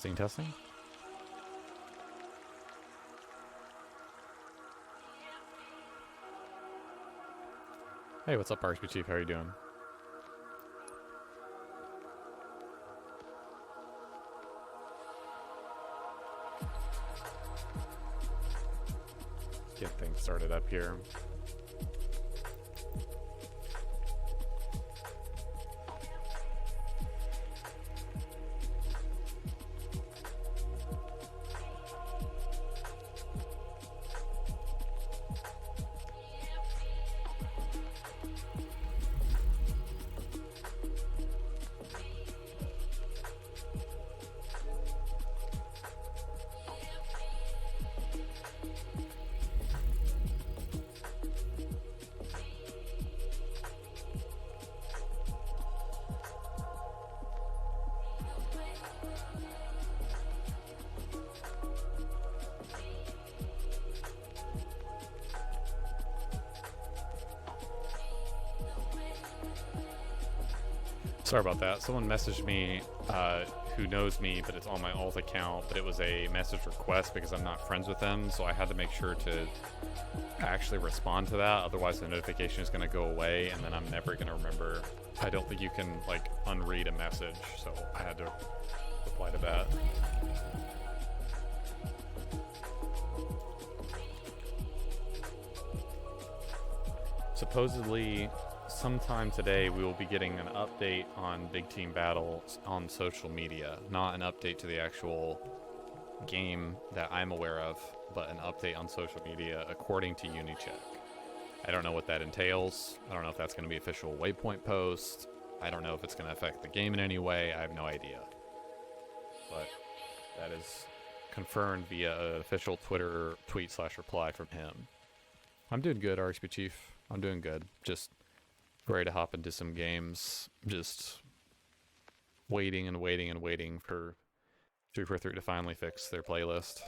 Testing, testing. Hey, what's up, RXP Chief? How are you doing? Get things started up here. Sorry about that. Someone messaged me who knows me, but it's on my alt account, but it was a message request because I'm not friends with them, so I had to make sure to actually respond to that. Otherwise, the notification is going to go away, and then I'm never going to remember. I don't think you can, like, unread a message, so I had to reply to that. Supposedly, sometime today we will be getting an update on Big Team Battles on social media. Not an update to the actual game that I'm aware of, but an update on social media according to Unicheck. I don't know what that entails. I don't know if that's going to be official waypoint post. I don't know if it's going to affect the game in any way. I have no idea. But that is confirmed via an official Twitter tweet/reply from him. I'm doing good, RXP Chief. I'm doing good. Just ready to hop into some games. Just waiting and waiting and waiting for 343 to finally fix their playlist.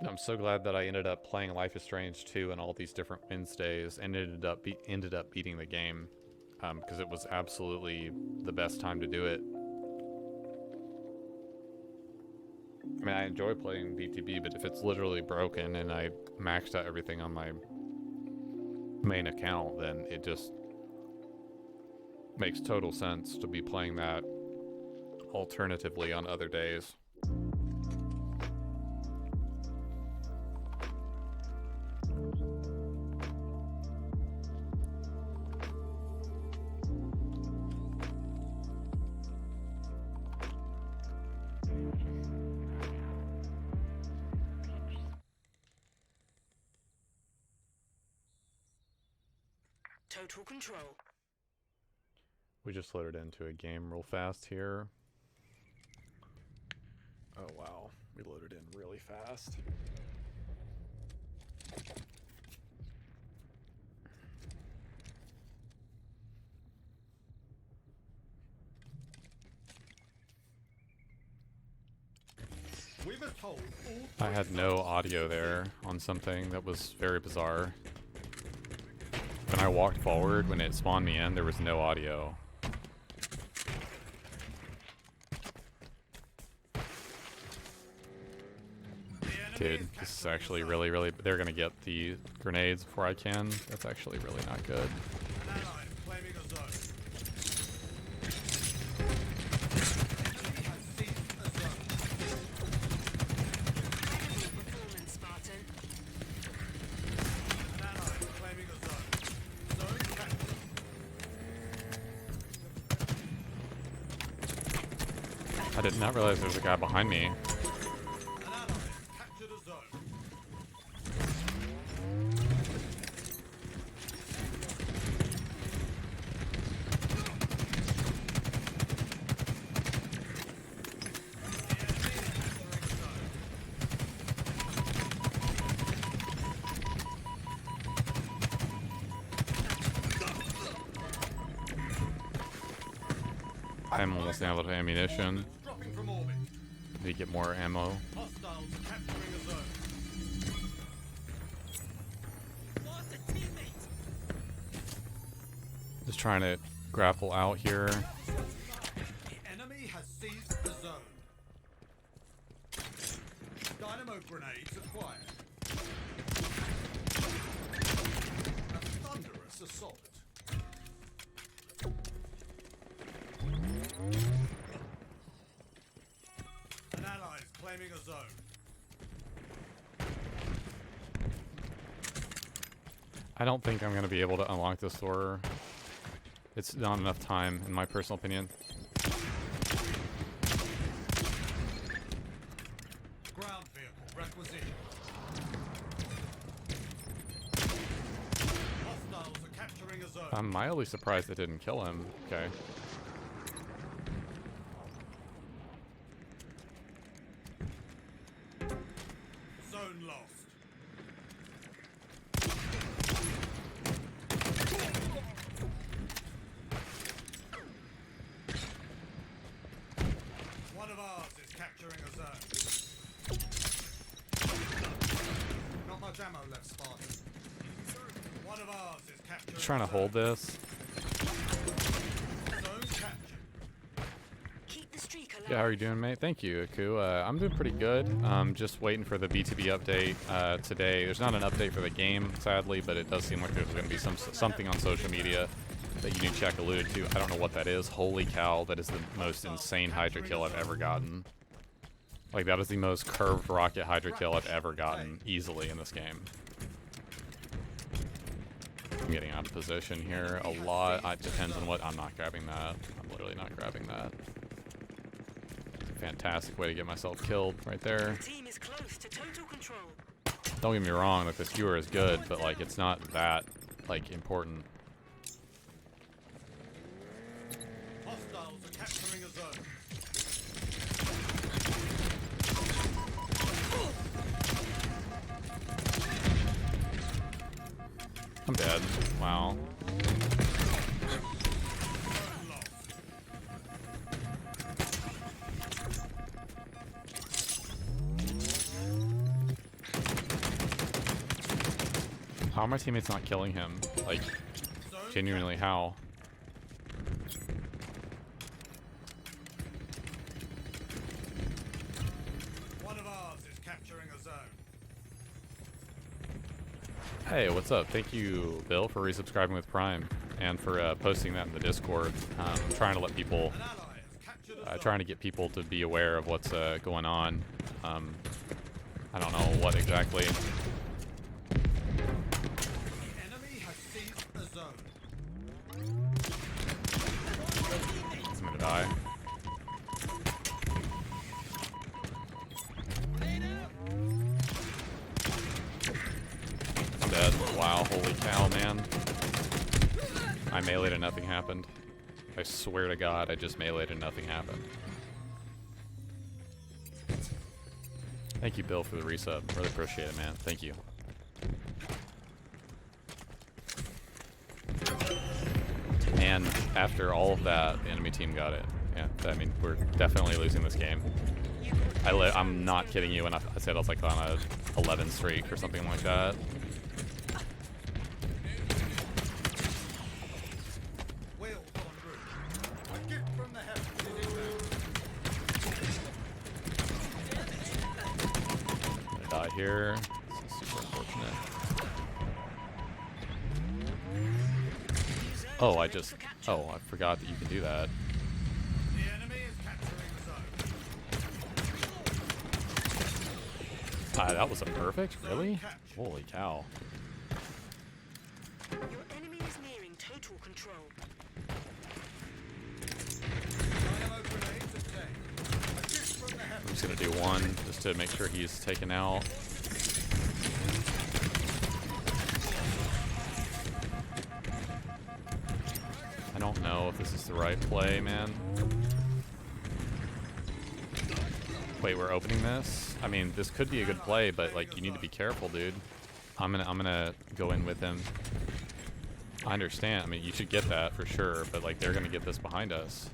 I'm so glad that I ended up playing Life is Strange 2 and all these different Wednesdays and ended up beating the game because it was absolutely the best time to do it. I mean, I enjoy playing BTB, but if it's literally broken and I maxed out everything on my main account, then it just makes total sense to be playing that alternatively on other days. Total control. We just loaded into a game real fast here. Oh wow, we loaded in really fast. I had no audio there on something that was very bizarre. When I walked forward, when it spawned me in, there was no audio. Dude, this is actually really... They're gonna get the grenades before I can. That's actually really not good. I did not realize there was a guy behind me. I'm almost out of ammunition. Need to get more ammo. Just trying to grapple out here. The enemy has seized the zone. Dynamo grenades acquired. A thunderous assault. An ally is claiming a zone. I don't think I'm going to be able to unlock this door. It's not enough time, in my personal opinion. Ground vehicle requisition. Hostiles are capturing a zone. I'm mildly surprised it didn't kill him. Okay. Zone lost. One of ours is capturing a zone. Not much ammo left, Spartan. One of ours is capturing. Just trying to a zone. hold this. Zone captured. Keep the streak alive. Yeah, how are you doing, mate? Thank you, Aku. I'm doing pretty good. Just waiting for the BTB update today. There's not an update for the game, sadly, but it does seem like there's going to be something on social media that Untitled alluded to. I don't know what that is. Holy cow, that is the most insane Hydra kill I've ever gotten. Like, that is the most curved rocket Hydra kill I've ever gotten easily in this game. I'm getting out of position here a lot. It depends on what. I'm not grabbing that. I'm literally not grabbing that. Fantastic way to get myself killed right there. The team is close to total control. Don't get me wrong, like the skewer is good, but like it's not that like important. Hostiles are capturing a zone. I'm dead. Wow. Zone lost. How are my teammates not killing him? Like, Zone genuinely, how? One of ours is capturing a zone. Hey, what's up? Thank you, Bill, for resubscribing with Prime and for posting that in the Discord. Trying to let people, An ally has captured a zone. trying to get people to be aware of what's going on. I don't know what exactly. The enemy has seized a zone. I'm gonna die. I'm dead. Wow, holy cow, man. I meleeed and nothing happened. I swear to God, I just meleeed and nothing happened. Thank you, Bill, for the resub. Really appreciate it, man. Thank you. And after all of that, the enemy team got it. Yeah, I mean, we're definitely losing this game. I'm not kidding you when I said I was like on a 11 streak or something like that. Whales en route. A gift from the heavens is inbound. I'm gonna die here. This is super unfortunate. Oh, I forgot that you can do that. The enemy is capturing the zone. That was a perfect? Really? Holy cow. Your enemy is nearing total control. Dynamo grenades obtained. A gift from the I'm heavens. just gonna do one just to make sure he's taken out. I don't know if this is the right play, man. Wait, we're opening this? I mean, this could be a good play, but like you need to be careful, dude. I'm gonna go in with him. I understand. I mean, you should get that for sure, but like they're gonna get this behind us.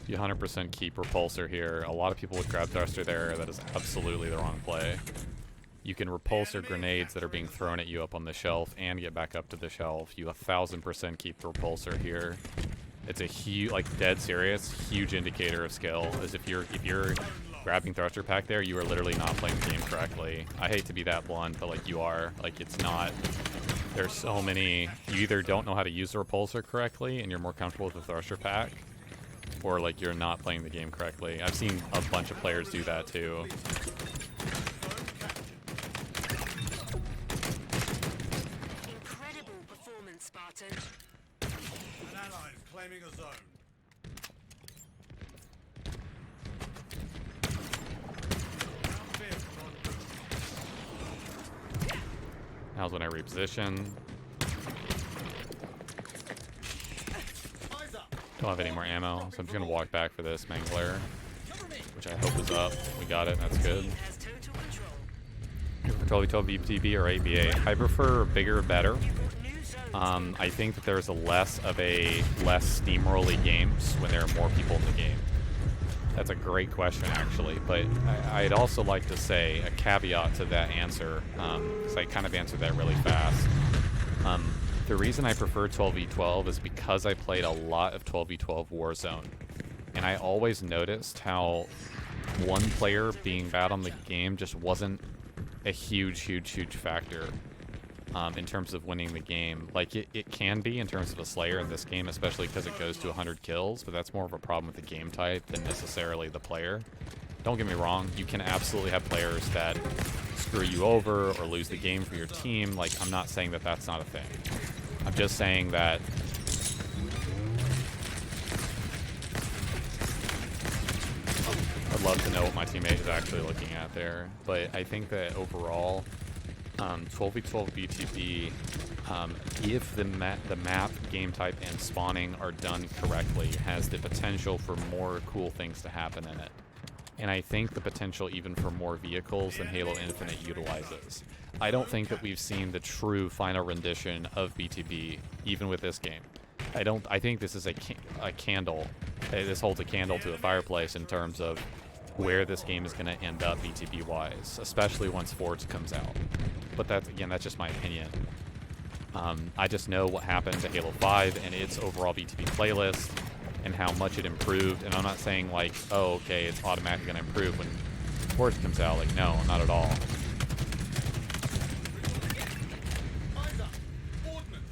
You 100% keep repulsor here. A lot of people would grab thruster there. That is absolutely the wrong play. You can repulsor grenades that are being thrown at you up on the shelf and get back up to the shelf. You 1000% keep the repulsor here. It's a huge, like dead serious, huge indicator of skill. Is if you're grabbing thruster pack there, you are literally not playing the game correctly. I hate to be that blunt, but like you are. Like it's not. There's so many. You either don't know how to use the repulsor correctly and you're more comfortable with the thruster pack, or like you're not playing the game correctly. I've seen a bunch of players do that too. Incredible performance, Spartan. An ally is claiming a zone. Now's when I reposition. Don't have any more ammo, so I'm just gonna walk back for this mangler, which I hope is up. We got it, that's good. Has total control. 12v12 BTB or ABA. I prefer bigger, better. You've got new zones. I think that there's a less steamrolly games when there are more people in the game. That's a great question, actually, but I'd also like to say a caveat to that answer, because I kind of answered that really fast. The reason I prefer 12v12 is because I played a lot of 12v12 Warzone, and I always noticed how one player being bad on the game just wasn't a huge factor in terms of winning the game. Like, it can be in terms of a Slayer in this game, especially because it goes to 100 kills, but that's more of a problem with the game type than necessarily the player. Don't get me wrong, you can absolutely have players that screw you over or lose the game for your team. Like, I'm not saying that that's not a thing. I'm just saying that I'd love to know what my teammate is actually looking at there. But I think that overall, 12v12 BTB, if the map, game type, and spawning are done correctly, has the potential for more cool things to happen in it. And I think the potential even for more vehicles than Halo Infinite utilizes. I don't think that we've seen the true final rendition of BTB, even with this game. I think this is a candle. This holds a candle to a fireplace in terms of where this game is going to end up BTB-wise, especially once Forge comes out. But that's just my opinion. I just know what happened to Halo 5 and its overall BTB playlist and how much it improved. And I'm not saying like, oh, okay, it's automatically going to improve when Forge comes out. Like, no, not at all.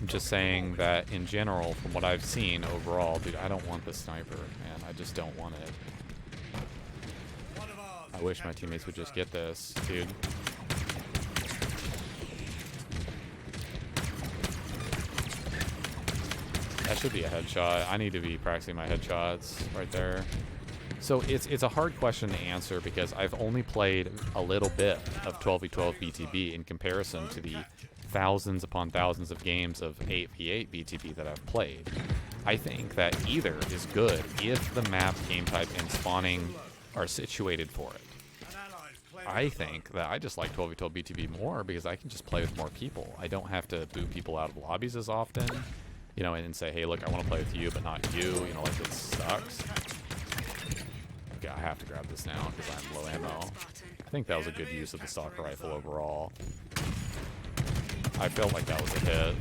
I'm just saying that in general, from what I've seen overall, dude, I don't want the sniper, man. I just don't want it. I wish my teammates would just get this, dude. That should be a headshot. I need to be practicing my headshots right there. So it's a hard question to answer because I've only played a little bit of 12v12 BTB in comparison to the thousands upon thousands of games of 8v8 BTB that I've played. I think that either is good if the map, game type, and spawning are situated for it. I think that I just like 12v12 BTB more because I can just play with more people. I don't have to boot people out of lobbies as often, you know, and say, hey, look, I want to play with you, but not you. You know, like, it sucks. Okay, I have to grab this now because I'm low ammo. I think that was a good use of the stalker rifle overall. I felt like that was a hit.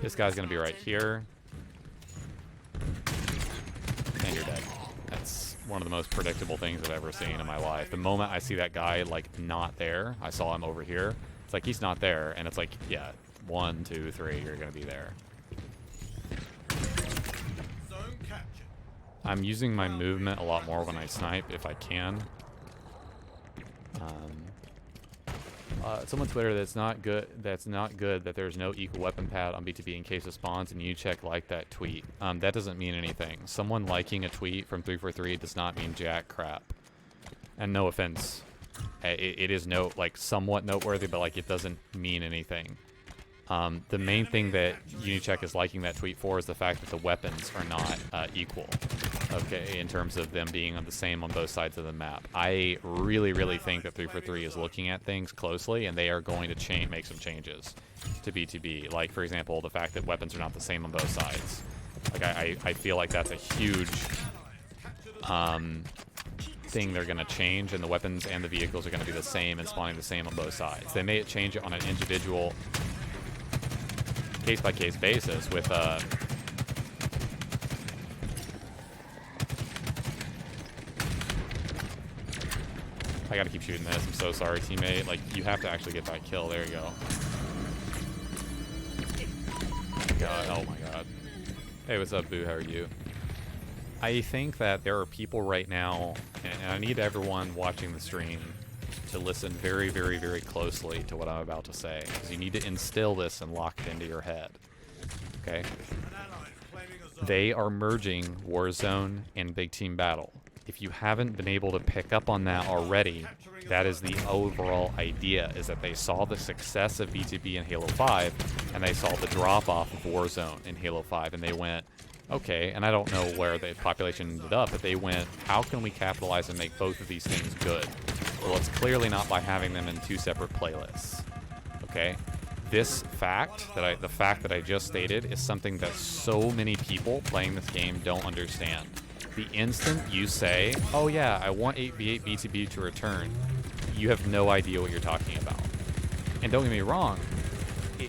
This guy's gonna be right here. And you're dead. That's one of the most predictable things I've ever seen in my life. The moment I see that guy, like, not there, I saw him over here, it's like, he's not there, and it's like, yeah, 1, 2, 3, you're gonna be there. I'm using my movement a lot more when I snipe, if I can. Someone Twitter that's not good that there's no equal weapon pad on BTB in case of spawns, and you check like that tweet. That doesn't mean anything. Someone liking a tweet from 343 does not mean jack crap. And no offense, it is somewhat noteworthy, but like, it doesn't mean anything. The main thing that Unicheck is liking that tweet for is the fact that the weapons are not equal. okay, in terms of them being on the same on both sides of the map. I really think that 343 is looking at things closely, and they are going to make some changes to BTB. Like, for example, the fact that weapons are not the same on both sides. Like, I feel like that's a huge thing they're going to change, and the weapons and the vehicles are going to be the same and spawning the same on both sides. They may change it on an individual case-by-case basis with I gotta keep shooting this. I'm so sorry, teammate. Like, you have to actually get that kill. There you go. God, oh my god. Hey, what's up, Boo? How are you? I think that there are people right now, and I need everyone watching the stream to listen very closely to what I'm about to say, because you need to instill this and lock it into your head. Okay? They are merging Warzone and Big Team Battle. If you haven't been able to pick up on that already, that is the overall idea, is that they saw the success of BTB in Halo 5, and they saw the drop-off of Warzone in Halo 5, and they went, okay, and I don't know where the population ended up, but they went, how can we capitalize and make both of these things good? Well, it's clearly not by having them in two separate playlists, okay? This fact, the fact that I just stated, is something that so many people playing this game don't understand. The instant you say, oh yeah, I want 8v8 BTB to return, you have no idea what you're talking about. And don't get me wrong,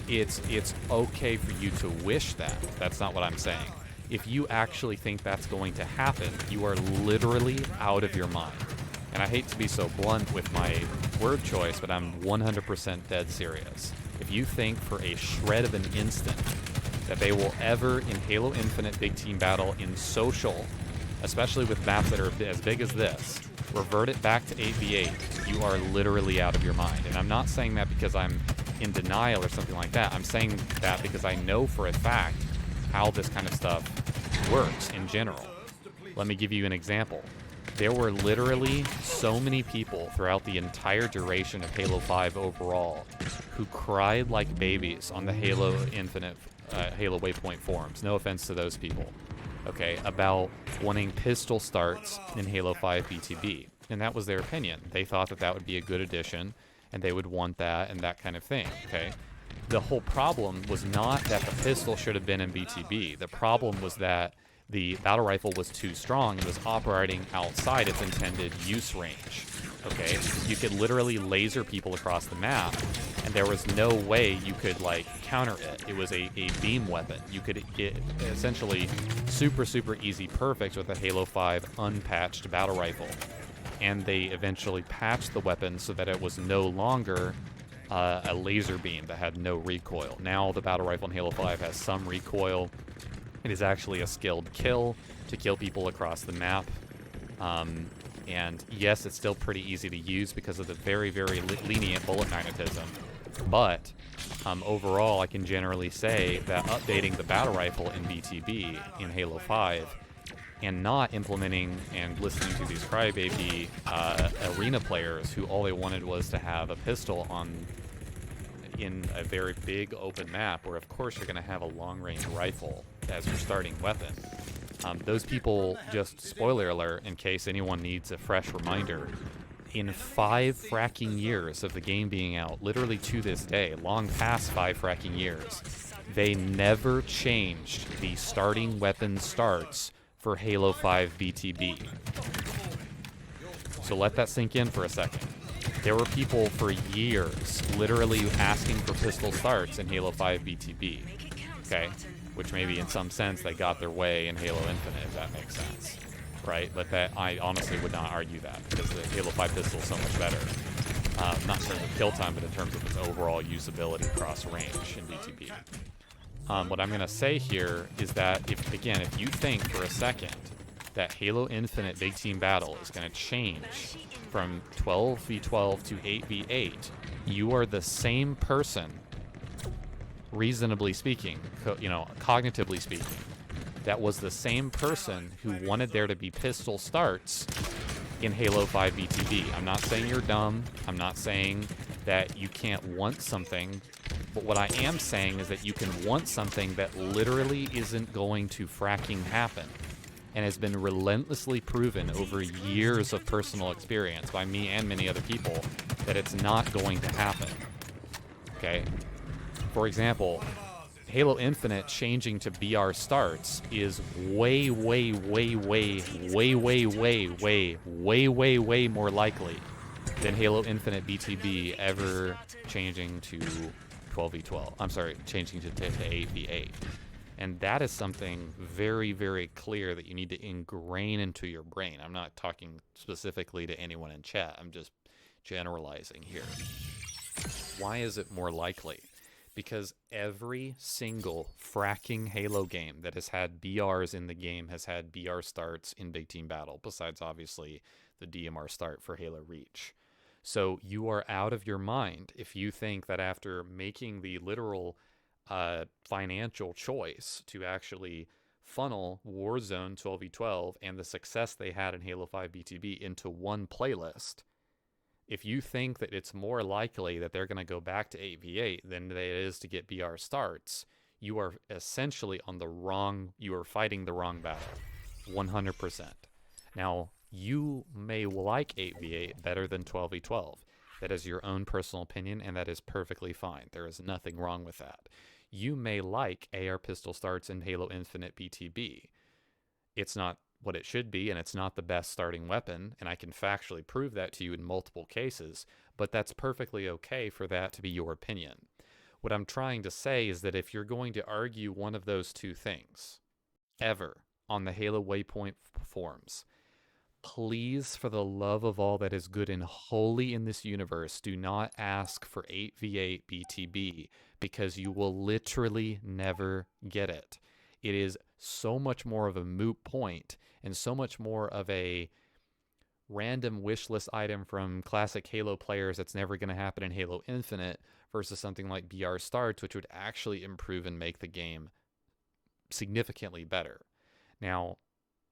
it's okay for you to wish that. That's not what I'm saying. If you actually think that's going to happen, you are literally out of your mind. And I hate to be so blunt with my word choice, but I'm 100% dead serious. If you think for a shred of an instant that they will ever, in Halo Infinite Big Team Battle in social, especially with maps that are as big as this, revert it back to 8v8, you are literally out of your mind. And I'm not saying that because I'm in denial or something like that. I'm saying that because I know for a fact how this kind of stuff works in general. Let me give you an example. There were literally so many people throughout the entire duration of Halo 5 overall who cried like babies on the Halo Infinite, Halo Waypoint forums. No offense to those people. Okay, about wanting pistol starts in Halo 5 BTB. And that was their opinion. They thought that that would be a good addition, and they would want that and that kind of thing, okay? The whole problem was not that the pistol should have been in BTB. The problem was that the battle rifle was too strong and was operating outside its intended use range, okay? You could literally laser people across the map, and there was no way you could, like, counter it. It was a beam weapon. You could get essentially super easy perfect with a Halo 5 unpatched battle rifle. And they eventually patched the weapon so that it was no longer a laser beam that had no recoil. Now the battle rifle in Halo 5 has some recoil. It is actually a skilled kill to kill people across the map. And yes, it's still pretty easy to use because of the very lenient bullet magnetism. But overall, I can generally say that updating the battle rifle in BTB in Halo 5 and not implementing and listening to these crybaby arena players who all they wanted was to have a pistol in a very big open map where of course you're going to have a long-range rifle as your starting weapon. Those people, just spoiler alert in case anyone needs a fresh reminder, in 5 fracking years of the game being out, literally to this day, long past 5 fracking years, they never changed the starting weapon starts for Halo 5 BTB. So let that sink in for a second. There were people for years literally asking for pistol starts in Halo 5 BTB, okay? Which maybe in some sense they got their way in Halo Infinite, if that makes sense, right? But that I honestly would not argue that, because the Halo 5 pistol is so much better. Not in terms of kill time, but in terms of its overall usability across range in BTB. What I'm going to say here is that, if you think for a second that Halo Infinite Big Team Battle is going to change from 12v12 to 8v8, you are the same person, reasonably speaking, cognitively speaking, that was the same person who wanted there to be pistol starts in Halo 5 BTB. I'm not saying you're dumb. I'm not saying that you can't want something. But what I am saying is that you can want something that literally isn't going to fracking happen. and has been relentlessly proven over years of personal experience by me and many other people that it's not going to happen. Okay? For example, Halo Infinite changing to BR starts is way more likely than Halo Infinite BTB ever changing to 12v12. I'm sorry, changing to 8v8. And that is something very, very clear that you need to ingrain into your brain. I'm not talking specifically to anyone in chat. I'm just generalizing here. Why is it more likely? Because every single fracking Halo game that has had BRs in the game has had BR starts in Big Team Battle, besides obviously the DMR start for Halo Reach. So you are out of your mind if you think that after making the literal financial choice to actually funnel Warzone 12v12 and the success they had in Halo 5 BTB into one playlist, if you think that it's more likely that they're going to go back to 8v8 than it is to get BR starts, you are essentially you are fighting the wrong battle, 100%. Now, you may like 8v8 better than 12v12. That is your own personal opinion, and that is perfectly fine. There is nothing wrong with that. You may like AR pistol starts in Halo Infinite BTB. It's not what it should be, and it's not the best starting weapon, and I can factually prove that to you in multiple cases, but that's perfectly okay for that to be your opinion. What I'm trying to say is that if you're going to argue one of those two things, ever, on the Halo Waypoint forums, please, for the love of all that is good and holy in this universe, do not ask for 8v8 BTB, because you will literally never get it. It is so much more of a moot point and so much more of a random wish list item from classic Halo players that's never going to happen in Halo Infinite versus something like BR Starts, which would actually improve and make the game significantly better. Now,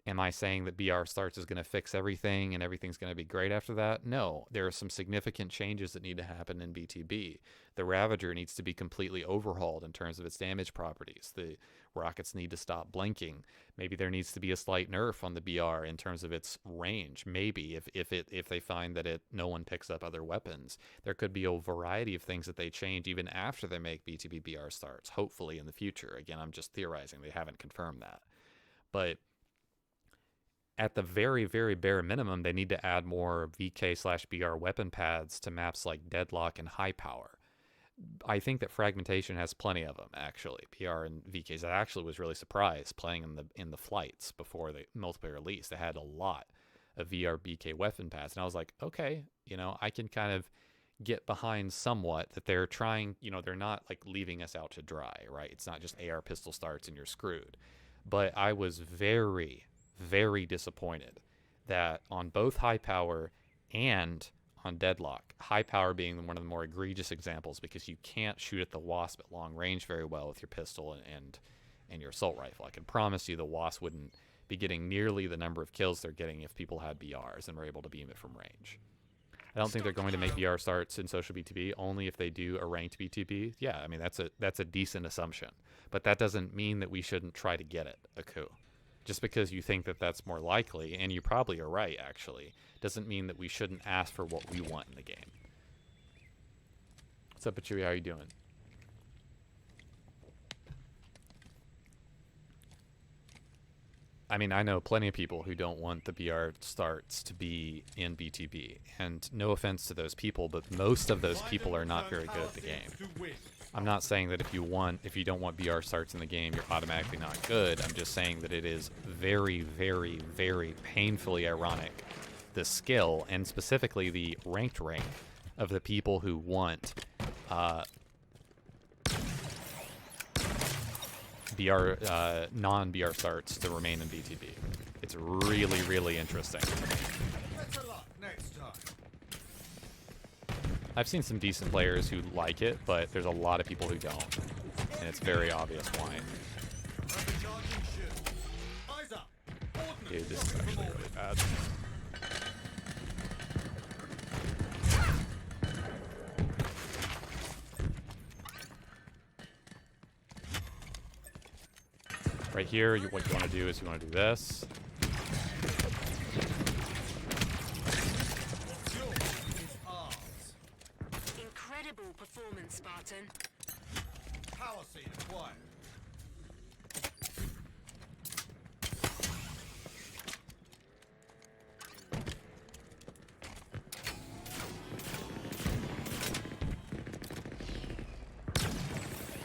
am I saying that BR Starts is going to fix everything and everything's going to be great after that? No. There are some significant changes that need to happen in BTB. The Ravager needs to be completely overhauled in terms of its damage properties. The rockets need to stop blinking. Maybe there needs to be a slight nerf on the BR in terms of its range. Maybe if they find that no one picks up other weapons. There could be a variety of things that they change even after they make BTB BR Starts, hopefully in the future. Again, I'm just theorizing. They haven't confirmed that. But at the very, very bare minimum, they need to add more VK/BR weapon pads to maps like Deadlock and High Power. I think that Fragmentation has plenty of them, actually, PR and VKs. I actually was really surprised playing in the flights before the multiplayer release. They had a lot of VR BK weapon pads, and I was like, okay, I can kind of get behind somewhat that they're trying, they're not like leaving us out to dry, right? It's not just AR pistol starts and you're screwed. But I was very, very disappointed that on both High Power and on Deadlock, High Power being one of the more egregious examples because you can't shoot at the Wasp at long range very well with your pistol and your assault rifle. I can promise you the Wasp wouldn't be getting nearly the number of kills they're getting if people had BRs and were able to beam it from range. I don't think they're going to make BR starts in social BTB, only if they do a ranked BTB. Yeah, I mean, that's a decent assumption. But that doesn't mean that we shouldn't try to get it, Aku. Just because you think that that's more likely, and you probably are right, actually, doesn't mean that we shouldn't ask for what we want in the game. What's up, Chewy? How are you doing? I mean, I know plenty of people who don't want the BR starts to be in BTB, and no offense to those people, but most of those people are not very good at the game. I'm not saying that if you don't want BR starts in the game, you're automatically not good. I'm just saying that it is very, very, very painfully ironic, the skill, and specifically the ranked rank of the people who want non-BR starts to remain in BTB. It's really, really interesting. I've seen some decent players who like it, but there's a lot of people who don't, and it's very obvious why. Dude, this is actually really bad. Right here, what you want to do is you want to do this, Spartan. Power seed acquired.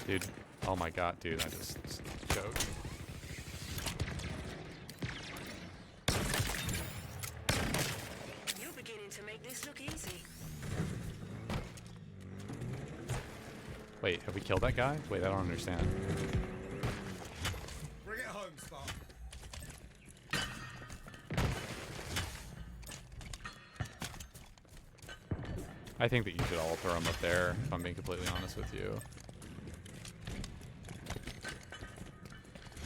Dude, oh my god, dude, I just choked. You're beginning to make this look easy. Wait, have we killed that guy? Wait, I don't understand. Bring it home, Spartan. I think that you should all throw him up there, if I'm being completely honest with you.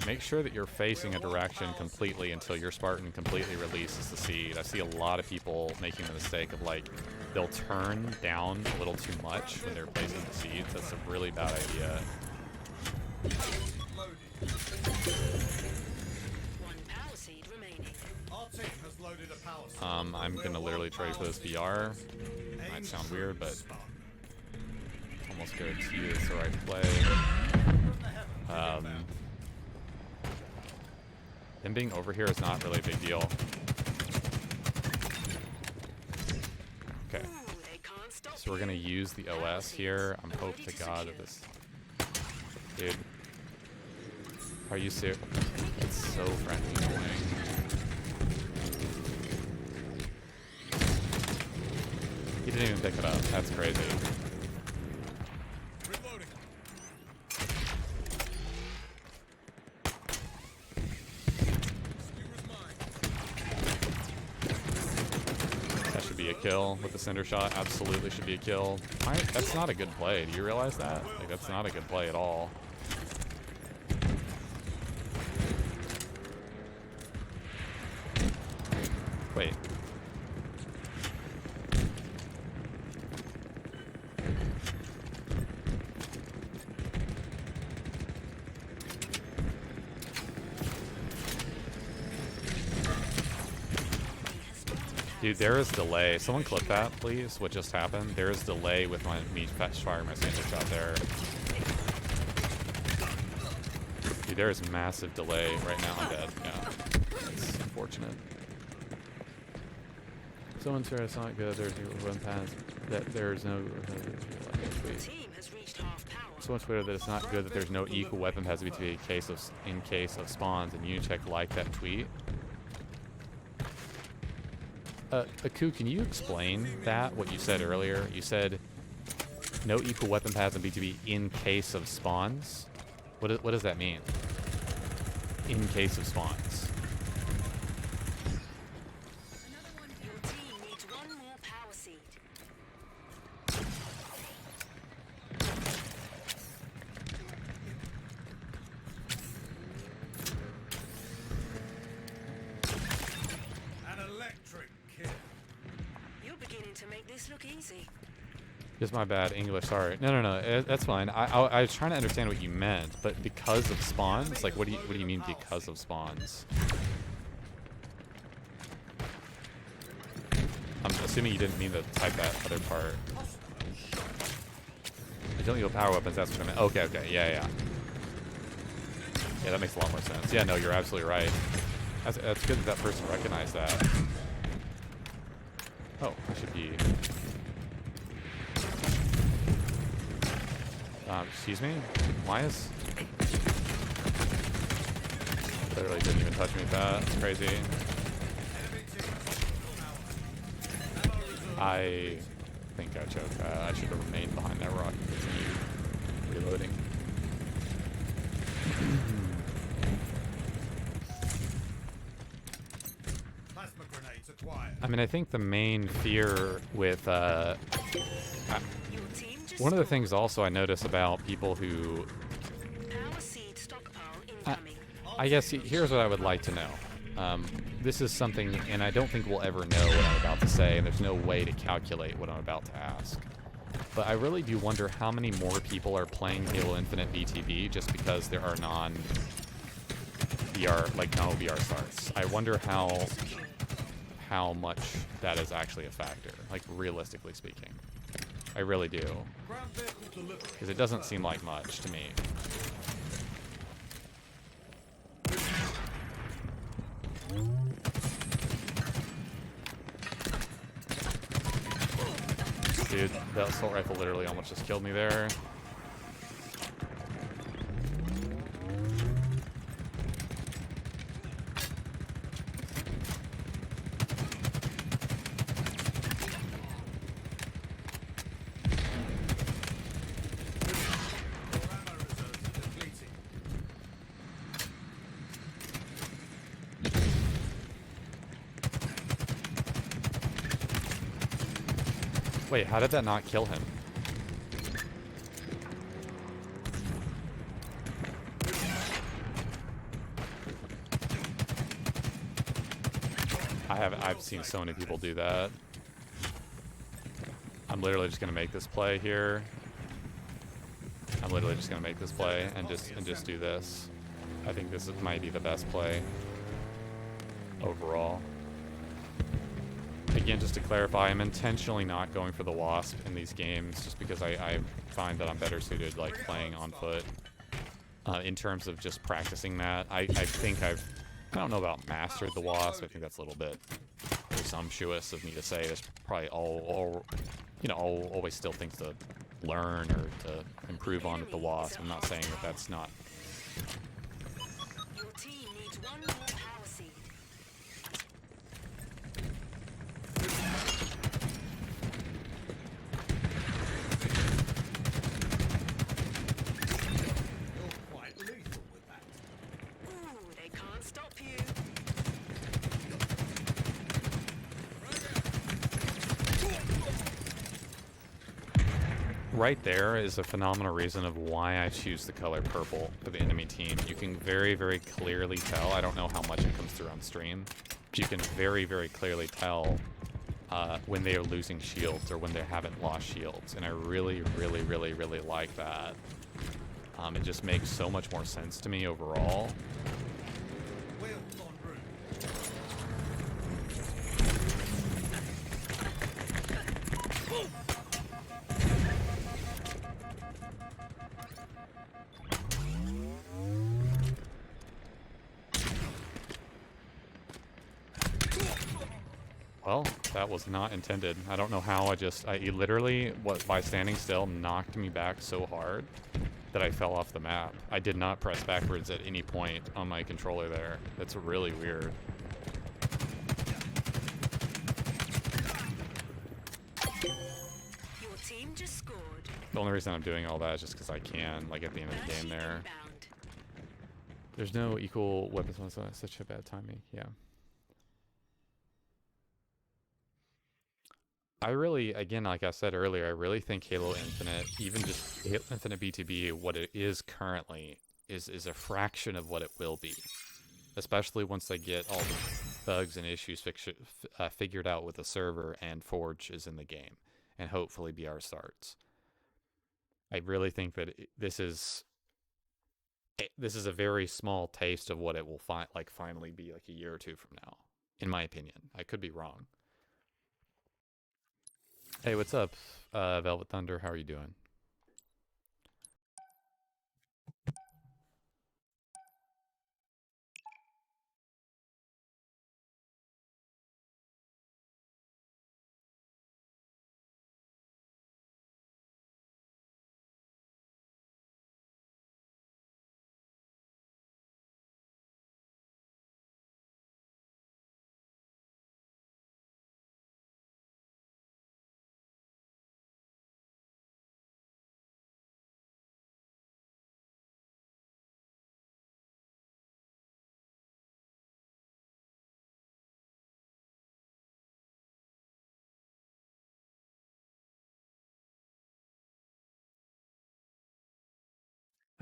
Make sure that you're facing a direction completely until your Spartan completely releases the seed. I see a lot of people making the mistake of, like, they'll turn down a little too much when they're placing the seeds. That's a really bad idea. Loaded. One power seed remaining. Our team has loaded a power seed. I'm gonna literally trade for this VR. Might sound weird, but almost guarantee you it's the right play. Them being over here is not really a big deal. Okay, Ooh, they can't stop so we're gonna use the OS here. I'm hope to God that this... Dude. Are you serious? It's so friendly annoying. He didn't even pick it up. That's crazy. Reloading. Skewer's mine. That should be a kill with the cinder shot. Absolutely should be a kill. That's not a good play. Do you realize that? Like, that's not a good play at all. Wait. Dude, there is delay. Someone clip that, please. What just happened? There is delay with me firing my cinder shot there. Dude, there is massive delay right now. I'm dead. Yeah, it's unfortunate. Someone said it's not good. There's no run past. That there's no. Team has reached half power. Someone tweeted that it's not good that there's no equal weapon pass BTB in case of spawns, and Unicheck liked that tweet. Aku, can you explain that, what you said earlier? You said no equal weapon paths in BTB in case of spawns? What does that mean? In case of spawns. Your team needs one more power seed. An electric kill. You're beginning to make this look easy. It's my bad, English, sorry. No, that's fine. I was trying to understand what you meant, but because of spawns? Like, what do you mean because of spawns? I'm assuming you didn't mean to type that other part. I don't need power weapons, that's what I meant. Okay, yeah. Yeah, that makes a lot more sense. Yeah, no, you're absolutely right. That's good that person recognized that. Oh, I should be... excuse me? Why is... Literally didn't even touch me with that. That's crazy. I think I choked that. I should have remained behind that rock and continued reloading. Plasma grenades acquired. I mean, I think the main fear with... Your team just one of the things also I notice about people who... power seed stockpile incoming. I guess here's what I would like to know. This is something, and I don't think we'll ever know what I'm about to say, and there's no way to calculate what I'm about to ask. But I really do wonder how many more people are playing Halo Infinite BTB just because there are non-VR, like no VR starts. I wonder how much that is actually a factor, like realistically speaking. I I really do. Ground vehicle delivery. Because it doesn't seem like much to me. Dude, that assault rifle literally almost just killed me there. Wait, how did that not kill him? I've seen so many people do that. I'm literally just gonna make this play here. I'm literally just gonna make this play and just do this. I think this might be the best play overall. Again, just to clarify, I'm intentionally not going for the Wasp in these games just because I find that I'm better suited like playing on foot. In terms of just practicing that, I think I don't know about mastered the Wasp. I think that's a little bit presumptuous of me to say. There's probably always still things to learn or to improve on with the Wasp. I'm not saying that that's not. Your team needs one more power seed. You're quite lethal with that. Ooh, they can't stop you. Right there is a phenomenal reason of why I choose the color purple for the enemy team. You can very, very clearly tell. I don't know how much it comes through on stream. But you can very, very clearly tell when they are losing shields or when they haven't lost shields. And I really, really, really, really like that. It just makes so much more sense to me overall. Wheels en route. Well, that was not intended. I don't know how I literally, by standing still, knocked me back so hard that I fell off the map. I did not press backwards at any point on my controller there. That's really weird. Your team just scored. The only reason I'm doing all that is just because I can, like at the end of the game there. Inbound. There's no equal weapons, so that's such a bad timing, yeah. I really, again, like I said earlier, I really think Halo Infinite, even just Halo Infinite BTB, what it is currently, is a fraction of what it will be. Especially once they get all the bugs and issues figured out with the server and Forge is in the game. And hopefully BR starts. I really think that this is a very small taste of what it will finally be like a year or two from now, in my opinion. I could be wrong. Hey, what's up, Velvet Thunder? How are you doing?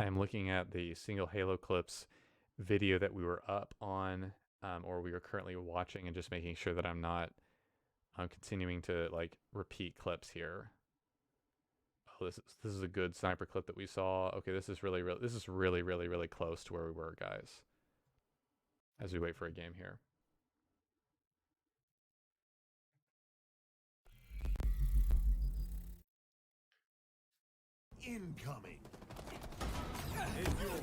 I am looking at the single Halo Clips video that we were up on, or we are currently watching, and just making sure that I'm not continuing to like repeat clips here. Oh, this is a good sniper clip that we saw. Okay, this is really close to where we were, guys. As we wait for a game here. incoming. It's yours.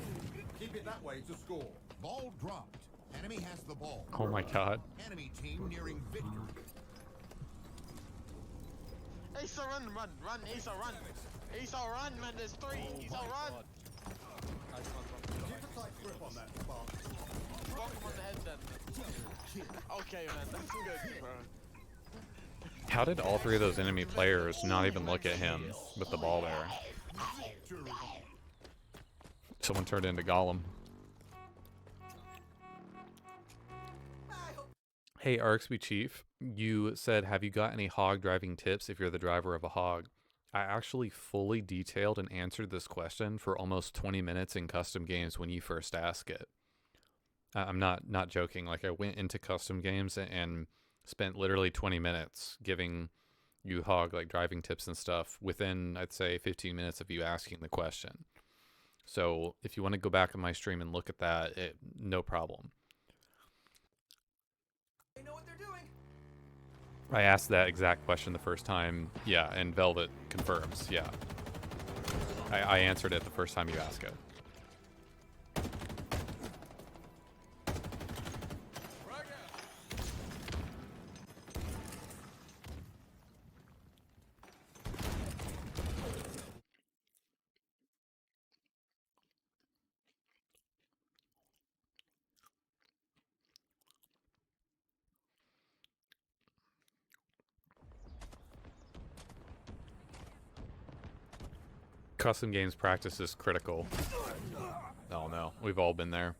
Keep it that way to score. Ball dropped. Enemy has the ball. Oh my god. Enemy team nearing victory. Asa, run, Asa, run. Asa, run, man, there's three. Asa, run. Keep a tight grip on that, Spartan. Rock him on the head then. Okay, man, that's good, bro. How did all three of those enemy players not even look at him with the ball there? Someone turned into Gollum. Hey, Arxby Chief, you said, have you got any hog driving tips if you're the driver of a hog? I actually fully detailed and answered this question for almost 20 minutes in custom games when you first asked it. I'm not joking. Like, I went into custom games and spent literally 20 minutes giving you hog like driving tips and stuff within, I'd say, 15 minutes of you asking the question. So if you want to go back on my stream and look at that, no problem. They know what they're doing. I asked that exact question the first time, yeah, and Velvet confirms, yeah. I answered it the first time you asked it. Custom games practice is critical. Oh no, we've all been there.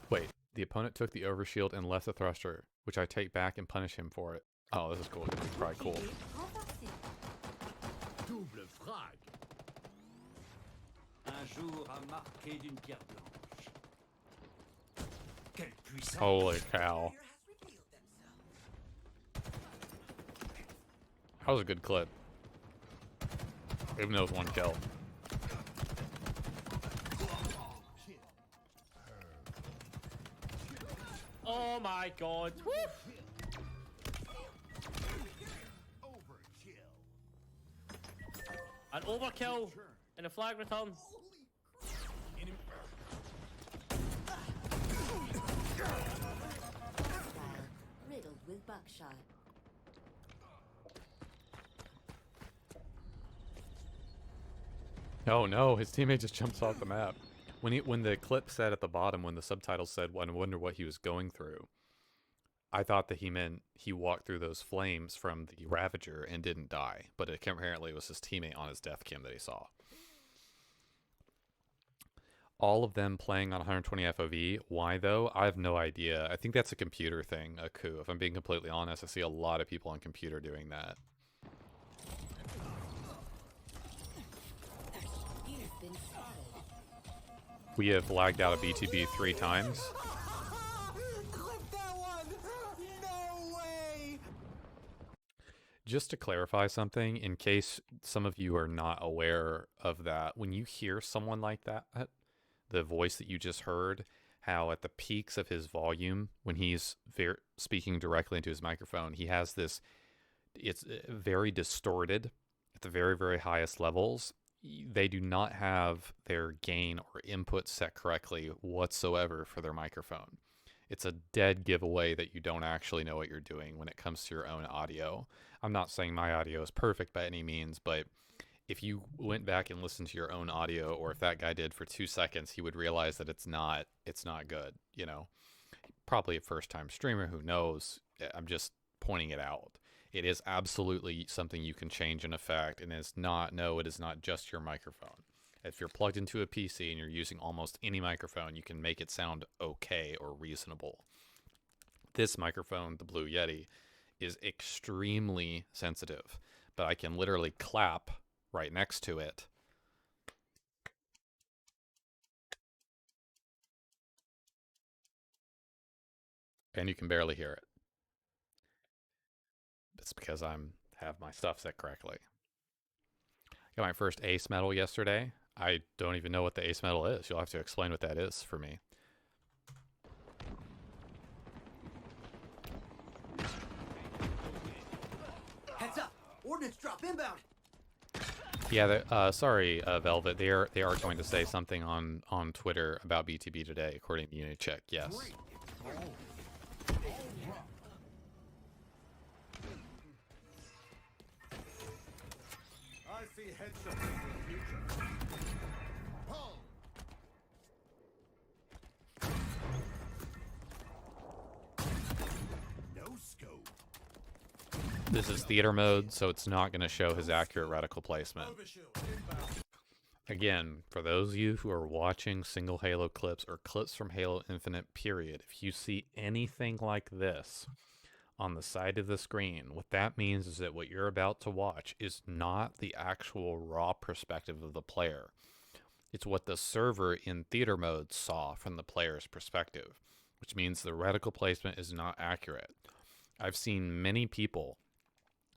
Wait, the opponent took the overshield and left the thruster, which I take back and punish him for it. Oh, this is cool. This is probably cool. Double frag. Un jour à marquer d'une pierre blanche. Quelle puissance! Holy cow. That was a good clip. Even though it was one kill. Oh my god. Woo! An overkill and a flag return. Riddled with buckshot. Oh no, his teammate just jumps off the map. When the clip said at the bottom, when the subtitle said, "I wonder what he was going through," I thought that he meant he walked through those flames from the Ravager and didn't die. But it apparently was his teammate on his death cam that he saw. All of them playing on 120 FOV. Why though? I have no idea. I think that's a computer thing, a coup. If I'm being completely honest, I see a lot of people on computer doing that. We have lagged out of BTB 3 times. Clip that one! No way! Just to clarify something, in case some of you are not aware of that, when you hear someone like that, the voice that you just heard, how at the peaks of his volume, when he's speaking directly into his microphone, he has this, it's very distorted at the very, very highest levels. They do not have their gain or input set correctly whatsoever for their microphone. It's a dead giveaway that you don't actually know what you're doing when it comes to your own audio. I'm not saying my audio is perfect by any means, but if you went back and listened to your own audio, or if that guy did for 2 seconds, he would realize that it's not good, you know. Probably a first-time streamer, who knows? I'm just pointing it out. It is absolutely something you can change and affect, and it is not just your microphone. If you're plugged into a PC and you're using almost any microphone, you can make it sound okay or reasonable. This microphone, the Blue Yeti, is extremely sensitive, but I can literally clap right next to it. And you can barely hear it. It's because I have my stuff set correctly. Got my first ace medal yesterday. I don't even know what the ace medal is. You'll have to explain what that is for me. Heads up! Ordnance drop inbound! Yeah, sorry, Velvet. They are going to say something on Twitter about BTB today, according to Unicheck. Yes. Great. All dropped. I see headshots in the future. Pull. No scope. This is theater mode, so it's not going to show his accurate reticle placement. Overshield inbound. Again, for those of you who are watching single Halo clips or clips from Halo Infinite, period, if you see anything like this on the side of the screen, what that means is that what you're about to watch is not the actual raw perspective of the player. It's what the server in theater mode saw from the player's perspective, which means the reticle placement is not accurate. I've seen many people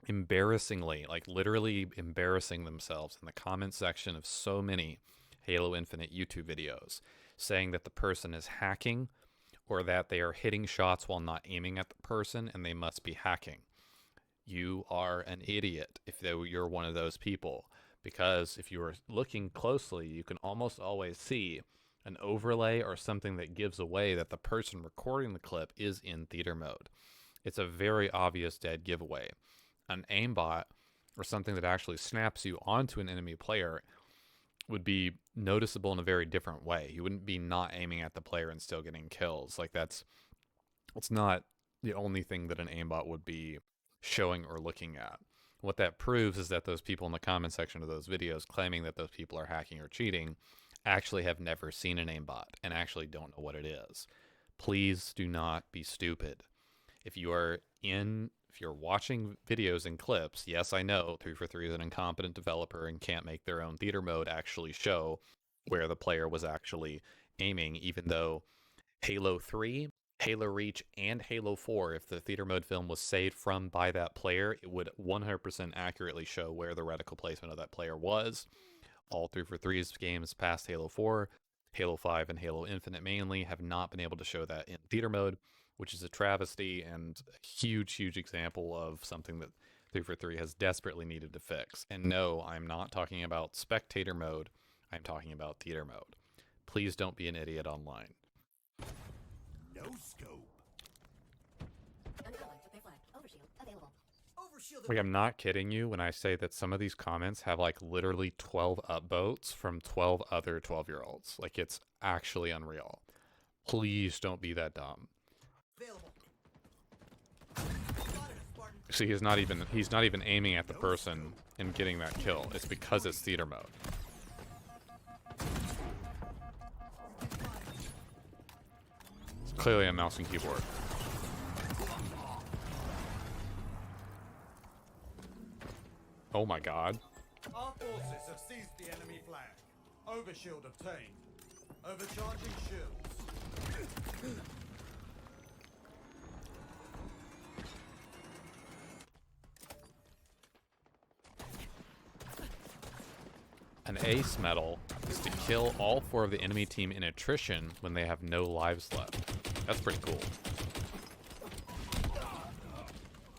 embarrassingly, like literally embarrassing themselves in the comment section of so many Halo Infinite YouTube videos, saying that the person is hacking or that they are hitting shots while not aiming at the person and they must be hacking. You are an idiot if you're one of those people, because if you are looking closely, you can almost always see an overlay or something that gives away that the person recording the clip is in theater mode. It's a very obvious dead giveaway. An aimbot or something that actually snaps you onto an enemy player would be noticeable in a very different way. You wouldn't be not aiming at the player and still getting kills. Like it's not the only thing that an aimbot would be showing or looking at. What that proves is that those people in the comment section of those videos claiming that those people are hacking or cheating actually have never seen an aimbot and actually don't know what it is. Please do not be stupid. If you're watching videos and clips, yes, I know 343 is an incompetent developer and can't make their own theater mode actually show where the player was actually aiming, even though Halo 3, Halo Reach, and Halo 4, if the theater mode film was saved from by that player, it would 100% accurately show where the reticle placement of that player was. All 343's games past Halo 4, Halo 5, and Halo Infinite mainly have not been able to show that in theater mode, which is a travesty and a huge, huge example of something that 343 has desperately needed to fix. And no, I'm not talking about spectator mode. I'm talking about theater mode. Please don't be an idiot online. No scope. Uncovered. Took their flag. Overshield available. Overshield. Like, I'm not kidding you when I say that some of these comments have like literally 12 upvotes from 12 other 12-year-olds. Like, it's actually unreal. Please don't be that dumb. Available. Spotted a Spartan. See, he's not even aiming at the person and getting that kill. It's because it's theater mode. It's clearly a mouse and keyboard. Oh my god. Our forces have seized the enemy flag. Overshield obtained. Overcharging shields. An ace medal is to kill all 4 of the enemy team in attrition when they have no lives left. That's pretty cool.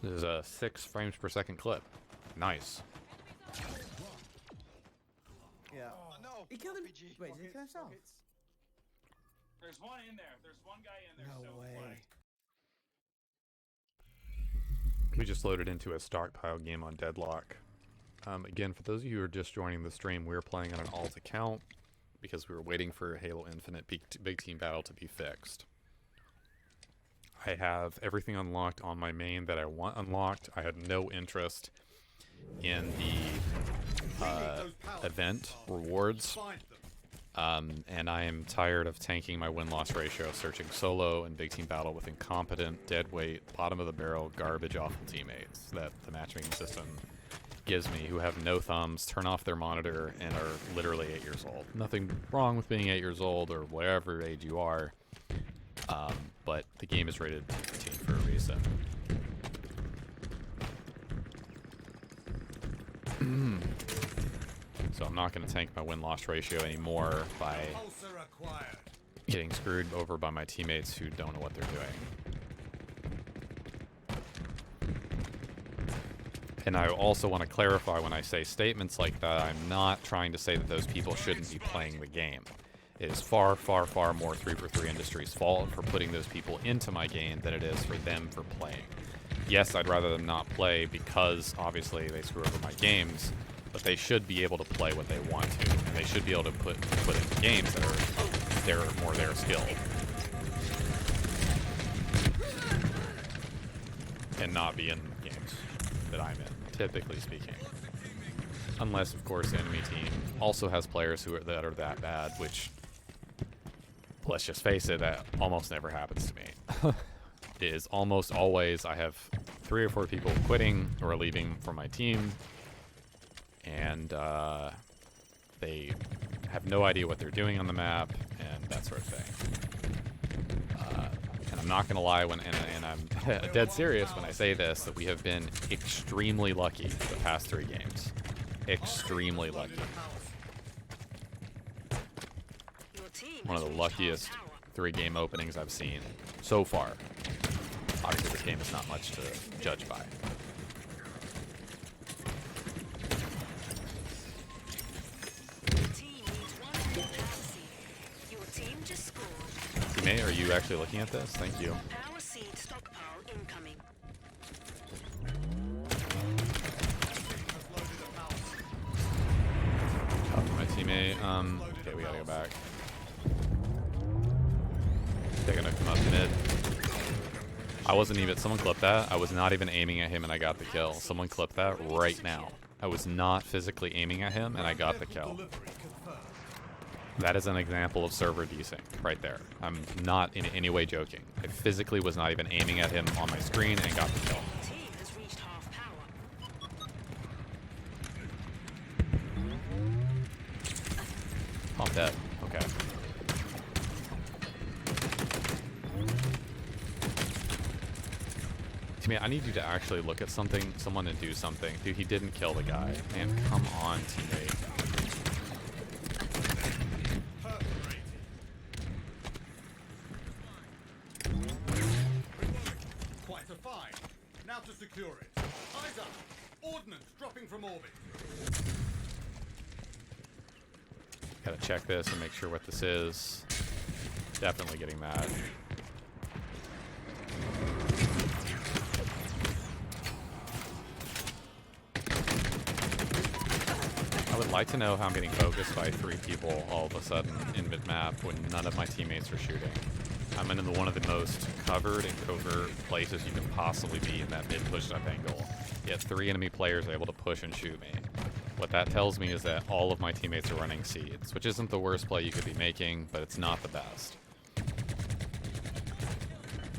This is a 6 frames per second clip. Nice. Yeah. Oh, no. He killed him. RPG. Wait, did he kill himself? There's one in there. There's one guy in there. No still way. playing. We just loaded into a stockpile game on Deadlock. Again, for those of you who are just joining the stream, we were playing on an alt account because we were waiting for Halo Infinite Big Team Battle to be fixed. I have everything unlocked on my main that I want unlocked. I had no interest in the event rewards. Find them. And I am tired of tanking my win-loss ratio, searching solo and Big Team Battle with incompetent, deadweight, bottom-of-the-barrel, garbage awful teammates that the matchmaking system gives me, who have no thumbs, turn off their monitor, and are literally 8 years old. Nothing wrong with being 8 years old or whatever age you are, but the game is rated 18 for a reason. So I'm not going to tank my win-loss ratio anymore by Pulsar acquired. getting screwed over by my teammates who don't know what they're doing. And I also want to clarify when I say statements like that, I'm not trying to say that those people shouldn't be playing the game. It is far, far, far more 343 Industries' fault for putting those people into my game than it is for them for playing. Yes, I'd rather them not play because, obviously, they screw over my games, but they should be able to play what they want to, and they should be able to put in games that are more their skill. And not be in games that I'm in, typically speaking. Unless, of course, the enemy team also has players that are that bad, which, let's just face it, that almost never happens to me. It is almost always I have 3 or 4 people quitting or leaving for my team, and they have no idea what they're doing on the map, and that sort of thing. And I'm not going to lie, and I'm dead serious when I say this, that we have been extremely lucky the past 3 games. Extremely lucky. One of the luckiest 3 game openings I've seen so far. Obviously, this game is not much to judge by. Teammate, are you actually looking at this? Thank you. Power seed stockpile incoming. Copy my teammate. Okay, we gotta go back. They're gonna come up mid. I wasn't even, someone clipped that. I was not even aiming at him and I got the kill. Someone clipped that right now. I was not physically aiming at him and I got the kill. That is an example of server desync right there. I'm not in any way joking. I physically was not even aiming at him on my screen and got the kill. Team has reached half power. Oh, I'm dead. Okay. Teammate, I need you to actually look at someone and do something. Dude, he didn't kill the guy. Man, come on, teammate. Quite a find. Now to secure it. Eyes up. Ordnance dropping from orbit. Gotta check this and make sure what this is. Definitely getting that. I would like to know how I'm getting focused by 3 people all of a sudden in mid-map when none of my teammates are shooting. I'm in one of the most covered and covert places you can possibly be in that mid-push-up angle. Yet 3 enemy players are able to push and shoot me. What that tells me is that all of my teammates are running seeds, which isn't the worst play you could be making, but it's not the best.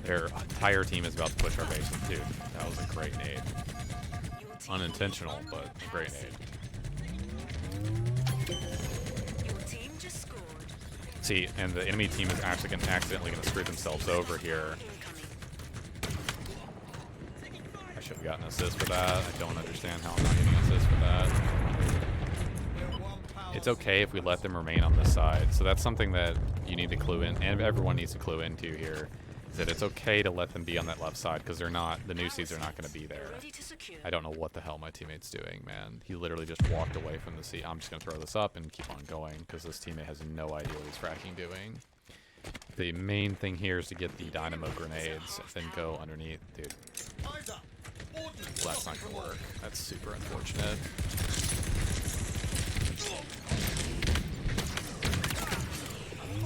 Their entire team is about to push our base. Dude, that was a great nade. Unintentional, but a great nade. Your team just scored. See, and the enemy team is actually accidentally going to screw themselves over here. I should have gotten an assist for that. I don't understand how I'm not getting an assist for that. It's okay if we let them remain on this side. So that's something that you need to clue in, and everyone needs to clue into here, is that it's okay to let them be on that left side, because they're not, the new seeds are not going to be there. Ready to secure. I don't know what the hell my teammate's doing, man. He literally just walked away from the seat. I'm just going to throw this up and keep on going, because this teammate has no idea what he's fracking doing. The main thing here is to get the dynamo grenades, and then go underneath. Dude. Eyes up. Ordnance Well, that's not dropping going to from work. That's super unfortunate.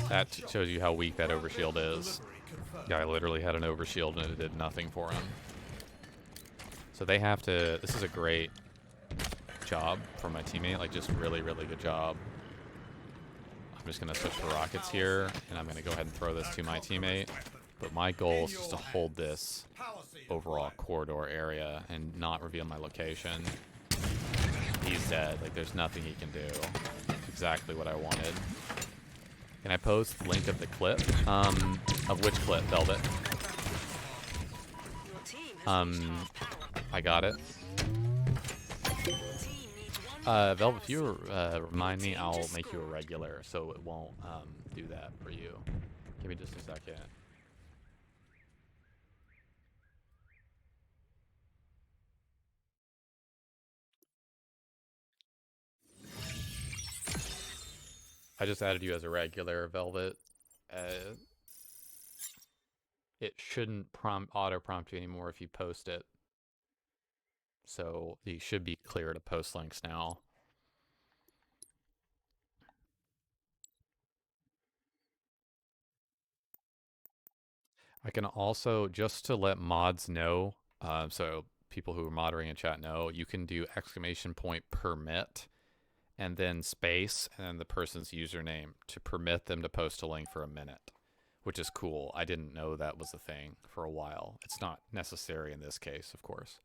That shows you how weak that overshield is. Guy literally had an overshield and it did nothing for him. So they have to, this is a great job for my teammate, like just really, really good job. I'm just going to switch to rockets here, and I'm going to go ahead and throw this to my teammate. But my goal is just to hold this overall corridor area and not reveal my location. He's dead. Like, there's nothing he can do. That's exactly what I wanted. Can I post the link of the clip? Of which clip, Velvet? I got it. Velvet, if you remind me, I'll make you a regular, so it won't do that for you. Give me just a second. I just added you as a regular, Velvet. It shouldn't auto-prompt you anymore if you post it. So you should be clear to post links now. I can also, just to let mods know, so people who are moderating in chat know, you can do !permit and then space and then the person's username to permit them to post a link for a minute, which is cool. I didn't know that was a thing for a while. It's not necessary in this case, of course.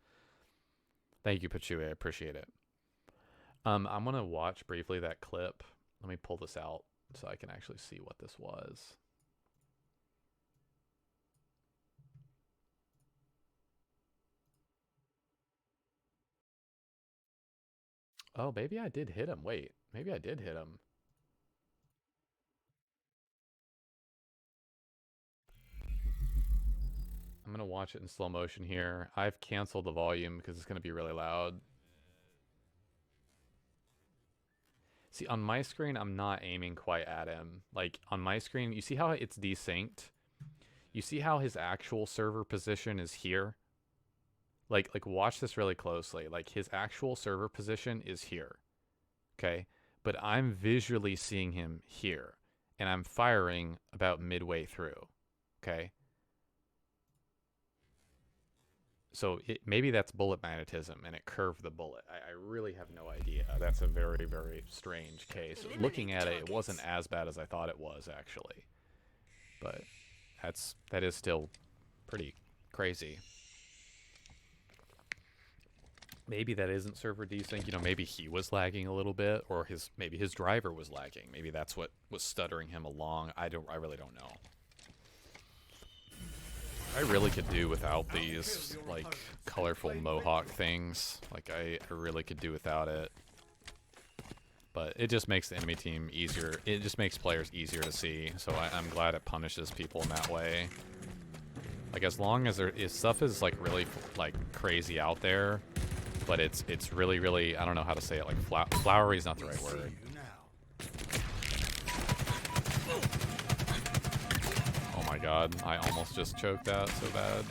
Thank you, Pachui. I appreciate it. I'm going to watch briefly that clip. Let me pull this out so I can actually see what this was. Oh, maybe I did hit him. Wait, maybe I did hit him. I'm going to watch it in slow motion here. I've canceled the volume because it's going to be really loud. See, on my screen, I'm not aiming quite at him. Like, on my screen, you see how it's desynced? You see how his actual server position is here? Like watch this really closely. Like, his actual server position is here. Okay? But I'm visually seeing him here. And I'm firing about midway through. Okay? So maybe that's bullet magnetism, and it curved the bullet. I really have no idea. That's a very, very strange case. Looking at it, it wasn't as bad as I thought it was, actually. But that is still pretty crazy. Maybe that isn't server desync. You know, maybe he was lagging a little bit, or maybe his driver was lagging. Maybe that's what was stuttering him along. I really don't know. I really could do without these, like, colorful mohawk things. Like, I really could do without it. But it just makes the enemy team easier. It just makes players easier to see. So I'm glad it punishes people in that way. Like, as long as stuff is, like, really, like, crazy out there, but it's really, really, I don't know how to say it, like, flowery is not the right word. Oh my god, I almost just choked that so bad.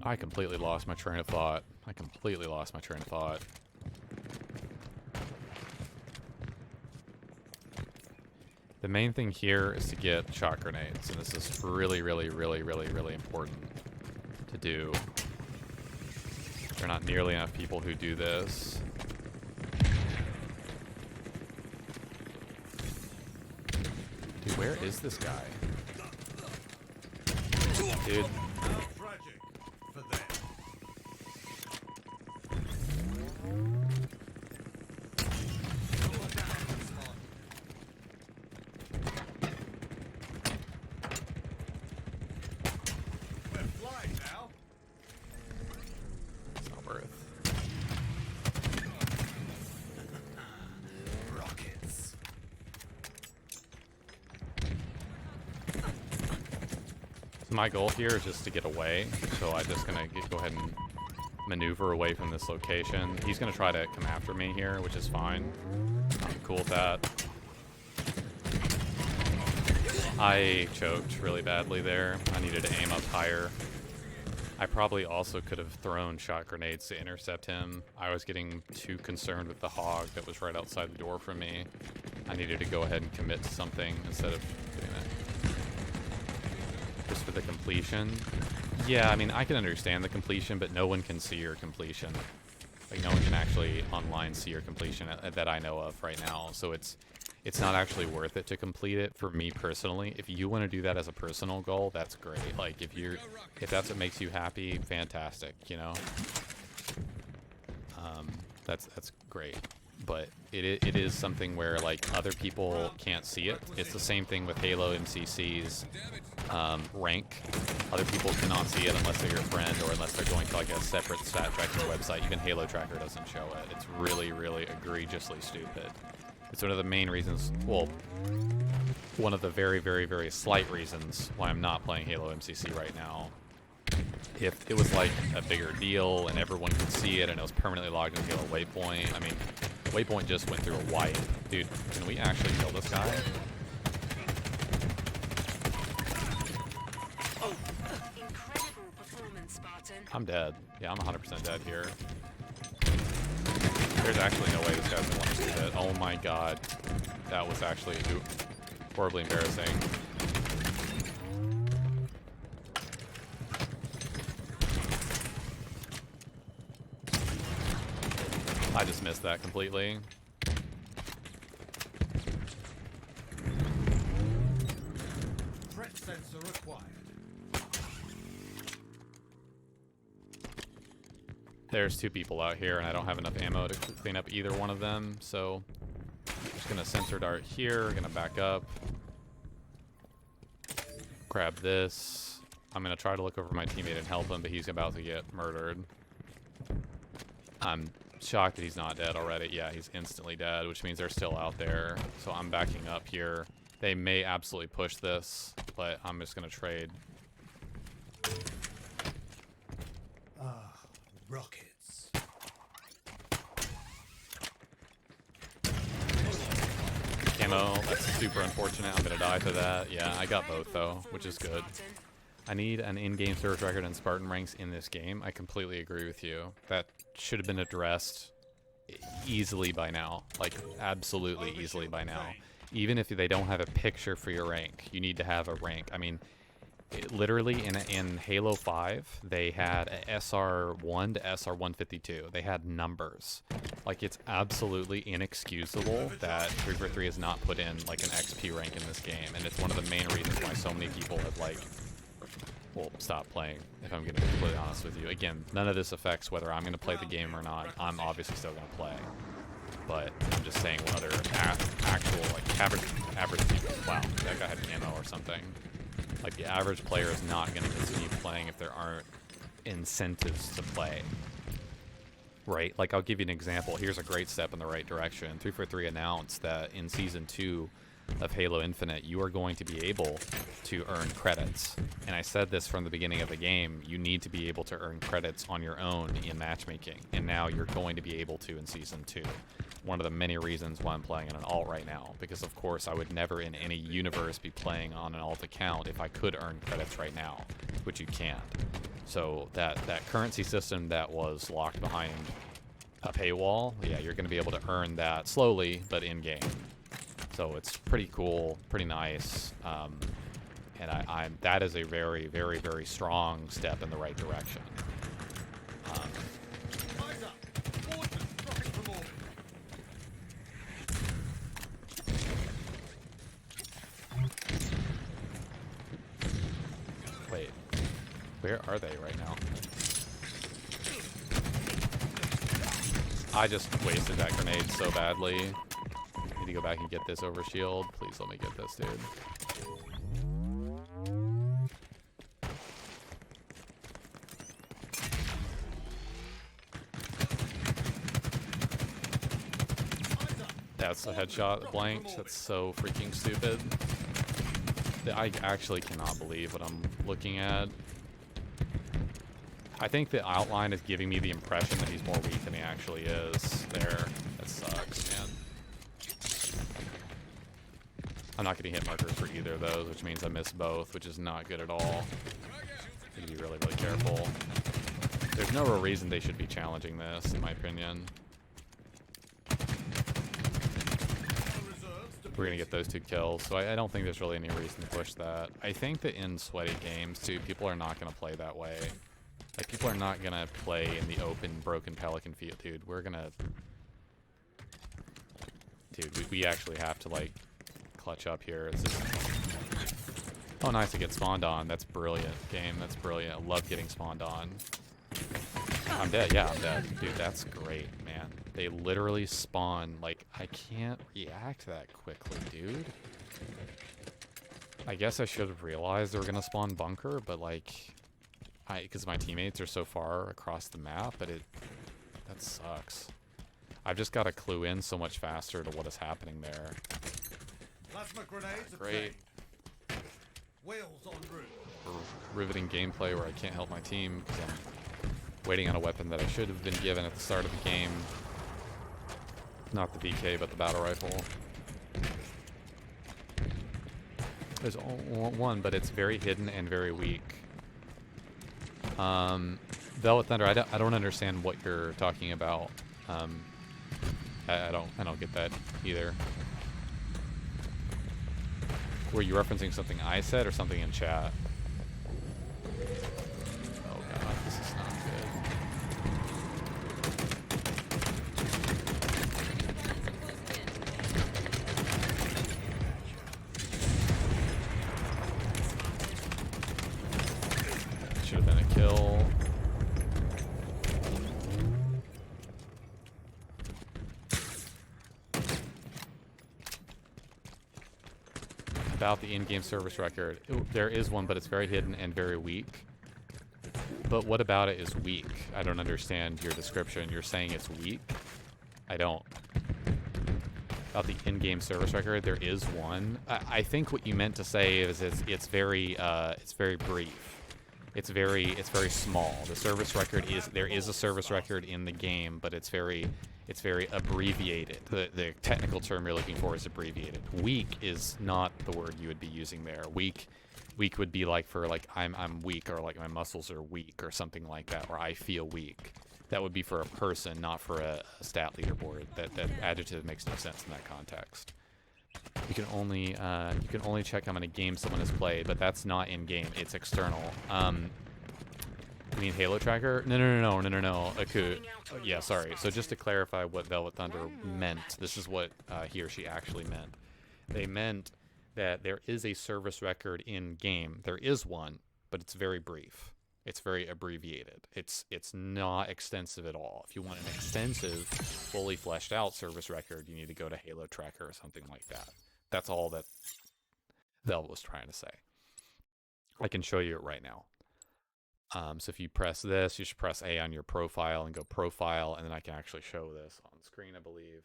I completely lost my train of thought. The main thing here is to get shot grenades, and this is really, really, really, really, really important to do. There are not nearly enough people who do this. Dude, where is this guy? Dude. Tragic for them. We're flying now. It's not worth. Rockets. My goal here is just to get away, so I'm just gonna go ahead and maneuver away from this location. He's gonna try to come after me here, which is fine. I'm cool with that. I choked really badly there. I needed to aim up higher. I probably also could have thrown shot grenades to intercept him. I was getting too concerned with the hog that was right outside the door from me. I needed to go ahead and commit to something instead of doing that. Just for the completion. Yeah, I mean, I can understand the completion, but no one can see your completion. Like, no one can actually online see your completion that I know of right now. So it's not actually worth it to complete it for me personally. If you want to do that as a personal goal, that's great. Like, if that's what makes you happy, fantastic, you know? That's great. But it is something where, like, other people can't see it. It's the same thing with Halo MCC's rank. Other people cannot see it unless they're your friend or unless they're going to, like, a separate stat tracking website. Even Halo Tracker doesn't show it. It's really, really egregiously stupid. It's one of the main reasons, well, one of the very, very, very slight reasons why I'm not playing Halo MCC right now. if it was like a bigger deal and everyone could see it and it was permanently logged into Halo Waypoint, I mean, Waypoint just went through a wipe. Dude, can we actually kill this guy? Incredible performance, Spartan. I'm dead. Yeah, I'm 100% dead here. There's actually no way this guy's gonna want to do that. Oh my god. That was actually horribly embarrassing. I just missed that completely. Threat sensor required. There's two people out here, and I don't have enough ammo to clean up either one of them, so I'm just gonna sensor dart here, gonna back up. Grab this. I'm gonna try to look over my teammate and help him, but he's about to get murdered. I'm shocked that he's not dead already. Yeah, he's instantly dead, which means they're still out there. So I'm backing up here. They may absolutely push this, but I'm just gonna trade. Rockets. Camo, that's super unfortunate. I'm gonna die to that. Yeah, I got both though, which is good. I need an in-game service record and Spartan ranks in this game. I completely agree with you. That should have been addressed easily by now. Like, absolutely easily by now. Even if they don't have a picture for your rank, you need to have a rank. I mean, literally in Halo 5, they had a SR1 to SR152. They had numbers. Like, it's absolutely inexcusable that 343 has not put in, like, an XP rank in this game. And it's one of the main reasons why so many people have, like, well, stop playing, if I'm going to be completely honest with you. Again, none of this affects whether I'm going to play the game or not. I'm obviously still going to play. But I'm just saying what other actual, like, average people... Wow, that guy had ammo or something. Like, the average player is not going to continue playing if there aren't incentives to play. Right? Like, I'll give you an example. Here's a great step in the right direction. 343 announced that in Season 2 of Halo Infinite, you are going to be able to earn credits. And I said this from the beginning of the game, you need to be able to earn credits on your own in matchmaking. And now you're going to be able to in Season 2. One of the many reasons why I'm playing on an alt right now, because of course I would never in any universe be playing on an alt account if I could earn credits right now, which you can't. So that currency system that was locked behind a paywall, yeah, you're going to be able to earn that slowly, but in-game. So it's pretty cool, pretty nice, and that is a very, very, very strong step in the right direction. Eyes up. Ordnance dropping from orbit. Wait, where are they right now? I just wasted that grenade so badly. Need to go back and get this over shield. Please let me get this, dude. That's a headshot blanked. That's so freaking stupid. I actually cannot believe what I'm looking at. I think the outline is giving me the impression that he's more weak than he actually is. There. That sucks, man. I'm not getting hit markers for either of those, which means I missed both, which is not good at all. Need to be really, really careful. There's no real reason they should be challenging this, in my opinion. We're gonna get those 2 kills, so I don't think there's really any reason to push that. I think that in sweaty games, too, people are not gonna play that way. Like, people are not gonna play in the open, broken Pelican field, dude. We're gonna... Dude, we actually have to, like, clutch up here. It's just... Oh, nice to get spawned on. That's brilliant, game. That's brilliant. I love getting spawned on. I'm dead. Yeah, I'm dead. Dude, that's great, man. They literally spawn, like, I can't react that quickly, dude. I guess I should have realized they were gonna spawn bunker, but, like... because my teammates are so far across the map, but that sucks. I've just got to clue in so much faster to what is happening there. Plasma grenades Great. obtained. Wheels en route. riveting gameplay where I can't help my team because I'm waiting on a weapon that I should have been given at the start of the game. Not the DK, but the battle rifle. There's one, but it's very hidden and very weak. Velvet Thunder, I don't understand what you're talking about. I don't get that either. Were you referencing something I said or something in chat? Oh god, this is not good. Should have been a kill. About the in-game service record. There is one, but it's very hidden and very weak. But what about it is weak? I don't understand your description. You're saying it's weak? I don't. About the in-game service record, there is one. I think what you meant to say is it's very brief. It's very small. The service record there is a service record in the game, but it's very abbreviated. The technical term you're looking for is abbreviated. Weak is not the word you would be using there. Weak would be like for like I'm weak, or like my muscles are weak or something like that, or I feel weak. That would be for a person, not for a stat leaderboard. That adjective makes no sense in that context. You can only check how many games someone has played, but that's not in game. It's external. You mean Halo Tracker? No. Aku. Oh, yeah, sorry. So just to clarify what Velvet Thunder meant, this is what he or she actually meant. They meant that there is a service record in game. There is one, but it's very brief. It's very abbreviated. It's not extensive at all. If you want an extensive, fully fleshed out service record, you need to go to Halo Tracker or something like that. That's all that Velvet was trying to say. I can show you it right now. So if you press this, you should press A on your profile and go profile, and then I can actually show this on screen, I believe.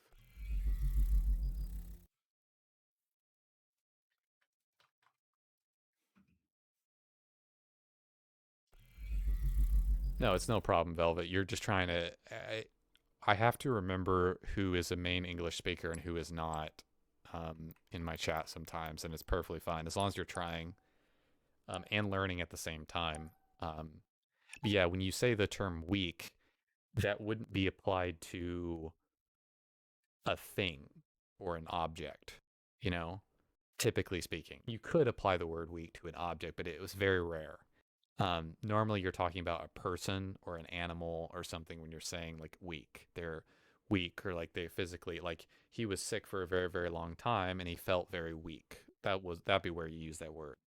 No, it's no problem, Velvet. You're just trying to... I have to remember who is a main English speaker and who is not in my chat sometimes, and it's perfectly fine as long as you're trying and learning at the same time. But yeah, when you say the term weak, that wouldn't be applied to a thing or an object, you know, typically speaking. You could apply the word weak to an object, but it was very rare. Normally you're talking about a person or an animal or something when you're saying like weak. They're weak, or like they physically, like he was sick for a very, very long time and he felt very weak. That'd be where you use that word.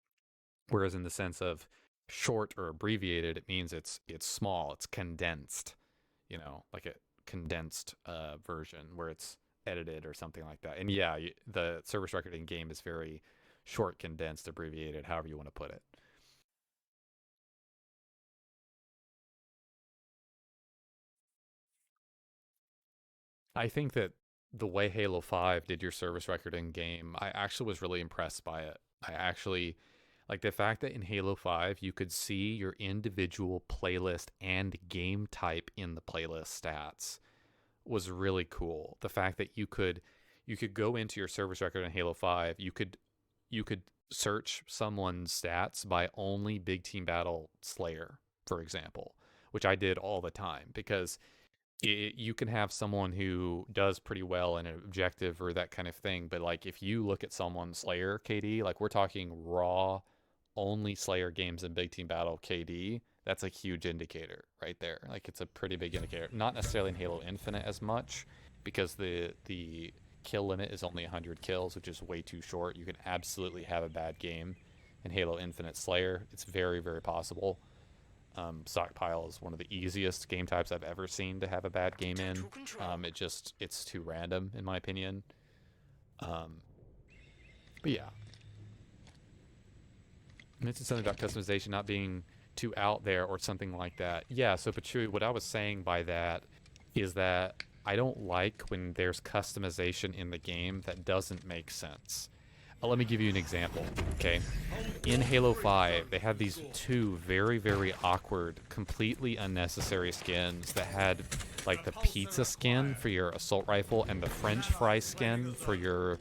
Whereas in the sense of short or abbreviated, it means it's small, it's condensed, you know, like a condensed version where it's edited or something like that. And yeah, the service record in game is very short, condensed, abbreviated, however you want to put it. I think that the way Halo 5 did your service record in game, I actually was really impressed by it. I actually like the fact that in Halo 5 you could see your individual playlist and game type in the playlist stats was really cool. The fact that you could go into your service record in Halo 5, you could search someone's stats by only Big Team Battle Slayer, for example, which I did all the time, because you can have someone who does pretty well in an objective or that kind of thing, but like if you look at someone's Slayer KD, like we're talking raw only Slayer games in Big Team Battle KD, that's a huge indicator right there. Like it's a pretty big indicator. Not necessarily in Halo Infinite as much, because the kill limit is only 100 kills, which is way too short. You can absolutely have a bad game in Halo Infinite Slayer. It's very, very possible. Stockpile is one of the easiest game types I've ever seen to have a bad game in. It's too random in my opinion. But yeah. You mentioned something about customization not being too out there or something like that. Yeah, so Patchouli, what I was saying by that is that I don't like when there's customization in the game that doesn't make sense. Let me give you an example, okay? In Halo 5, they had these two very, very awkward, completely unnecessary skins that had, like, the pizza skin for your assault rifle and the French fry skin for your,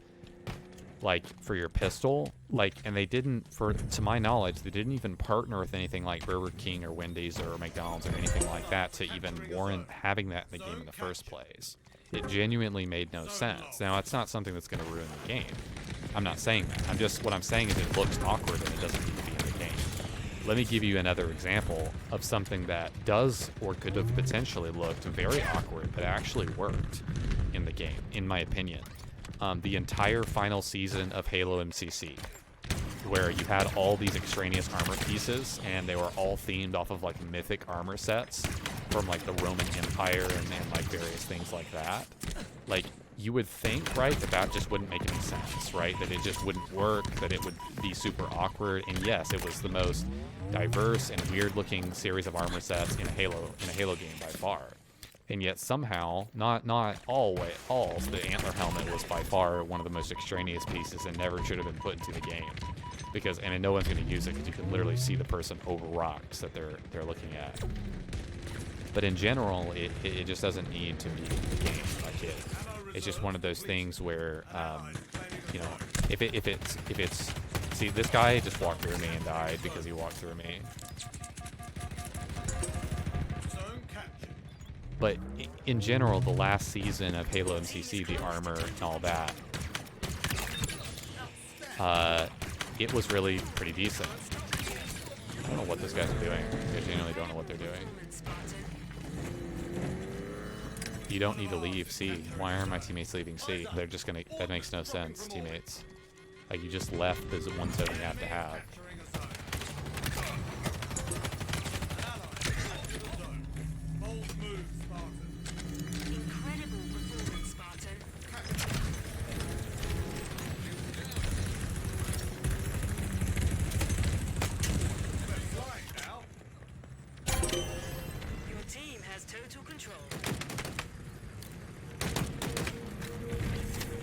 like, for your pistol. Like, and they didn't, to my knowledge, they didn't even partner with anything like Burger King or Wendy's or McDonald's or anything like that to even warrant having that in the game in the first place. It genuinely made no sense. Now, it's not something that's going to ruin the game. I'm not saying that. What I'm saying is it looks awkward and it doesn't need to be in the game. Let me give you another example of something that does or could have potentially looked very awkward, but actually worked in the game, in my opinion. The entire final season of Halo MCC, where you had all these extraneous armor pieces, and they were all themed off of, like, mythic armor sets from, like, the Roman Empire and like, various things like that. Like, you would think, right, that just wouldn't make any sense, right? That it just wouldn't work, that it would be super awkward. And yes, it was the most diverse and weird-looking series of armor sets in a Halo game by far. And yet somehow, not all, the antler helmet was by far one of the most extraneous pieces and never should have been put into the game. And no one's going to use it because you can literally see the person over rocks that they're looking at. But in general, it just doesn't need to be in the game. Like it's just one of those things where, you know, if it's, see, this guy just walked through me and died because he walked through me. But in general, the last season of Halo MCC, the armor and all that, it was really pretty decent. I don't know what this guy's doing. I genuinely don't know what they're doing. You don't need to leave C. Why are my teammates leaving C? They're just gonna... That makes no sense, teammates. Like, you just left the one zone you have to have. Incredible performance, Spartan. Your team has total control.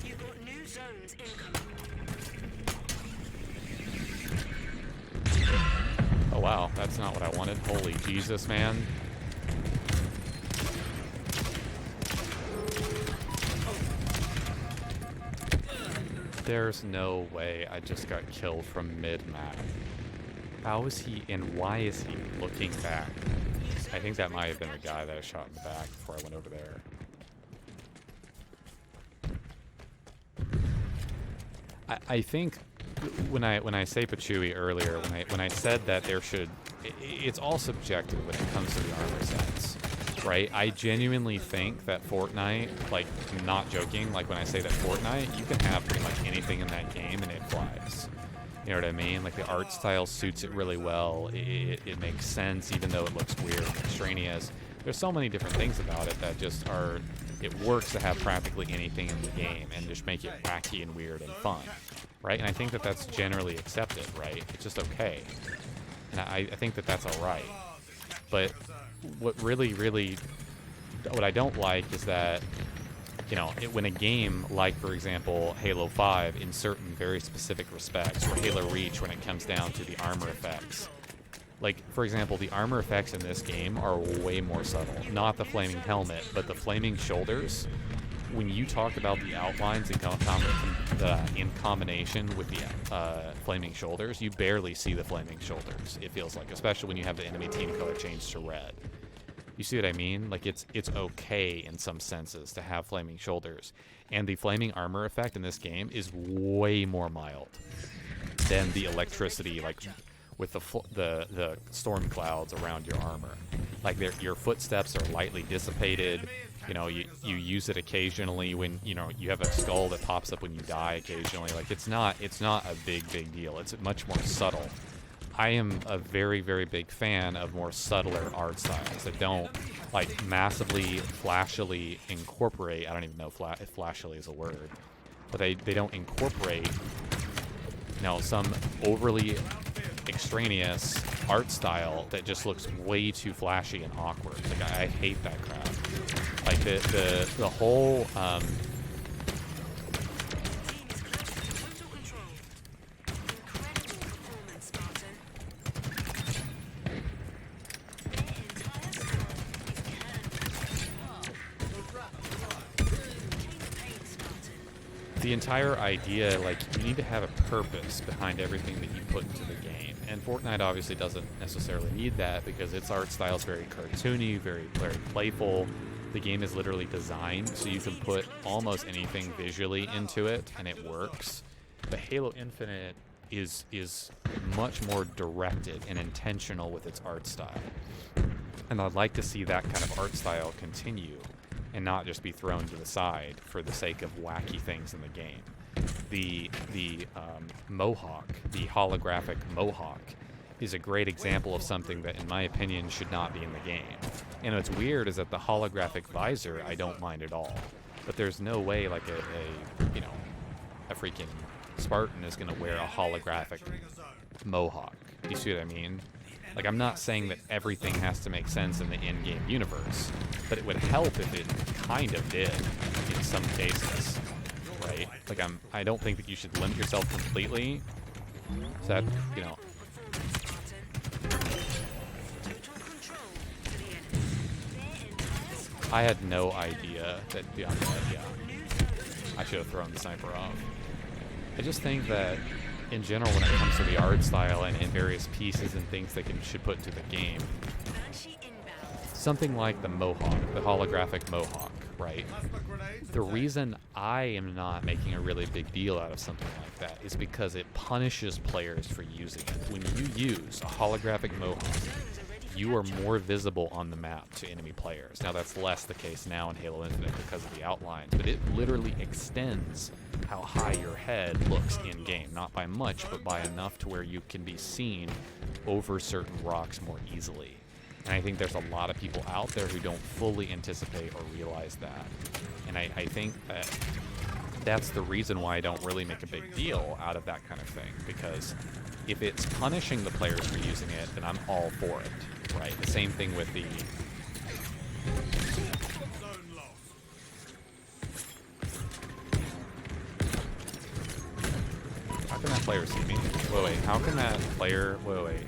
You've got new zones incoming. Oh wow, that's not what I wanted. Holy Jesus, man. There's no way I just got killed from mid-map. How is he, and why is he looking back? I think that might have been the guy that I shot in the back before I went over there. I think when I say Pachui earlier, when I said that there should, it's all subjective when it comes to the armor sets, right? I genuinely think that Fortnite, like, I'm not joking, like when I say that Fortnite, you can have pretty much anything in that game and it flies. You know what I mean? Like, the art style suits it really well. It makes sense, even though it looks weird and extraneous. There's so many different things about it that just are, it works to have practically anything in the game and just make it wacky and weird and fun, right? And I think that that's generally accepted, right? It's just okay. And I think that that's all right. But what really, what I don't like is that, you know, when a game like, for example, Halo 5, in certain very specific respects, or Halo Reach when it comes down to the armor effects, like, for example, the armor effects in this game are way more subtle. Not the flaming helmet, but the flaming shoulders. When you talk about the outlines in combination with the flaming shoulders, you barely see the flaming shoulders, it feels like, especially when you have the enemy team color changed to red. You see what I mean? Like, it's okay in some senses to have flaming shoulders. And the flaming armor effect in this game is way more mild than the electricity, like, with the storm clouds around your armor. Like, your footsteps are lightly dissipated. You know, you use it occasionally when, you know, you have a skull that pops up when you die occasionally. Like, it's not a big deal. It's much more subtle. I am a very, very big fan of more subtler art styles that don't, like, massively, flashily incorporate, I don't even know if flashily is a word, but they don't incorporate, you know, some overly extraneous art style that just looks way too flashy and awkward. Like, I hate that crap. Like, the whole, the entire idea, like, you need to have a purpose behind everything that you put into the game. And Fortnite obviously doesn't necessarily need that because its art style is very cartoony, very playful. The game is literally designed so you can put almost anything visually into it and it works. But Halo Infinite is much more directed and intentional with its art style. And I'd like to see that kind of art style continue and not just be thrown to the side for the sake of wacky things in the game. The Mohawk, the holographic Mohawk, is a great example of something that, in my opinion, should not be in the game. And what's weird is that the holographic visor I don't mind at all. But there's no way like a freaking Spartan is going to wear a holographic Mohawk. You see what I mean? Like, I'm not saying that everything has to make sense in the in-game universe, but it would help if it kind of did in some cases, right? Like, I don't think that you should limit yourself completely. So that, you know. I had no idea that, yeah, I should have thrown the sniper off. I just think that in general, when it comes to the art style and various pieces and things they should put into the game, something like the Mohawk, the holographic Mohawk, right? The reason I am not making a really big deal out of something like that is because it punishes players for using it. When you use a holographic Mohawk, you are more visible on the map to enemy players. Now, that's less the case now in Halo Infinite because of the outlines, but it literally extends how high your head looks in-game. Not by much, but by enough to where you can be seen over certain rocks more easily. And I think there's a lot of people out there who don't fully anticipate or realize that. And I think that that's the reason why I don't really make a big deal out of that kind of thing, because if it's punishing the players for using it, then I'm all for it, right? The same thing with the... How can that player see me? Wait, how can that player... Wait.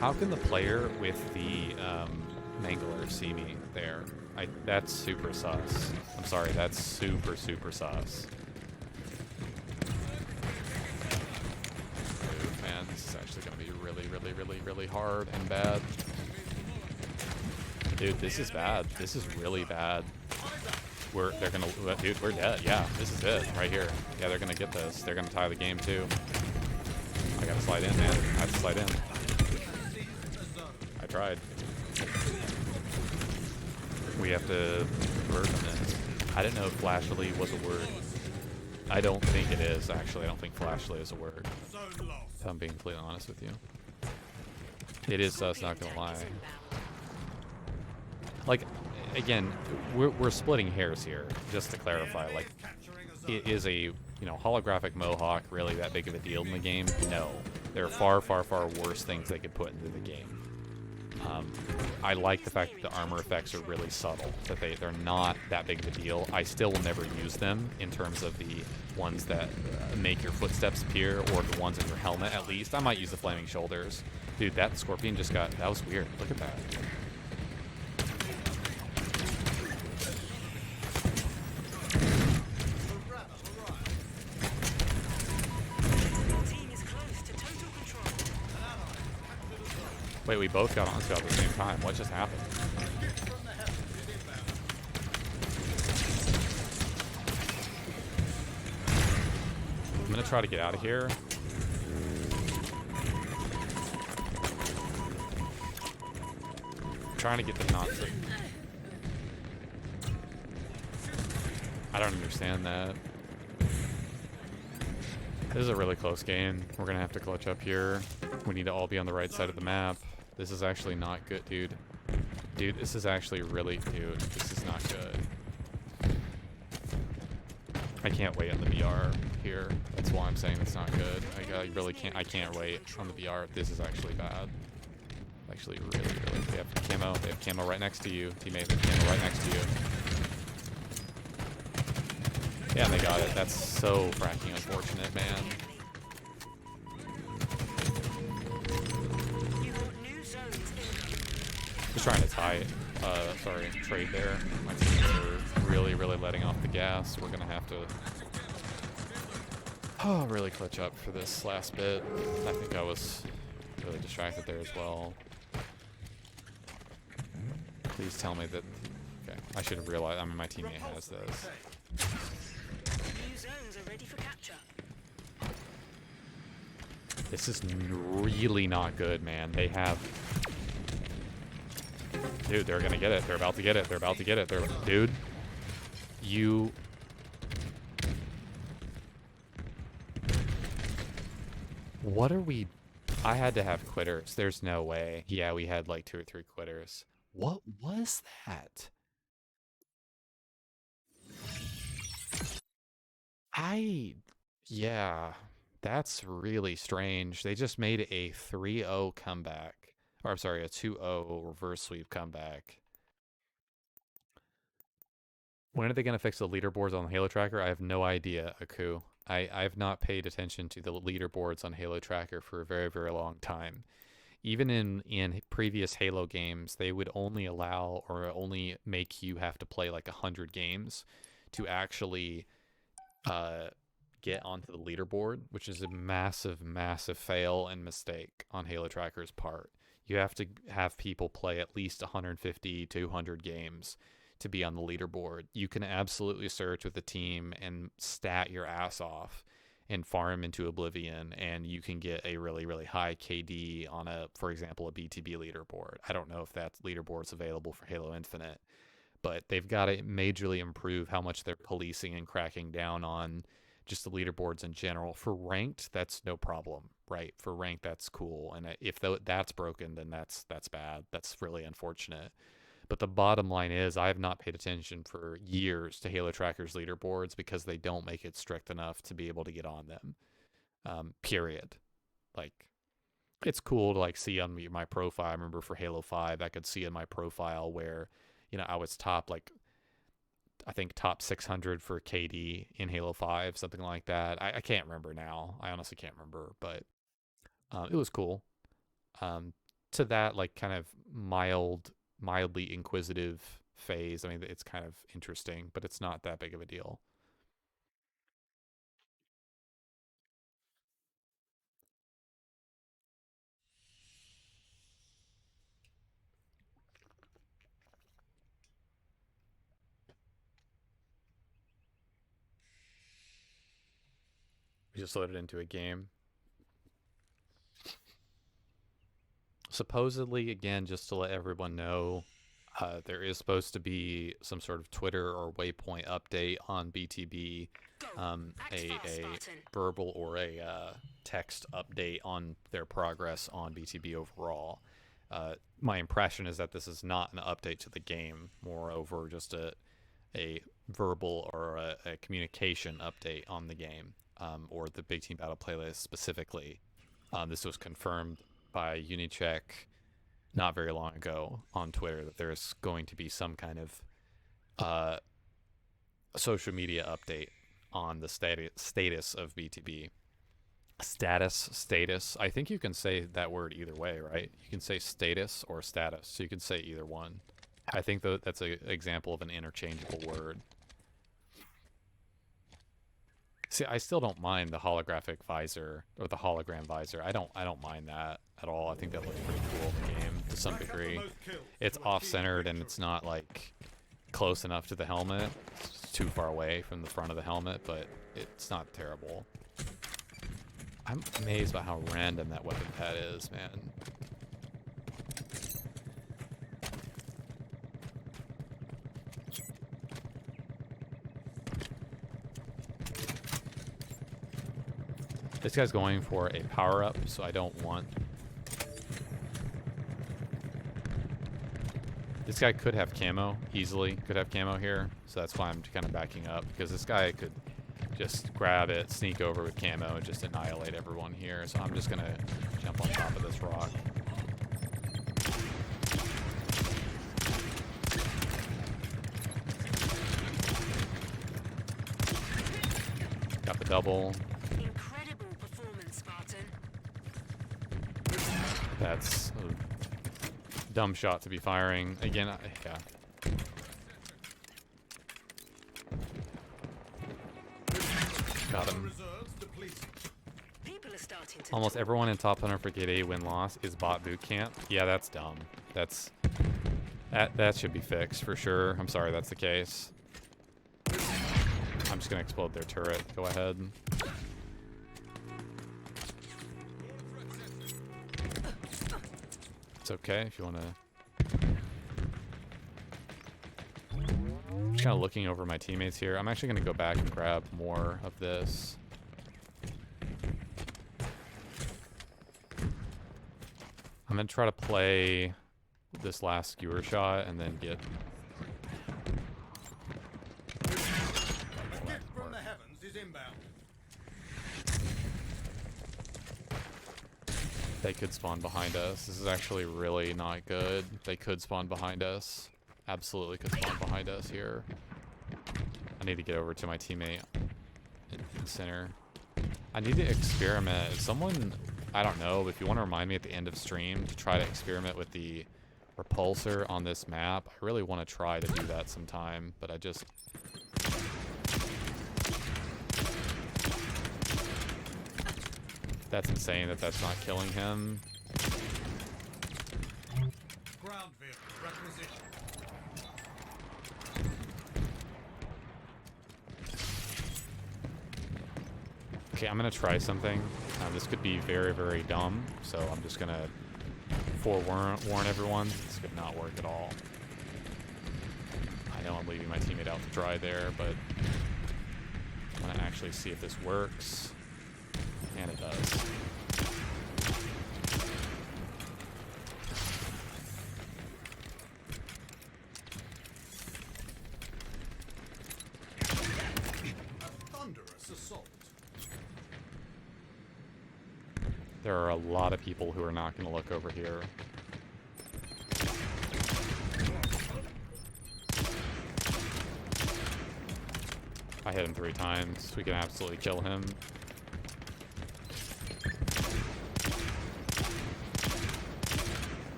How can the player with the Mangler see me there? That's super sus. I'm sorry, that's super sus. Man, this is actually going to be really hard and bad. Dude, this is bad. This is really bad. They're gonna, dude, we're dead. Yeah, this is it right here. Yeah, they're gonna get this. They're gonna tie the game too. I gotta slide in, man. I have to slide in. I tried. We have to convert them in. I didn't know flashly was a word. I don't think it is, actually. I don't think flashly is a word. If I'm being completely honest with you. It is sus, not gonna lie. Like, again, we're splitting hairs here, just to clarify. Like, is a, holographic Mohawk really that big of a deal in the game? No. There are far worse things they could put into the game. I like the fact that the armor effects are really subtle, that they're not that big of a deal. I still will never use them in terms of the ones that make your footsteps appear, or the ones in your helmet at least. I might use the flaming shoulders. Dude, that scorpion just got, that was weird. Look at that. Wait, we both got on scout at the same time. What just happened? I'm gonna try to get out of here. I'm trying to get the knot. I don't understand that. This is a really close game. We're gonna have to clutch up here. We need to all be on the right side of the map. This is actually not good, dude. Dude, this is actually really... Dude, this is not good. I can't wait on the VR here. That's why I'm saying it's not good. I really can't... I can't wait on the VR. This is actually bad. Actually, really... They have camo. They have camo right next to you. Teammate, they have camo right next to you. Yeah, they got it. That's so fracking unfortunate, man. Just trying to tie it. Trade there. My teammates are really, really letting off the gas. We're gonna have to really clutch up for this last bit. I think I was really distracted there as well. Please tell me that... Okay, I should have realized... I mean, my teammate has this. New zones are ready for capture. This is really not good, man. They have... Dude, they're gonna get it. They're about to get it. They're about to get it. Dude, you... What are we... I had to have quitters. There's no way. Yeah, we had like 2 or 3 quitters. What was that? Yeah, that's really strange. They just made a 3-0 comeback. Or, I'm sorry, a 2-0 reverse sweep comeback. When are they going to fix the leaderboards on the Halo Tracker? I have no idea, Aku. I've not paid attention to the leaderboards on Halo Tracker for a very, very long time. Even in previous Halo games, they would only allow or only make you have to play like 100 games to actually get onto the leaderboard, which is a massive, massive fail and mistake on Halo Tracker's part. You have to have people play at least 150 to 200 games to be on the leaderboard. You can absolutely search with a team and stat your ass off and farm into oblivion, and you can get a really, really high KD on for example, a BTB leaderboard. I don't know if that leaderboard's available for Halo Infinite, but they've got to majorly improve how much they're policing and cracking down on just the leaderboards in general. For ranked, that's no problem, right? For ranked, that's cool. And if that's broken, then that's bad. That's really unfortunate. But the bottom line is I have not paid attention for years to Halo Tracker's leaderboards because they don't make it strict enough to be able to get on them. Period. Like, it's cool to like see on my profile. I remember for Halo 5, I could see in my profile where, you know, I was top, like, I think top 600 for KD in Halo 5, something like that. I can't remember now. I honestly can't remember, but it was cool. To that, like, kind of mildly inquisitive phase, I mean, it's kind of interesting, but it's not that big of a deal. We just loaded into a game. Supposedly, again, just to let everyone know, there is supposed to be some sort of Twitter or waypoint update on BTB, a verbal or a text update on their progress on BTB overall. My impression is that this is not an update to the game, moreover, just a verbal or a communication update on the game, or the Big Team Battle playlist specifically. This was confirmed by Unicheck not very long ago on Twitter that there's going to be some kind of social media update on the status of BTB. Status. I think you can say that word either way, right? You can say status or status, so you can say either one. I think that's an example of an interchangeable word. See, I still don't mind the holographic visor or the hologram visor. I don't mind that at all. I think that looks pretty cool in the game to some degree. It's off-centered and it's not like close enough to the helmet. It's too far away from the front of the helmet, but it's not terrible. I'm amazed by how random that weapon pad is, man. This guy's going for a power-up, so I don't want... This guy could have camo, easily could have camo here, so that's why I'm kind of backing up, because this guy could just grab it, sneak over with camo, and just annihilate everyone here, so I'm just going to jump on top of this rock. Got the double. That's a dumb shot to be firing. Again, yeah. potential. Almost everyone in Top 100 for Gate A win-loss is bot boot camp. Yeah, that's dumb. That should be fixed for sure. I'm sorry that's the case. I'm just gonna explode their turret. Go ahead. It's okay if you wanna. Just kind of looking over my teammates here. I'm actually gonna go back and grab more of this. I'm gonna try to play this last skewer shot and then get. A gift from the heavens is inbound. They could spawn behind us. This is actually really not good. They could spawn behind us. Absolutely could spawn behind us here. I need to get over to my teammate in center. I need to experiment. If someone, I don't know, if you want to remind me at the end of stream to try to experiment with the repulsor on this map, I really want to try to do that sometime, but I just... That's insane that that's not killing him. Ground vehicle requisition. Okay, I'm gonna try something. This could be very, very dumb, so I'm just gonna forewarn everyone. This could not work at all. I know I'm leaving my teammate out to dry there, but I want to actually see if this works. And it does. A thunderous assault. There are a lot of people who are not going to look over here. I hit him 3 times. We can absolutely kill him.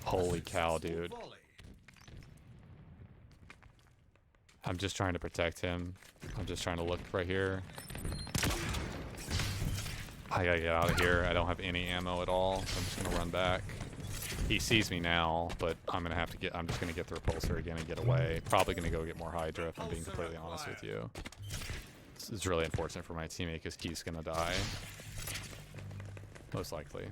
Holy cow, dude. Volley. I'm just trying to protect him. I'm just trying to look right here. I gotta get out of here. I don't have any ammo at all. So I'm just gonna run back. He sees me now, but I'm just gonna get the repulsor again and get away. Probably gonna go get more Hydra if I'm being completely honest with you. This is really unfortunate for my teammate because he's gonna die. Most likely.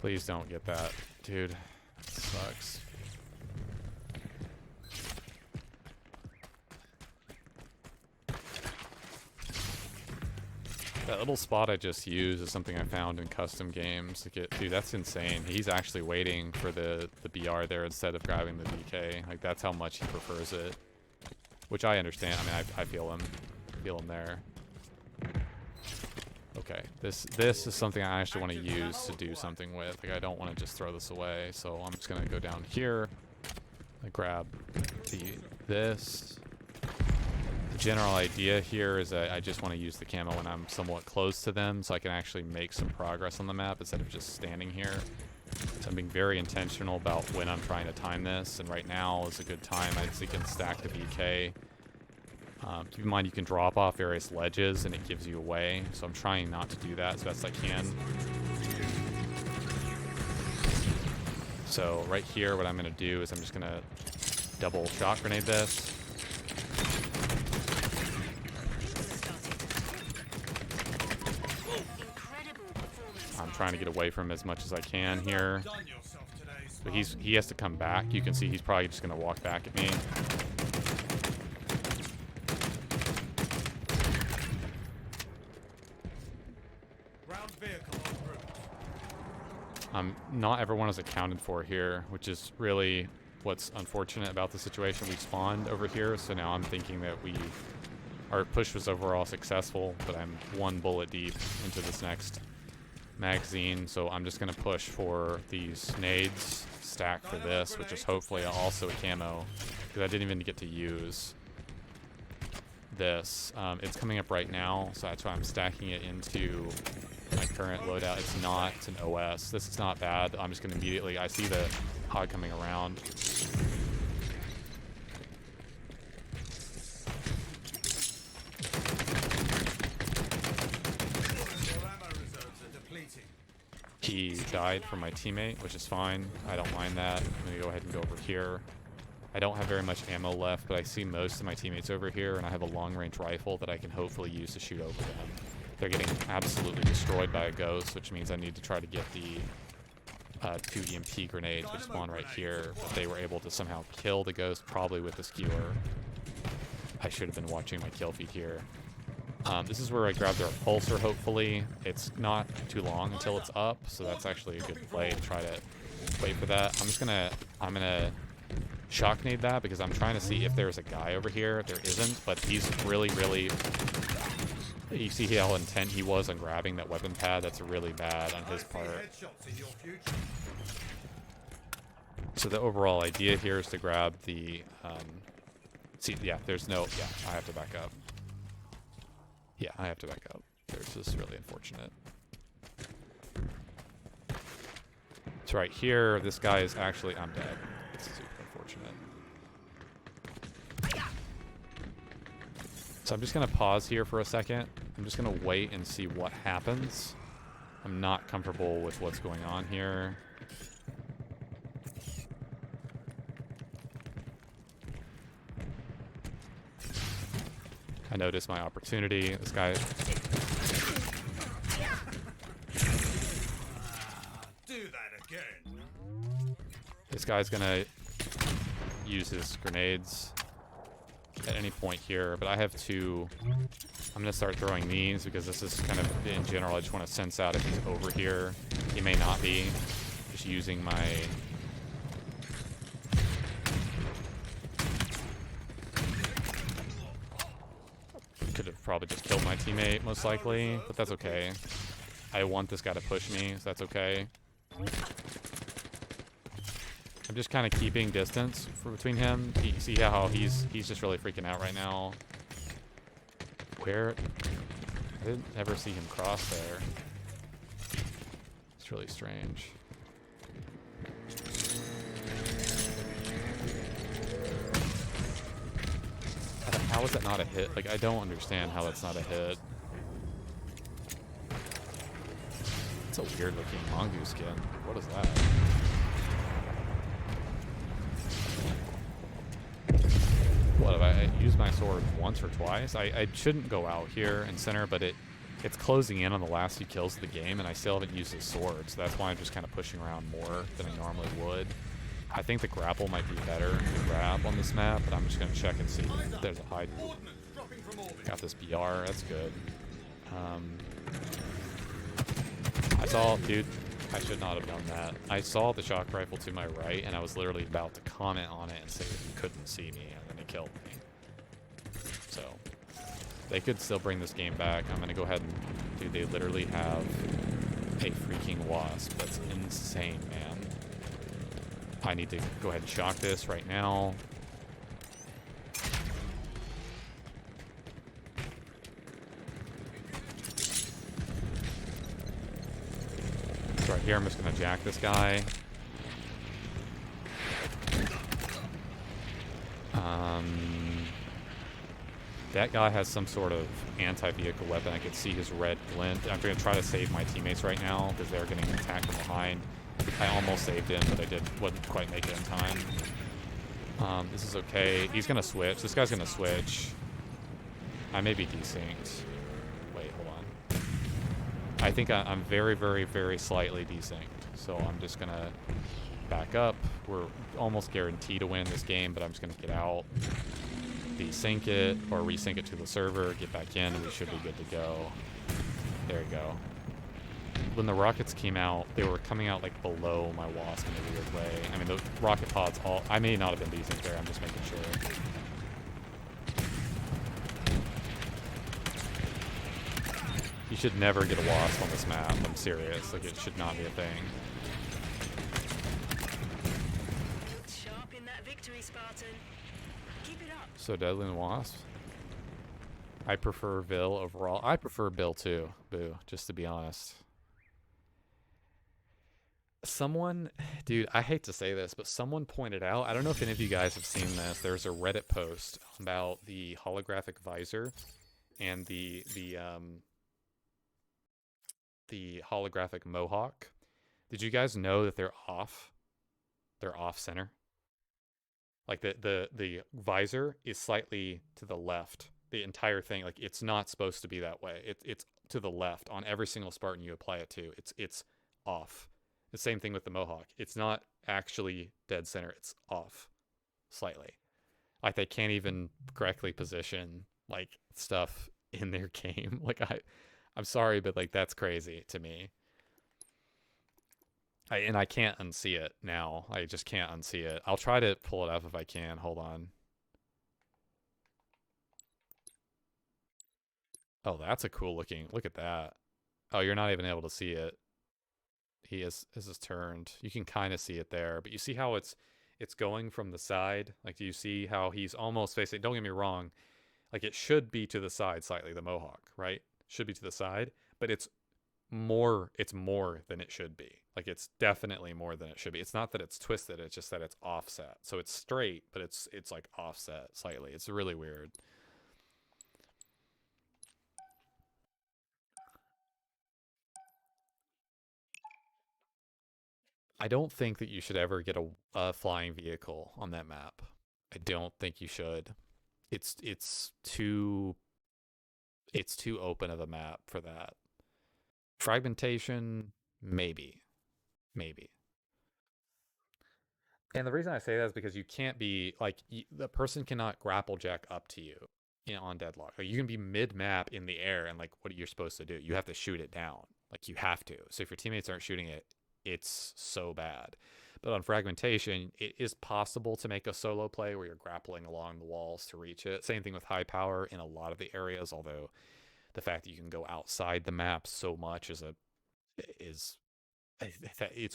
Please don't get that, dude. That sucks. That little spot I just used is something I found in custom games to get. Dude, that's insane. He's actually waiting for the BR there instead of grabbing the DK. Like, that's how much he prefers it. Which I understand. I mean, I feel him. Feel him there. Okay, this is something I actually want to use to do something with. Like, I don't want to just throw this away, so I'm just gonna go down here. I grab this. The general idea here is that I just want to use the camo when I'm somewhat close to them, so I can actually make some progress on the map instead of just standing here. So I'm being very intentional about when I'm trying to time this, and right now is a good time. I can stack the BK. Keep in mind you can drop off various ledges and it gives you away, so I'm trying not to do that as best I can. So right here what I'm going to do is I'm just going to double shot grenade this. I'm trying to get away from him as much as I can here. But he has to come back. You can see he's probably just going to walk back at me. Not everyone is accounted for here, which is really what's unfortunate about the situation. We spawned over here, so now I'm thinking that our push was overall successful, but I'm 1 bullet deep into this next magazine, so I'm just going to push for these nades, stack for this, which is hopefully also a camo, because I didn't even get to use this. It's coming up right now, so that's why I'm stacking it into my current loadout. It's not, it's an OS. This is not bad. I'm just going to immediately, I see the pod coming around. EMP died from my teammate, which is fine. I don't mind that. I'm gonna go ahead and go over here. I don't have very much ammo left, but I see most of my teammates over here, and I have a long-range rifle that I can hopefully use to shoot over them. They're getting absolutely destroyed by a ghost, which means I need to try to get the 2 EMP grenades which spawn right here, but they were able to somehow kill the ghost, probably with the skewer. I should have been watching my kill feed here. This is where I grab their repulsor, hopefully. It's not too long until it's up, so that's actually a good play to try to wait for that. I'm gonna shock nade that because I'm trying to see if there's a guy over here. There isn't, but he's really... You see how intent he was on grabbing that weapon pad? That's really bad on his part. So the overall idea here is to grab the... I have to back up. Yeah, I have to back up. This is really unfortunate. So right here, this guy is actually... I'm dead. It's super unfortunate. So I'm just going to pause here for a second. I'm just going to wait and see what happens. I'm not comfortable with what's going on here. I noticed my opportunity. This guy... Do that again. This guy's gonna use his grenades at any point here, but I have 2. I'm gonna start throwing these because this is kind of, in general, I just want to sense out if he's over here. He may not be. Just using my... Could have probably just killed my teammate, most likely, but that's okay. I want this guy to push me, so that's okay. I'm just kind of keeping distance between him. You see how he's just really freaking out right now. Where? I didn't ever see him cross there. It's really strange. How is that not a hit? Like, I don't understand how that's not a hit. It's a weird looking mongoose skin. What is that? What, have I used my sword once or twice? I shouldn't go out here in center, but it's closing in on the last few kills of the game, and I still haven't used his sword, so that's why I'm just kind of pushing around more than I normally would. I think the grapple might be better to grab on this map, but I'm just going to check and see if there's a hide. Got this BR, that's good. I saw, dude, I should not have done that. I saw the shock rifle to my right, and I was literally about to comment on it and say that he couldn't see me, and then he killed me. So, they could still bring this game back. I'm going to go ahead and, dude, they literally have a freaking wasp. That's insane, man. I need to go ahead and shock this right now. So right here, I'm just going to jack this guy. That guy has some sort of anti-vehicle weapon. I could see his red glint. I'm going to try to save my teammates right now because they're getting attacked from behind. I almost saved him, but wouldn't quite make it in time. This is okay. He's gonna switch. This guy's gonna switch. I may be desynced. Wait, hold on. I think I'm very, very, very slightly desynced. So I'm just gonna back up. We're almost guaranteed to win this game, but I'm just gonna get out, desync it, or resync it to the server, get back in, and we should be good to go. There you go. When the rockets came out, they were coming out like below my wasp in a weird way. I mean, the rocket pods all... I may not have been decent there, I'm just making sure. You should never get a wasp on this map, I'm serious. Like, it should not be a thing. Sharp in that victory, Spartan. Keep it up. So deadly in wasp. I prefer Vil overall. I prefer Bill too, boo, just to be honest. Someone, dude, I hate to say this, but someone pointed out, I don't know if any of you guys have seen this, there's a Reddit post about the holographic visor and the holographic mohawk. Did you guys know that they're off? They're off center. Like the visor is slightly to the left. The entire thing, like it's not supposed to be that way. It's to the left on every single Spartan you apply it to. It's off. The same thing with the Mohawk. It's not actually dead center. It's off slightly. Like they can't even correctly position like stuff in their game. Like I'm sorry, but like that's crazy to me. I can't unsee it now. I just can't unsee it. I'll try to pull it up if I can. Hold on. Oh, that's a cool looking. Look at that. Oh, you're not even able to see it. This is turned. You can kind of see it there, but you see how it's going from the side? Like, do you see how he's almost facing? Don't get me wrong. Like, it should be to the side slightly, the Mohawk, right? Should be to the side, but it's more than it should be. Like, it's definitely more than it should be. It's not that it's twisted, it's just that it's offset. So it's straight, but it's like offset slightly. It's really weird. I don't think that you should ever get a flying vehicle on that map. I don't think you should. It's too open of a map for that. Fragmentation, maybe. And the reason I say that is because you can't be like the person cannot grapple jack up to you on deadlock. Like you can be mid map in the air, and like what are you supposed to do? You have to shoot it down. Like you have to. So if your teammates aren't shooting it, it's so bad. But on fragmentation, it is possible to make a solo play where you're grappling along the walls to reach it. Same thing with high power in a lot of the areas, although the fact that you can go outside the map so much it's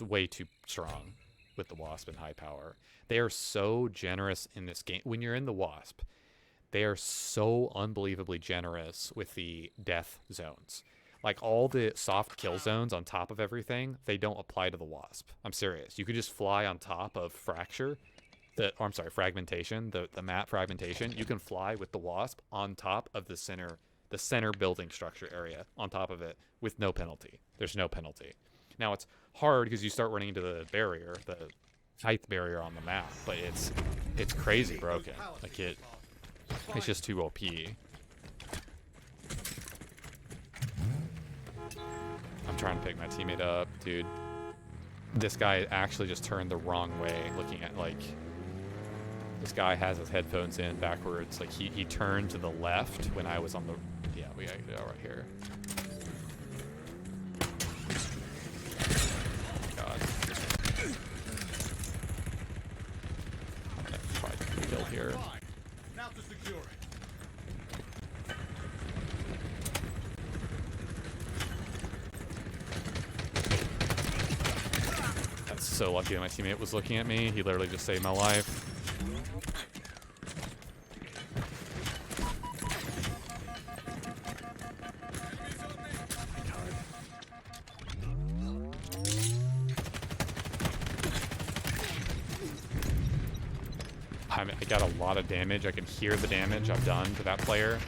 way too strong with the Wasp and high power. They are so generous in this game. When you're in the Wasp, they are so unbelievably generous with the death zones. Like all the soft kill zones on top of everything, they don't apply to the Wasp. I'm serious. You could just fly on top of fragmentation, the map fragmentation. You can fly with the Wasp on top of the center building structure area on top of it with no penalty. There's no penalty. Now it's hard because you start running into the barrier, the height barrier on the map, but it's crazy broken. Like it's just too OP. I'm trying to pick my teammate up, dude. This guy actually just turned the wrong way, looking at like this guy has his headphones in backwards. Like he turned to the left when I was on the we gotta go right here. God. Okay, try to kill here. Now to secure it. That's so lucky that my teammate was looking at me. He literally just saved my life. I got a lot of damage. I can hear the damage I've done to that player.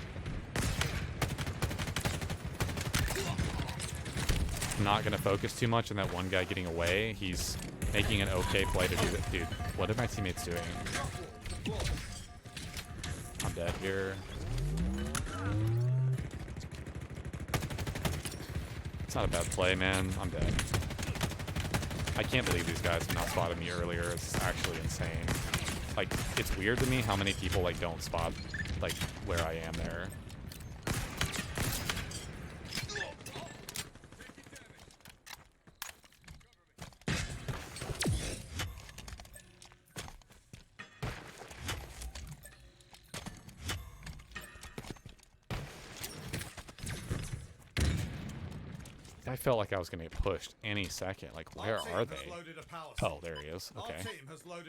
I'm not going to focus too much on that one guy getting away. He's making an okay play to do it. Dude, what are my teammates doing? I'm dead here. It's not a bad play, man. I'm dead. I can't believe these guys have not spotted me earlier. It's actually insane. Like, it's weird to me how many people, like, don't spot, like, where I am there. I felt like I was going to get pushed any second. Like, where are they? Oh, there he is. Okay.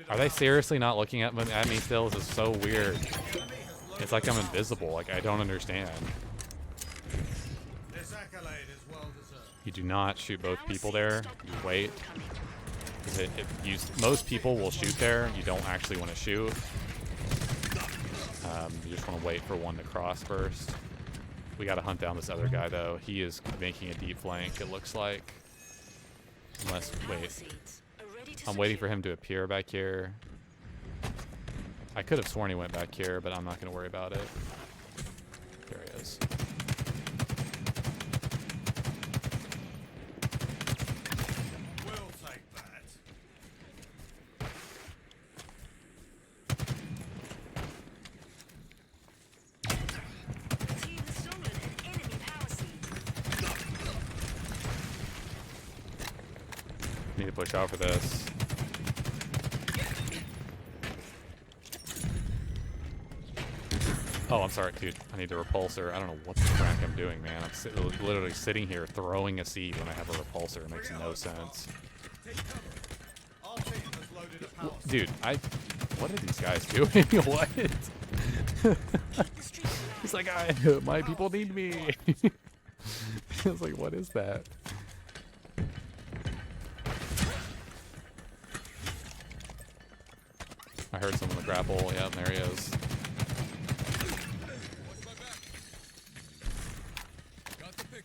Are they seriously not looking at me still? This is so weird. It's like I'm invisible. Like, I don't understand. You do not shoot both people there. You wait. Most people will shoot there. You don't actually want to shoot. You just want to wait for one to cross first. We got to hunt down this other guy, though. He is making a deep flank, it looks like. Unless, Power wait. seeds are ready to I'm waiting secure. for him to appear back here. I could have sworn he went back here, but I'm not going to worry about it. There he is. We'll take that. The team has stolen an enemy power seed. Need to push out for this. Oh, I'm sorry, dude. I need a repulsor. I don't know what the frack I'm doing, man. I'm literally sitting here throwing a seed when I have a repulsor. It makes no sense. Take cover. Our team has loaded a power seed. Dude, what are these guys doing? What? The streets He's like, my people need me. I was like, what is that? I heard someone in the grapple. Yeah, there he is.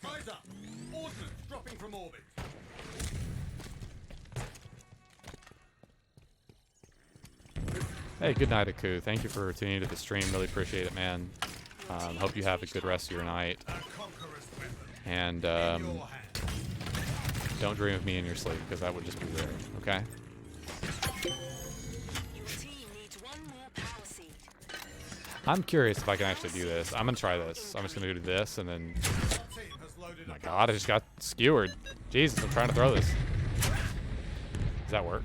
Eyes up. Ordnance dropping from orbit. Hey, good night, Aku. Thank you for tuning into the stream. Really appreciate it, man. Hope you have a good rest of your night. A conqueror's weapon. And In your hand. don't dream of me in your sleep, because that would just be weird, okay? Your team needs one more power seed. I'm curious if I can actually do this. I'm going to try this. I'm just going to do this, and then... Our team has loaded Oh my a god, I just got skewered. Jesus, I'm trying to throw this. Does that work?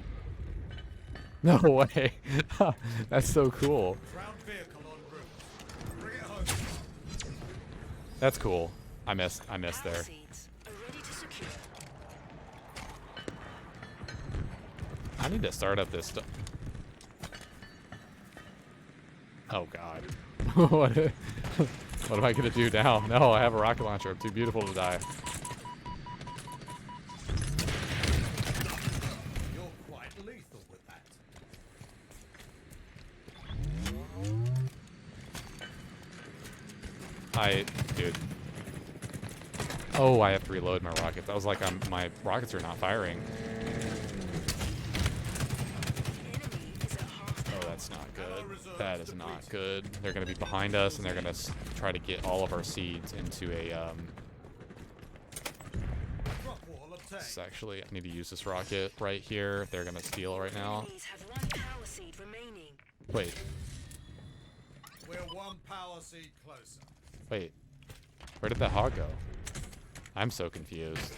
No way. That's so cool. ground vehicle en route. Bring it home. That's cool. I missed Power there. seeds are ready to secure. I need to start up this stuff. Oh god. What am I gonna do now? No, I have a rocket launcher. I'm too beautiful to die. You're quite lethal with that. Dude. Oh, I have to reload my rockets. I was like, my rockets are not firing. Enemy is at half Oh, that's not good. That is not good. They're gonna be behind us, and they're gonna try to get all of our seeds into a Drop wall obtained. This is actually, I need to use this rocket right here. They're gonna steal right now. Enemies have one power seed remaining. Wait, We're one power seed closer. wait. Where did that hog go? I'm so confused.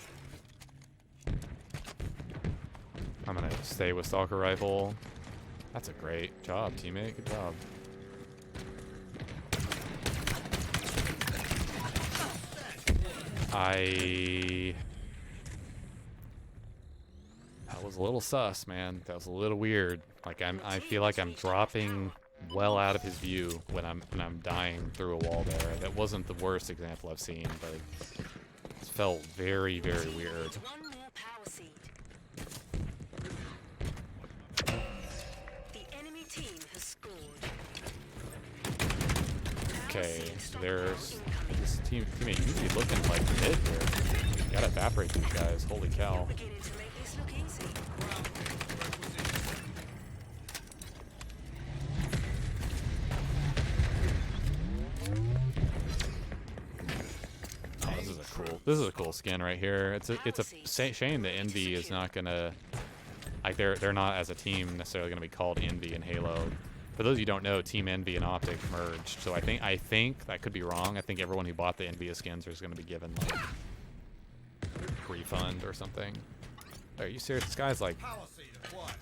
I'm gonna stay with Stalker Rifle. That's a great job, teammate. Good job. That was a little sus, man. That was a little weird. Like I feel like I'm dropping well out of his view when I'm dying through a wall there. That wasn't the worst example I've seen, but it felt very, very weird. One more power seed. The enemy team has scored. Okay, there's this teammate. You need to be looking like mid here. Gotta evaporate these guys. Holy cow. Beginning to make this look easy. Oh, this is a cool skin right here. It's a shame that Envy is not gonna, like, they're not as a team necessarily gonna be called Envy in Halo. For those of you who don't know, Team Envy and Optic merged. So I think that could be wrong. I think everyone who bought the Envy skins is gonna be given like refund or something. Are you serious? This guy's like, Power seed acquired.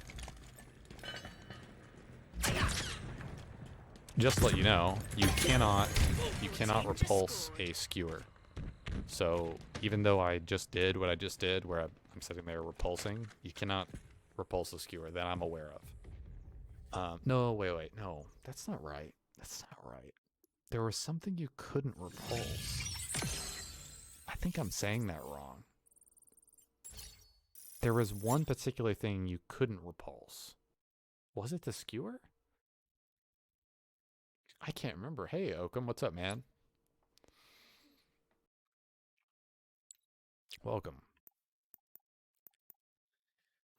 just to let you know, you cannot repulse a skewer. So even though I just did what I just did, where I'm sitting there repulsing, you cannot repulse a skewer that I'm aware of. No, wait, no, that's not right. That's not right. There was something you couldn't repulse. I think I'm saying that wrong. There was one particular thing you couldn't repulse. Was it the skewer? I can't remember. Hey, Oakham, what's up, man? Welcome.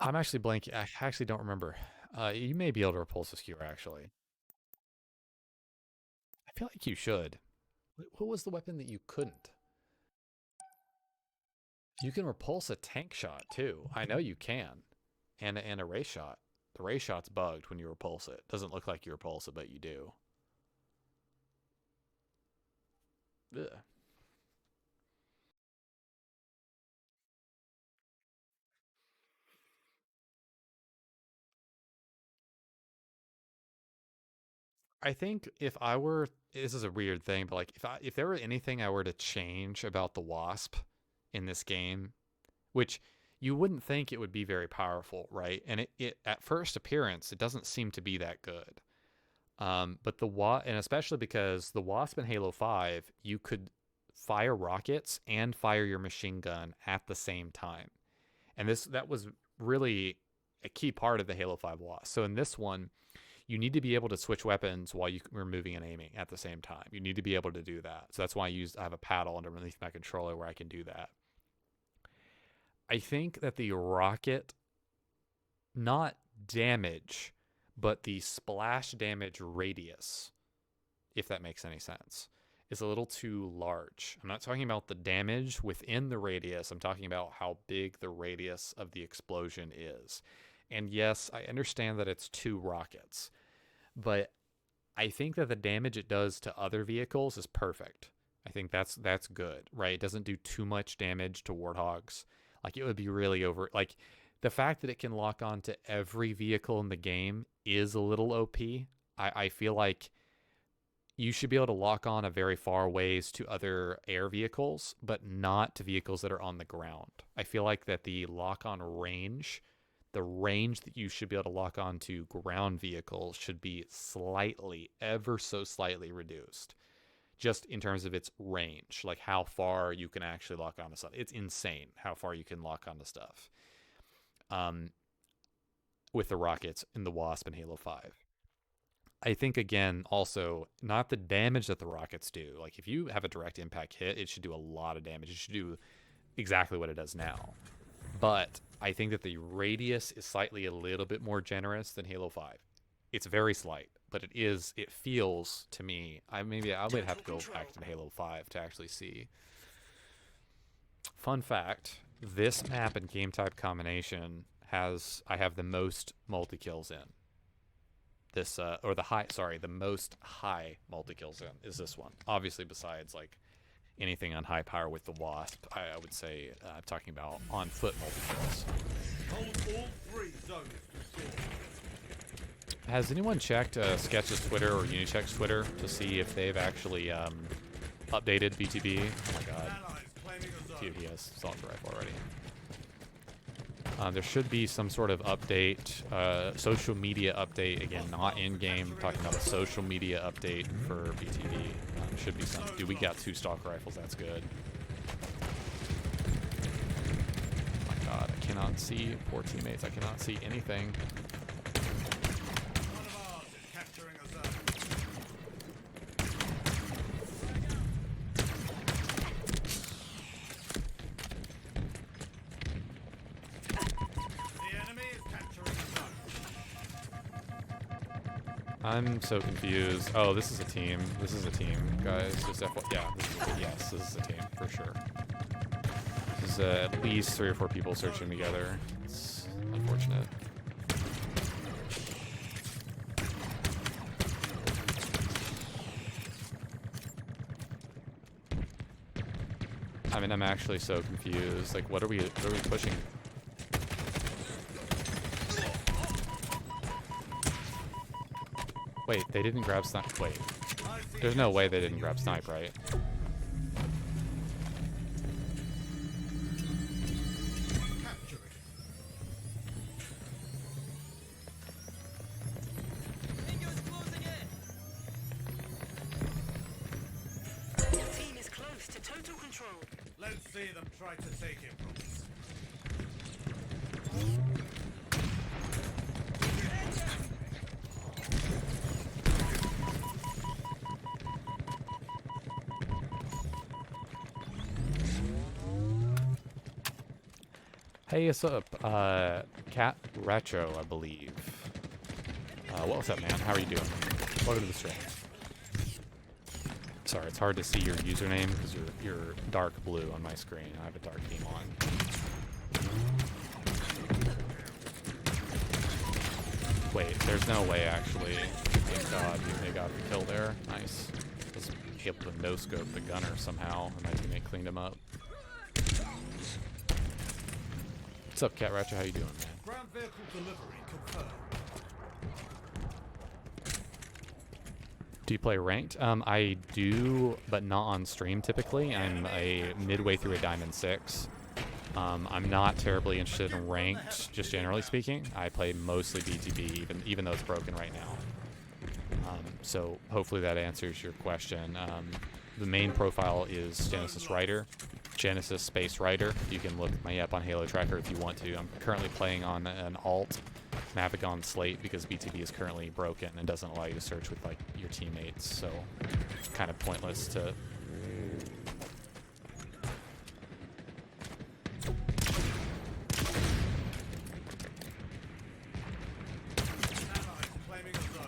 I'm actually blanking. I actually don't remember. You may be able to repulse a skewer, actually. I feel like you should. What was the weapon that you couldn't? You can repulse a tank shot, too. I know you can. And a ray shot. The ray shot's bugged when you repulse it. Doesn't look like you repulse it, but you do. Ugh. I think if I were, this is a weird thing, but like if there were anything I were to change about the Wasp in this game, which you wouldn't think it would be very powerful, right? And it at first appearance, it doesn't seem to be that good. But and especially because the Wasp in Halo 5, you could fire rockets and fire your machine gun at the same time. And that was really a key part of the Halo 5 Wasp. So in this one, you need to be able to switch weapons while you're moving and aiming at the same time. You need to be able to do that. So that's why I have a paddle underneath my controller where I can do that. I think that the rocket, not damage, but the splash damage radius, if that makes any sense, is a little too large. I'm not talking about the damage within the radius. I'm talking about how big the radius of the explosion is. And yes, I understand that it's 2 rockets, but I think that the damage it does to other vehicles is perfect. I think that's good, right? It doesn't do too much damage to Warthogs. Like, it would be really over. Like, the fact that it can lock on to every vehicle in the game is a little OP. I feel like you should be able to lock on a very far ways to other air vehicles, but not to vehicles that are on the ground. I feel like that the lock-on range, the range that you should be able to lock on to ground vehicles should be slightly, ever so slightly reduced. Just in terms of its range, like how far you can actually lock onto stuff. It's insane how far you can lock onto stuff. With the rockets in the Wasp and Halo 5. I think, again, also, not the damage that the rockets do. Like, if you have a direct impact hit, it should do a lot of damage. It should do exactly what it does now. But I think that the radius is slightly a little bit more generous than Halo 5. It's very slight, but it feels to me, I would have to go back to Halo 5 to actually see. Fun fact, this map and game type combination I have the most multi-kills in. This, the most high multi-kills in is this one. Obviously, besides, like, anything on high power with the Wasp, I would say I'm talking about on foot multi-kills. Hold all 3 zones to score. Has anyone checked Sketch's Twitter or Unicheck's Twitter to see if they've actually updated BTB? Oh my god. Dude, he has assault rifle already. There should be some sort of update, social media update. Again, not in-game. Talking about a social media update for BTB. Should be some. Dude, we got 2 stock rifles. That's good. Oh my god, I cannot see. Poor teammates. I cannot see anything. One of ours is capturing a zone. The enemy is capturing a zone. I'm so confused. Oh, this is a team. This is a team, guys. Just yeah, this is a team for sure. This is at least 3 or 4 people searching together. It's unfortunate. I mean, I'm actually so confused. Like, what are we pushing? Wait, they didn't grab snipe. Wait, there's no way they didn't grab snipe, right? Your team is close to total control. Let's see them try to take it from us. Hey, what's up? Cat Retro, I believe. What's up, man? How are you doing? Welcome to the stream. Sorry, it's hard to see your username because you're dark blue on my screen. I have a dark theme on. Wait, there's no way actually. Thank God, they got the kill there. Nice. Was able to no-scope the gunner somehow, and my teammate cleaned him up. What's up, Cat Ratchet? How you doing, man? Ground vehicle delivery confirmed. Do you play ranked? I do, but not on stream typically. I'm midway through a Diamond 6. I'm not terribly interested in ranked, just generally speaking. I play mostly BTB, even though it's broken right now. So hopefully that answers your question. The main profile is Genesis Rider, Genesis Space Rider. You can look me up on Halo Tracker if you want to. I'm currently playing on an alt Mavigon slate because BTB is currently broken and doesn't allow you to search with like your teammates, so it's kind of pointless to. Claiming a zone.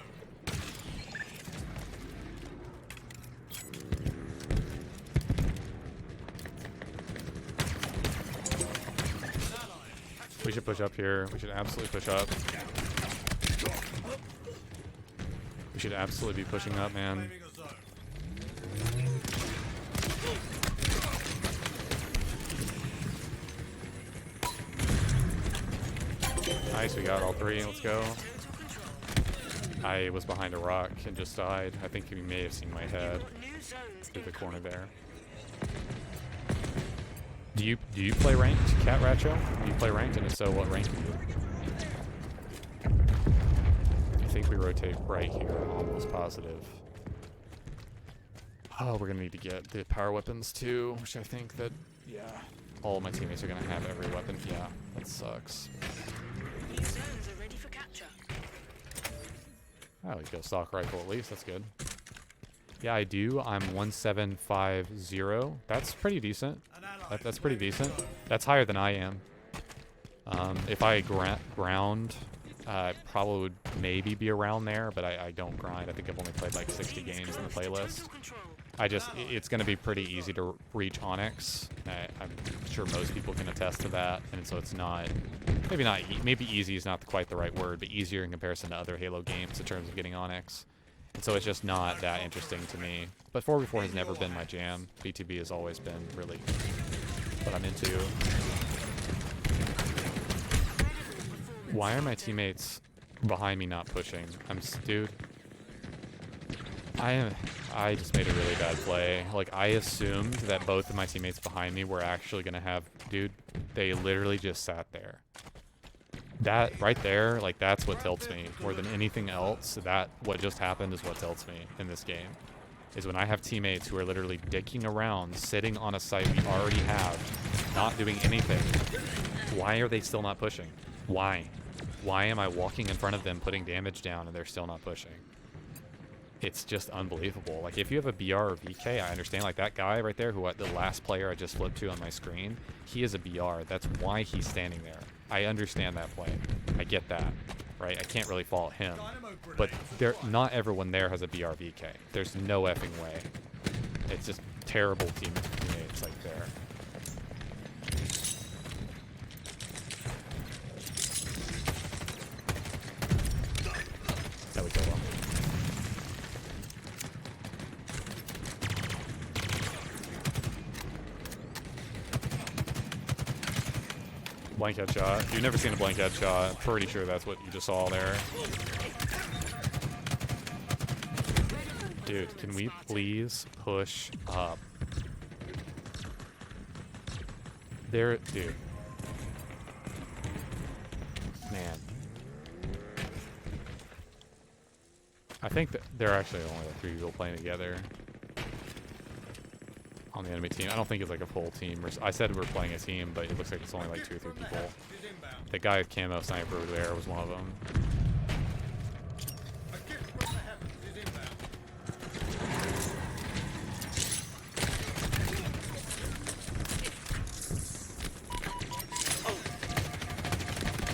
We should push up here. We should absolutely push up. We should absolutely be pushing up, man. Claiming a zone. Nice, we got all three. Let's go. I was behind a rock and just died. I think you may have seen my head through the corner there. Do you play ranked, Cat Ratcho? Do you play ranked, and if so, what rank are you? I think we rotate right here. I'm almost positive. Oh, we're gonna need to get the power weapons too, which I think that, yeah, all of my teammates are gonna have every weapon. Yeah, that sucks. New zones are ready for capture. Oh, we go stock rifle at least. That's good. Yeah, I do. I'm 1750. That's pretty decent. That's pretty decent. That's higher than I am. If I ground, probably would maybe be around there, but I don't grind. I think I've only played like 60 games in the playlist. It's going to be pretty easy to reach Onyx. I'm sure most people can attest to that, and so it's not, maybe easy is not quite the right word, but easier in comparison to other Halo games in terms of getting Onyx. And so it's just not that interesting to me. But 4v4 has never been my jam. BTB has always been really what I'm into. Why are my teammates behind me not pushing? Dude. I just made a really bad play. Like, I assumed that both of my teammates behind me were actually gonna have, dude, they literally just sat there. That right there, like, that's what tilts me more than anything else. What just happened is what tilts me in this game. Is when I have teammates who are literally dicking around, sitting on a site we already have, not doing anything. Why are they still not pushing? Why? Why am I walking in front of them, putting damage down, and they're still not pushing? It's just unbelievable. Like, if you have a BR or VK, I understand. Like, that guy right there, the last player I just flipped to on my screen, he is a BR. That's why he's standing there. I understand that play. I get that, right? I can't really fault him. But not everyone there has a BR VK. There's no effing way. It's just terrible teammates like there. That we kill him. Blank headshot. You've never seen a blank headshot. Pretty sure that's what you just saw there. Dude, can we please push up? There, dude. Man. I think that there are actually only like 3 people playing together on the enemy team. I don't think it's like a full team. I said we're playing a team, but it looks like it's only like 2 or 3 people. The guy with camo sniper over there was one of them.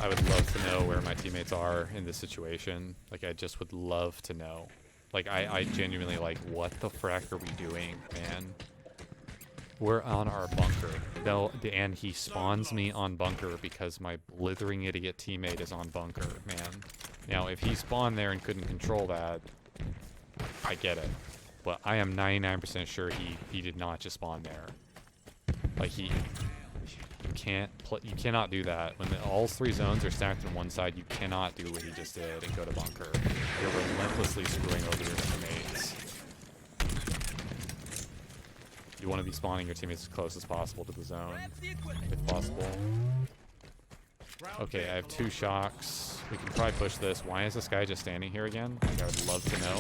I would love to know where my teammates are in this situation. Like, I just would love to know. Like, I genuinely, like, what the frack are we doing, man? We're on our bunker. And he spawns me on bunker because my blithering idiot teammate is on bunker, man. Now, if he spawned there and couldn't control that, I get it. But I am 99% sure he did not just spawn there. Like, you cannot do that. When all 3 zones are stacked on one side, you cannot do what he just did and go to bunker. You're relentlessly screwing over your teammates. You want to be spawning your teammates as close as possible to the zone, if possible. Okay, I have 2 shocks. We can probably push this. Why is this guy just standing here again? Like, I would love to know.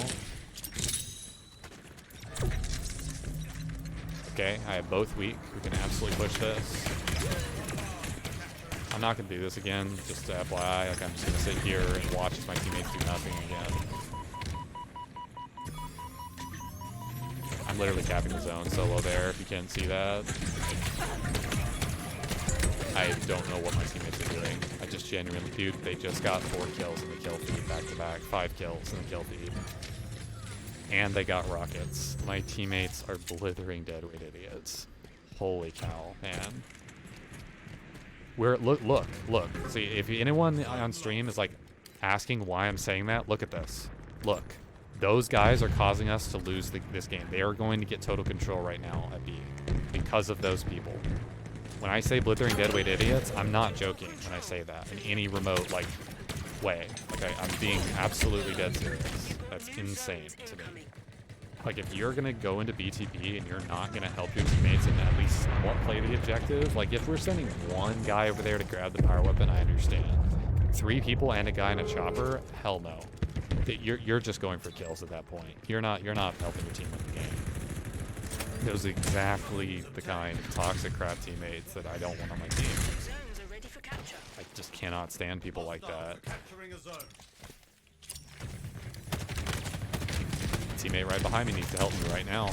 Okay, I have both weak. We can absolutely push this. I'm not going to do this again, just FYI. Like, I'm just going to sit here and watch as my teammates do nothing again. I'm literally capping the zone solo there, if you can't see that. I don't know what my teammates are doing. I just genuinely, dude, they just got 4 kills in the kill feed back to back. 5 kills in the kill feed. And they got rockets. My teammates are blithering deadweight idiots. Holy cow, man. Look. See, if anyone on stream is like asking why I'm saying that, look at this. Look. Those guys are causing us to lose this game. They are going to get total control right now at B because of those people. When I say blithering deadweight idiots, I'm not joking when I say that in any remote like way. Like I'm being absolutely dead serious. That's insane to me. Like if you're gonna go into BTB and you're not gonna help your teammates and at least somewhat play the objective, like if we're sending 1 guy over there to grab the power weapon, I understand. 3 people and a guy in a chopper, hell no. You're just going for kills at that point. You're not helping your team win the game. Those are exactly the kind of toxic crap teammtes that I don't want on my team. I just cannot stand people like that. Teammate right behind me needs to help me right now.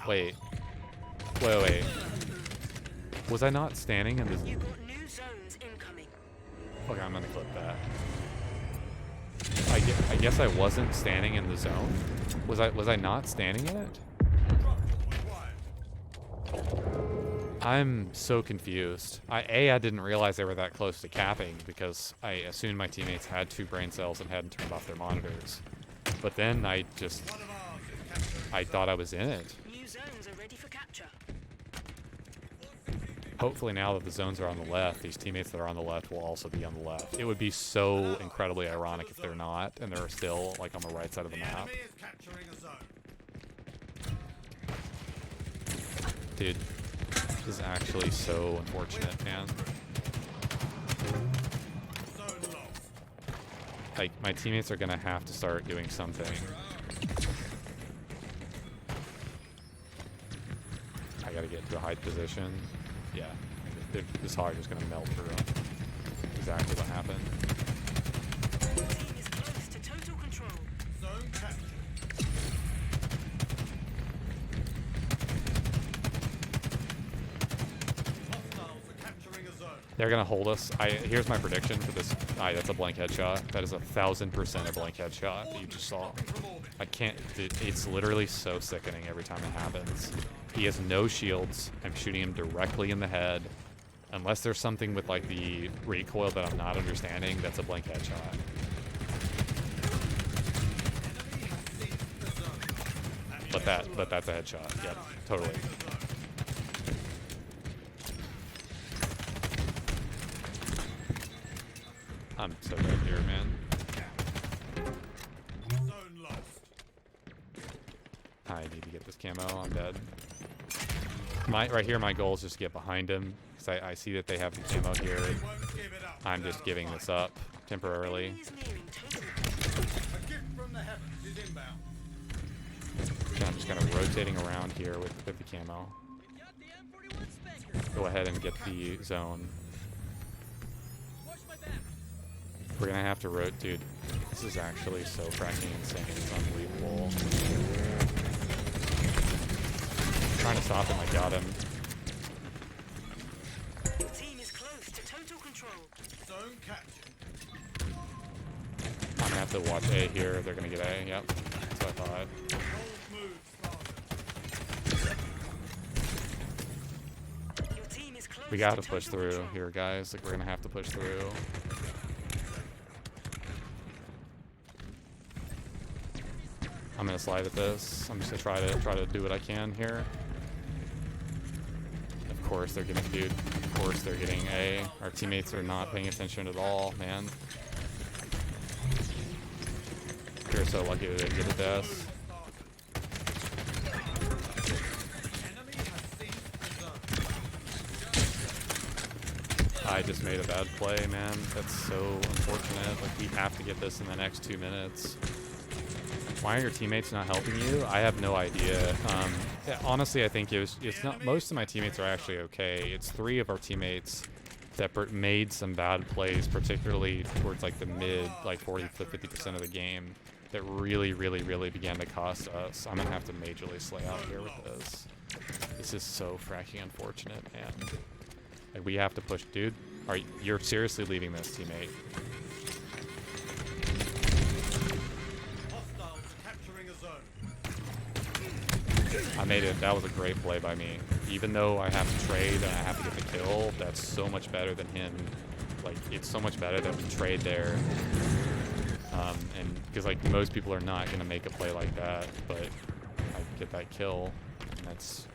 Wait. Was I not standing in this? Okay, I'm gonna clip that. I guess I wasn't standing in the zone. Was I not standing in it? I'm so confused. I didn't realize they were that close to capping because I assumed my teammates had 2 brain cells and hadn't turned off their monitors. But then I thought I was in it. New zones are ready for capture. Hopefully now that the zones are on the left, these teammates that are on the left will also be on the left. It would be so incredibly ironic if they're not, and they're still like on the right side of the map. Dude, this is actually so unfortunate, man. Like, my teammates are gonna have to start doing something. I gotta get to a high position. Yeah, this hog is gonna melt through him. Exactly what happened. Team is close to total control. Zone captured. Hostiles are capturing a zone. They're gonna hold us. Here's my prediction for this. That's a blank headshot. That is 1000% a blank headshot that you just saw. I can't. It's literally so sickening every time it happens. He has no shields. I'm shooting him directly in the head. Unless there's something with like the recoil that I'm not understanding, that's a blank headshot. But that's a headshot. Yep, totally. I'm so dead here, man. Zone lost. I need to get this camo. I'm dead. Right here, my goal is just to get behind him. Because I see that they have the camo here. I'm just giving this up temporarily. Enemy is nearing total. A gift from the heavens is inbound. I'm just kind of rotating around here with the camo. Go ahead and get the zone. We're gonna have to rotate, dude. This is actually so fracking insane. It's unbelievable. I'm trying to stop him. I got him. to watch A here. They're gonna get A. Yep, that's what I thought. Bold move, Spartan. Your team is close We gotta to push total through control. here, guys. Like, we're gonna have to push through. I'm gonna slide at this. I'm just gonna try to do what I can here. Of course they're getting, dude. Of course they're getting A. Our teammates are not paying attention at all, man. We're so lucky that they get a death. Enemy has seized the zone. I just made a bad play, man. That's so unfortunate. Like, we have to get this in the next 2 minutes. Why are your teammates not helping you? I have no idea. Yeah, honestly, I think it's not. Most of my teammates are actually okay. It's 3 of our teammates that made some bad plays, particularly towards like the mid, like 40 to 50% of the game, that really began to cost us. I'm gonna have to majorly slay out here with this. This is so fracking unfortunate, man. Like, we have to push, dude. You're seriously leaving this, teammate? Hostiles are capturing a zone. I made it. That was a great play by me. Even though I have to trade and I have to get the kill, that's so much better than him. Like, it's so much better that we trade there. And because, like, most people are not going to make a play like that, but I get that kill, and that's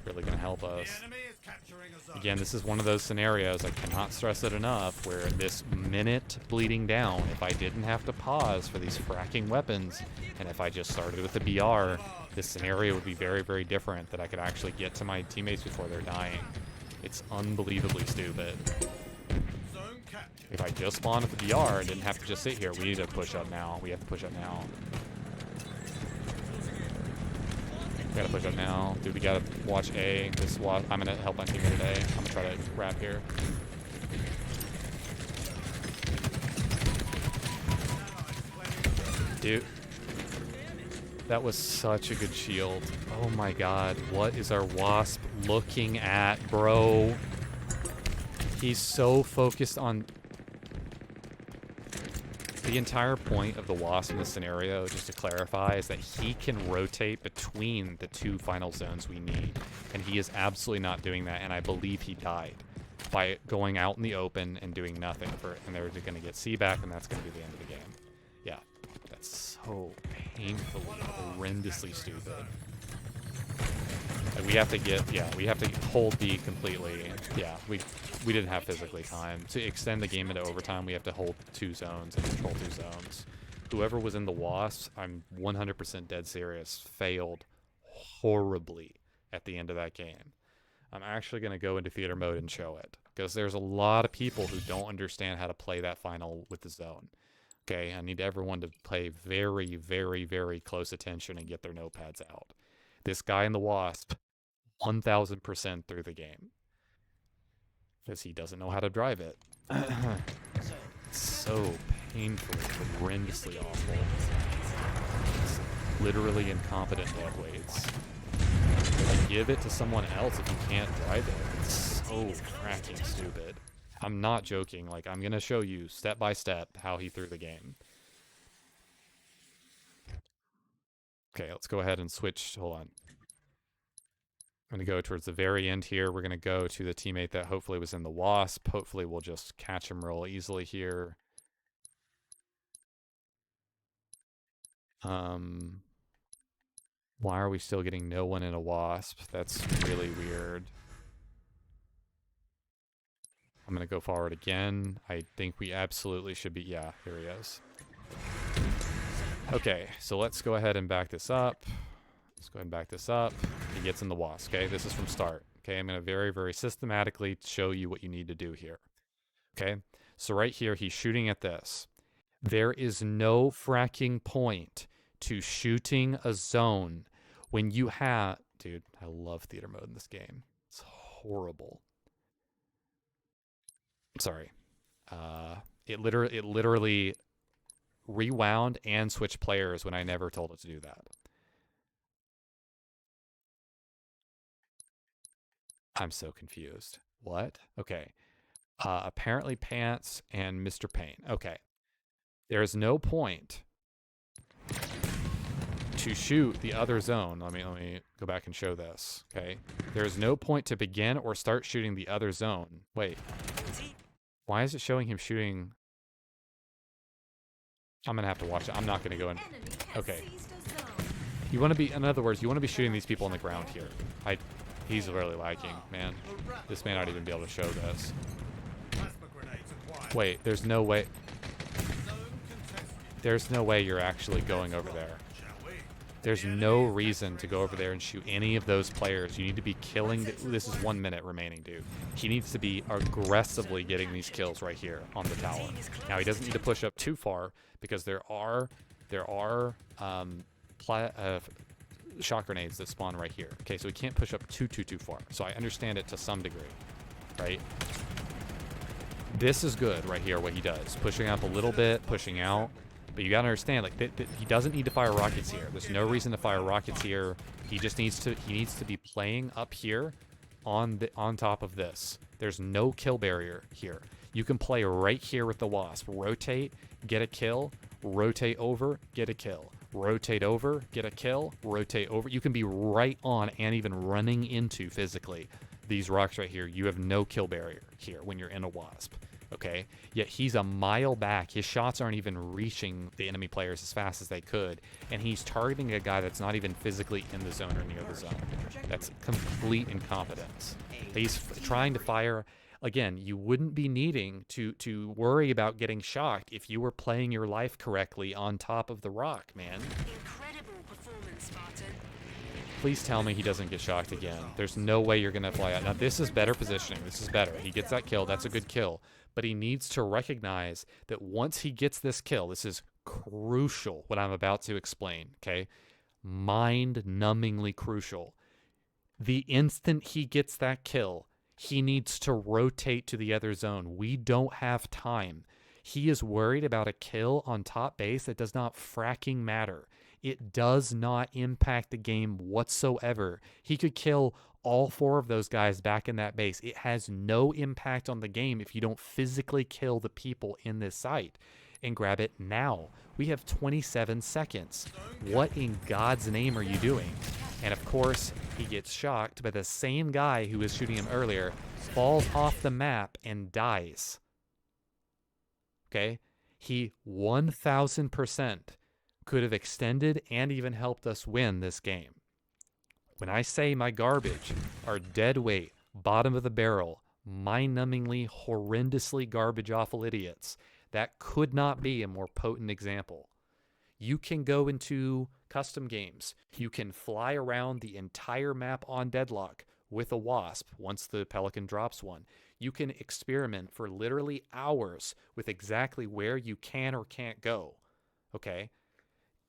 really going to help us. The enemy is capturing a zone. Again, this is one of those scenarios, I cannot stress it enough, where this minute bleeding down, if I didn't have to pause for these fracking weapons, and if I just started with the BR, this scenario would be very different, that I could actually get to my teammates before they're dying. It's unbelievably stupid. Zone captured. If I just spawned with the BR and didn't have to just sit here, we need to push up now. We have to push up now. We gotta push up now. Dude, we gotta watch A. I'm gonna help my teammate today. I'm gonna try to wrap here. Dude. That was such a good shield. Oh my god. What is our Wasp looking at, bro? He's so focused on... The entire point of the Wasp in this scenario, just to clarify, is that he can rotate between the 2 final zones we need. And he is absolutely not doing that, and I believe he died by going out in the open and doing nothing for it. And they're just going to get C back, and that's going to be the end of the game. Yeah, that's so painfully, horrendously stupid. Like, we have to get, yeah, we have to hold B completely. Yeah, we didn't have physically time. To extend the game into overtime, we have to hold 2 zones and control 2 zones. Whoever was in the Wasps, I'm 100% dead serious, failed horribly at the end of that game. I'm actually going to go into theater mode and show it, because there's a lot of people who don't understand how to play that final with the zone. Okay, I need everyone to pay very close attention and get their notepads out. This guy in the Wasp, 1000% through the game. Because he doesn't know how to drive it. It's so painfully, horrendously awful. It's literally incompetent dead weights. Like, give it to someone else if you can't drive it. It's so fracking stupid. I'm not joking. Like, I'm going to show you step by step how he threw the game. Okay, let's go ahead and switch. Hold on. I'm going to go towards the very end here. We're going to go to the teammate that hopefully was in the Wasp. Hopefully we'll just catch him real easily here. Why are we still getting no one in a Wasp? That's really weird. I'm going to go forward again. I think we absolutely should be... Yeah, here he is. Okay, so let's go ahead and back this up. Let's go ahead and back this up. He gets in the Wasp, okay? This is from start. Okay, I'm going to very systematically show you what you need to do here. Okay, so right here, he's shooting at this. There is no fracking point to shooting a zone when you have... Dude, I love theater mode in this game. It's horrible. Sorry. It literally rewound and switched players when I never told it to do that. I'm so confused. What? Okay. Apparently Pants and Mr. Payne. Okay. There is no point to shoot the other zone. Let me go back and show this. Okay. There is no point to begin or start shooting the other zone. Wait. Why is it showing him shooting? I'm gonna have to watch it. I'm not gonna go in. Okay. You want to be, in other words, you want to be shooting these people on the ground here. He's really lagging, man. This may not even be able to show this. Plasma grenades acquired. Wait, there's no way. Zone contested. There's no way you're actually going over there. Shall we? There's no reason to go over there and shoot any of those players. You need to be killing. This is 1 minute remaining, dude. He needs to be aggressively getting these kills right here on the tower. Now he doesn't need to push up too far because there are shock grenades that spawn right here. Okay, so he can't push up too far. So I understand it to some degree, right? This is good right here, what he does. Pushing up a little bit, pushing out. But you gotta understand, like, he doesn't need to fire rockets here. There's no reason to fire rockets here. He just needs to be playing up here on top of this. There's no kill barrier here. You can play right here with the Wasp. Rotate, get a kill, rotate over, get a kill. Rotate over, get a kill, rotate over. You can be right on and even running into physically these rocks right here. You have no kill barrier here when you're in a Wasp. Okay, yet he's a mile back. His shots aren't even reaching the enemy players as fast as they could, and he's targeting a guy that's not even physically in the zone or near the zone. That's complete incompetence. He's trying to fire. Again, you wouldn't be needing to worry about getting shocked if you were playing your life correctly on top of the rock, man. Incredible performance, Spartan. Please tell me he doesn't get shocked again. There's no way you're going to fly out. Now, this is better positioning. This is better. He gets that kill. That's a good kill. But he needs to recognize that once he gets this kill, this is crucial, what I'm about to explain, okay? Mind-numbingly crucial. The instant he gets that kill, he needs to rotate to the other zone. We don't have time. He is worried about a kill on top base that does not fracking matter. It does not impact the game whatsoever. He could kill all 4 of those guys back in that base. It has no impact on the game if you don't physically kill the people in this site. And grab it now. We have 27 seconds. What in God's name are you doing? And of course, he gets shocked by the same guy who was shooting him earlier, falls off the map and dies. Okay? He 1000% could have extended and even helped us win this game. When I say my garbage are dead weight, bottom of the barrel, mind-numbingly, horrendously garbage awful idiots, that could not be a more potent example. You can go into custom games. You can fly around the entire map on Deadlock with a Wasp once the Pelican drops one. You can experiment for literally hours with exactly where you can or can't go. Okay?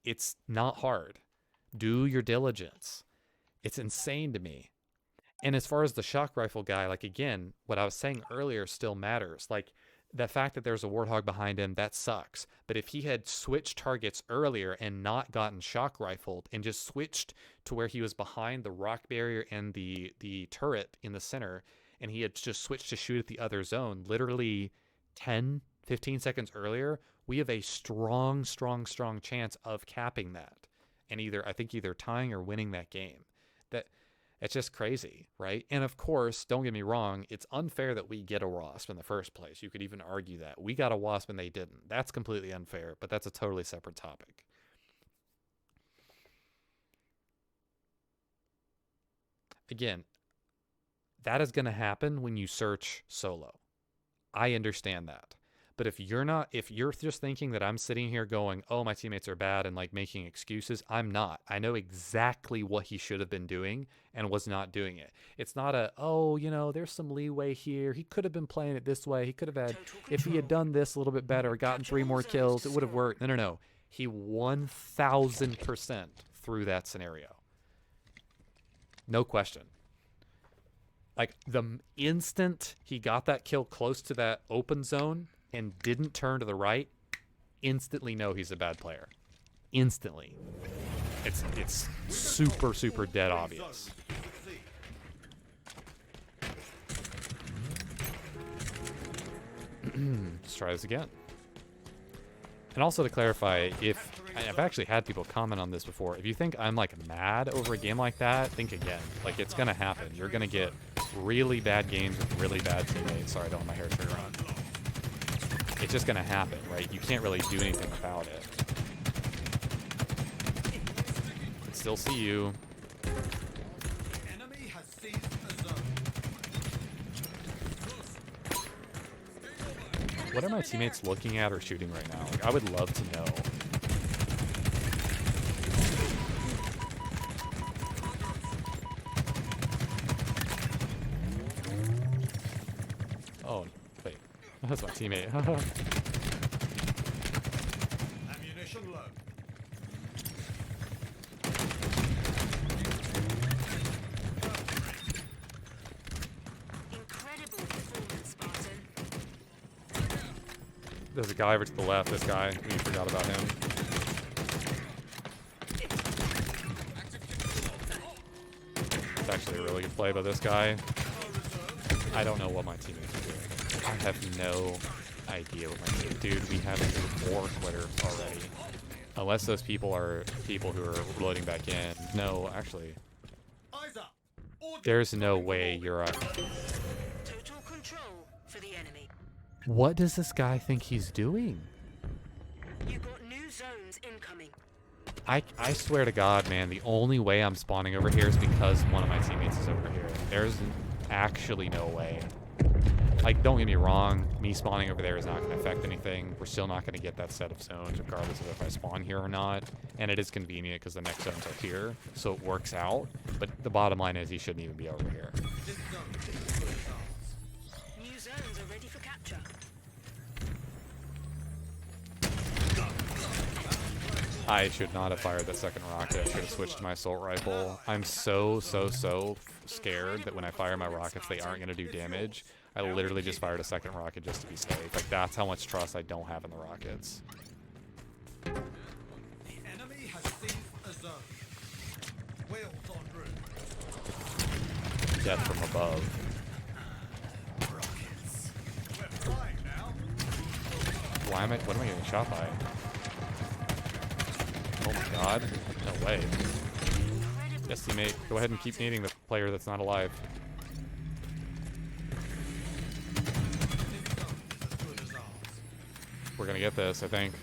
It's not hard. Do your diligence. It's insane to me. And as far as the shock rifle guy, like, again, what I was saying earlier still matters. Like, the fact that there's a Warthog behind him, that sucks. But if he had switched targets earlier and not gotten shock rifled and just switched to where he was behind the rock barrier and the turret in the center, and he had just switched to shoot at the other zone, literally 10, 15 seconds earlier, we have a strong chance of capping that. And either tying or winning that game. It's just crazy, right? And of course, don't get me wrong, it's unfair that we get a Wasp in the first place. You could even argue that. We got a Wasp and they didn't. That's completely unfair, but that's a totally separate topic. Again, that is going to happen when you search solo. I understand that. But if you're just thinking that I'm sitting here going, oh, my teammates are bad and like making excuses, I'm not. I know exactly what he should have been doing and was not doing it. It's not there's some leeway here. He could have been playing it this way. He could have had, if he had done this a little bit better, gotten 3 more kills, it would have worked. No. He 1000% threw that scenario. No question. Like, the instant he got that kill close to that open zone and didn't turn to the right, instantly know he's a bad player. Instantly. It's super dead obvious. Let's try this again. And also to clarify, if I've actually had people comment on this before, if you think I'm like mad over a game like that, think again. Like it's gonna happen. You're gonna get really bad games with really bad teammates. Sorry, I don't have my hair turned around. It's just gonna happen, right? You can't really do anything about it. Can still see you. Enemy has seized a zone. What are my teammates looking at or shooting right now? Like, I would love to know. Oh, wait. That's my teammate. Ammunition low. Incredible performance, Spartan. There's a guy over to the left, this guy. We forgot about him. It's actually a really good play by this guy. I don't know what my teammates are doing. I have no idea what my team. Dude, we have 4 quitters already. Unless those people are people who are loading back in. No, actually. Eyes up. Order. There's no way you're Total control for the enemy. What does this guy think he's doing? You've got new zones incoming. I swear to God, man, the only way I'm spawning over here is because one of my teammates is over here. There's actually no way. Like, don't get me wrong, me spawning over there is not going to affect anything. We're still not going to get that set of zones, regardless of if I spawn here or not. And it is convenient because the next zones are here, so it works out. But the bottom line is he shouldn't even be over here. This zone is as good as ours. New zones are ready for capture. I should not have fired that second rocket. I should have switched to my assault rifle. I'm so scared that when I fire my rockets, they aren't going to do damage. I literally just fired a second rocket just to be safe. Like, that's how much trust I don't have in the rockets. The enemy has seized a zone. Wheels en route. Death from above. We're flying now. Why am I? What am I getting shot by? Oh my God! No way. Yes, teammate. Go ahead and keep needing the player that's not alive. We're gonna get this, I think.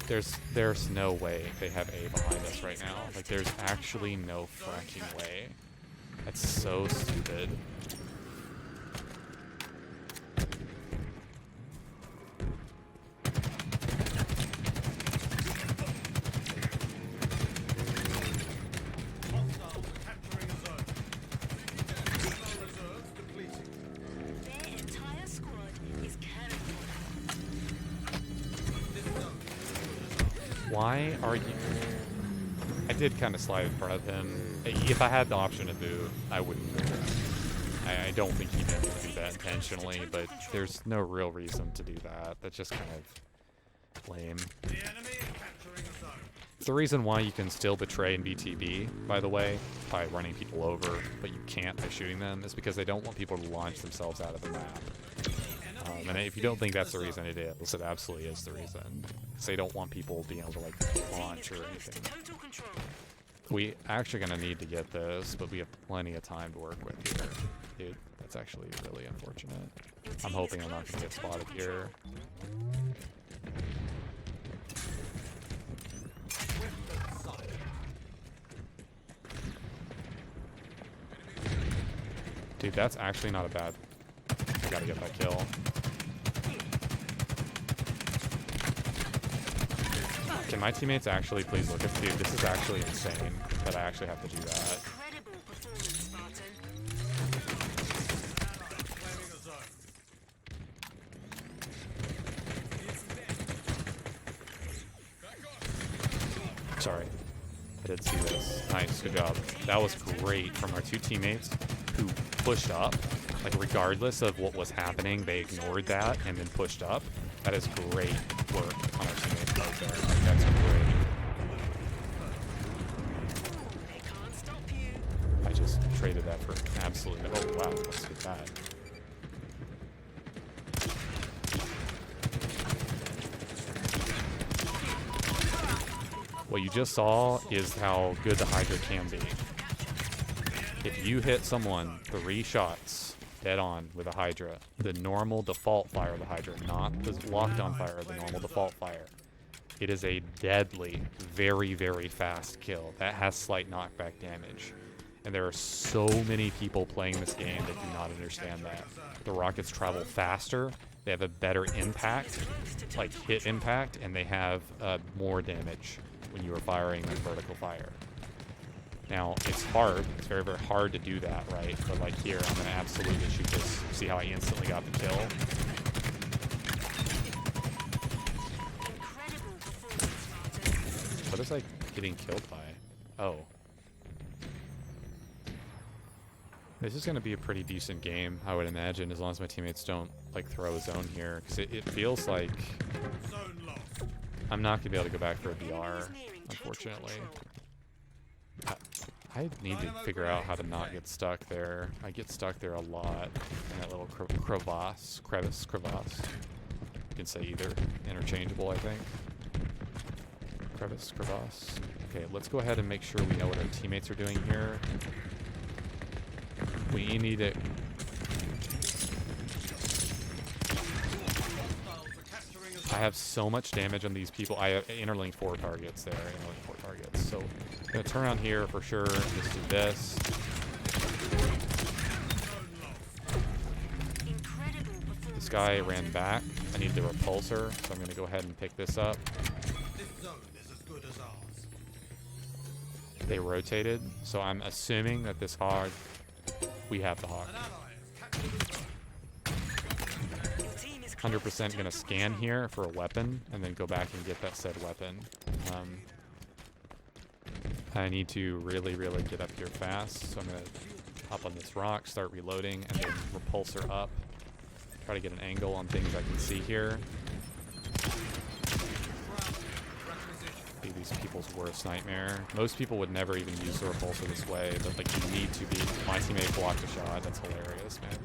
There's no way they have A behind us right now. Like, there's actually no fracking way. That's so stupid. Hostiles capturing a zone. Reserves depleting. Their entire squad is carrying on. This zone is as good as ours. Why are you... I did kind of slide in front of him. If I had the option to boot, I wouldn't boot him. I don't think he meant to do that intentionally, but there's no real reason to do that. That's just kind of lame. The enemy is capturing a zone. It's the reason why you can still betray in BTB, by the way, by running people over, but you can't by shooting them, is because they don't want people to launch themselves out of the map. And if you don't think that's the reason, it is. It absolutely is the reason. Because they don't want people being able to, like, launch or anything. Total control. We actually gonna need to get this, but we have plenty of time to work with here. Dude, that's actually really unfortunate. I'm hoping I'm not gonna get spotted here. Dude, that's actually not a bad... I gotta get that kill. Can my teammates actually please look at... Dude, this is actually insane that I actually have to do that. Incredible performance, Spartan. Claiming a zone. Sorry. I did see this. Nice, good job. That was great from our 2 teammates who pushed up. Like, regardless of what was happening, they ignored that and then pushed up. That is great work on our teammates right there. Like, that's great. They can't stop you. I just traded that for absolutely... Oh, wow. Let's get that. What you just saw is how good the Hydra can be. If you hit someone 3 shots dead on with a Hydra, the normal default fire of the Hydra, not the lockdown fire, the normal default fire, it is a deadly, very, very fast kill. That has slight knockback damage. And there are so many people playing this game that do not understand that. The rockets travel faster, they have a better impact, like hit impact, and they have more damage when you are firing with vertical fire. Now, it's hard. It's very, very hard to do that, right? But like here, I'm going to absolutely shoot this. See how I instantly got the kill? What is I getting killed by? Oh. This is going to be a pretty decent game, I would imagine, as long as my teammates don't like throw a zone here. Because it feels like I'm not going to be able to go back for a BR, unfortunately. I need to figure out how to not get stuck there. I get stuck there a lot in that little crevasse. You can say either. Interchangeable, I think. Crevasse. Okay, let's go ahead and make sure we know what our teammates are doing here. We need it. I have so much damage on these people. I interlinked 4 targets there. So I'm gonna turn on here for sure and just do this. This guy ran back. I need the repulsor, so I'm gonna go ahead and pick this up. They rotated, so I'm assuming that this hog, we have the hog. 100% gonna scan here for a weapon and then go back and get that said weapon. I need to really, really get up here fast, so I'm gonna hop on this rock, start reloading, and then repulsor up. Try to get an angle on things I can see here. Be these people's worst nightmare. Most people would never even use the repulsor this way, but like you need to be. My teammate blocked a shot. That's hilarious, man.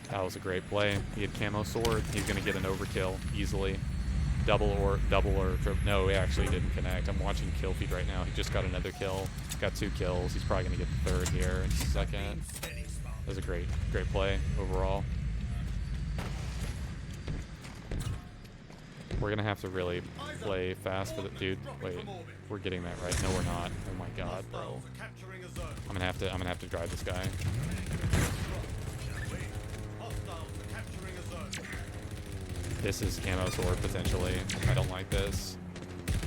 That was a great play. He had camo sword. He's gonna get an overkill easily. Double or triple. No, he actually didn't connect. I'm watching kill feed right now. He just got another kill. Got 2 kills. He's probably gonna get the 3rd here in a second. That was a great play overall. We're gonna have to really play fast with it, dude. Wait, we're getting that right. No, we're not. Oh my god, bro. I'm gonna have to drive this guy. This is camo sword potentially. I don't like this.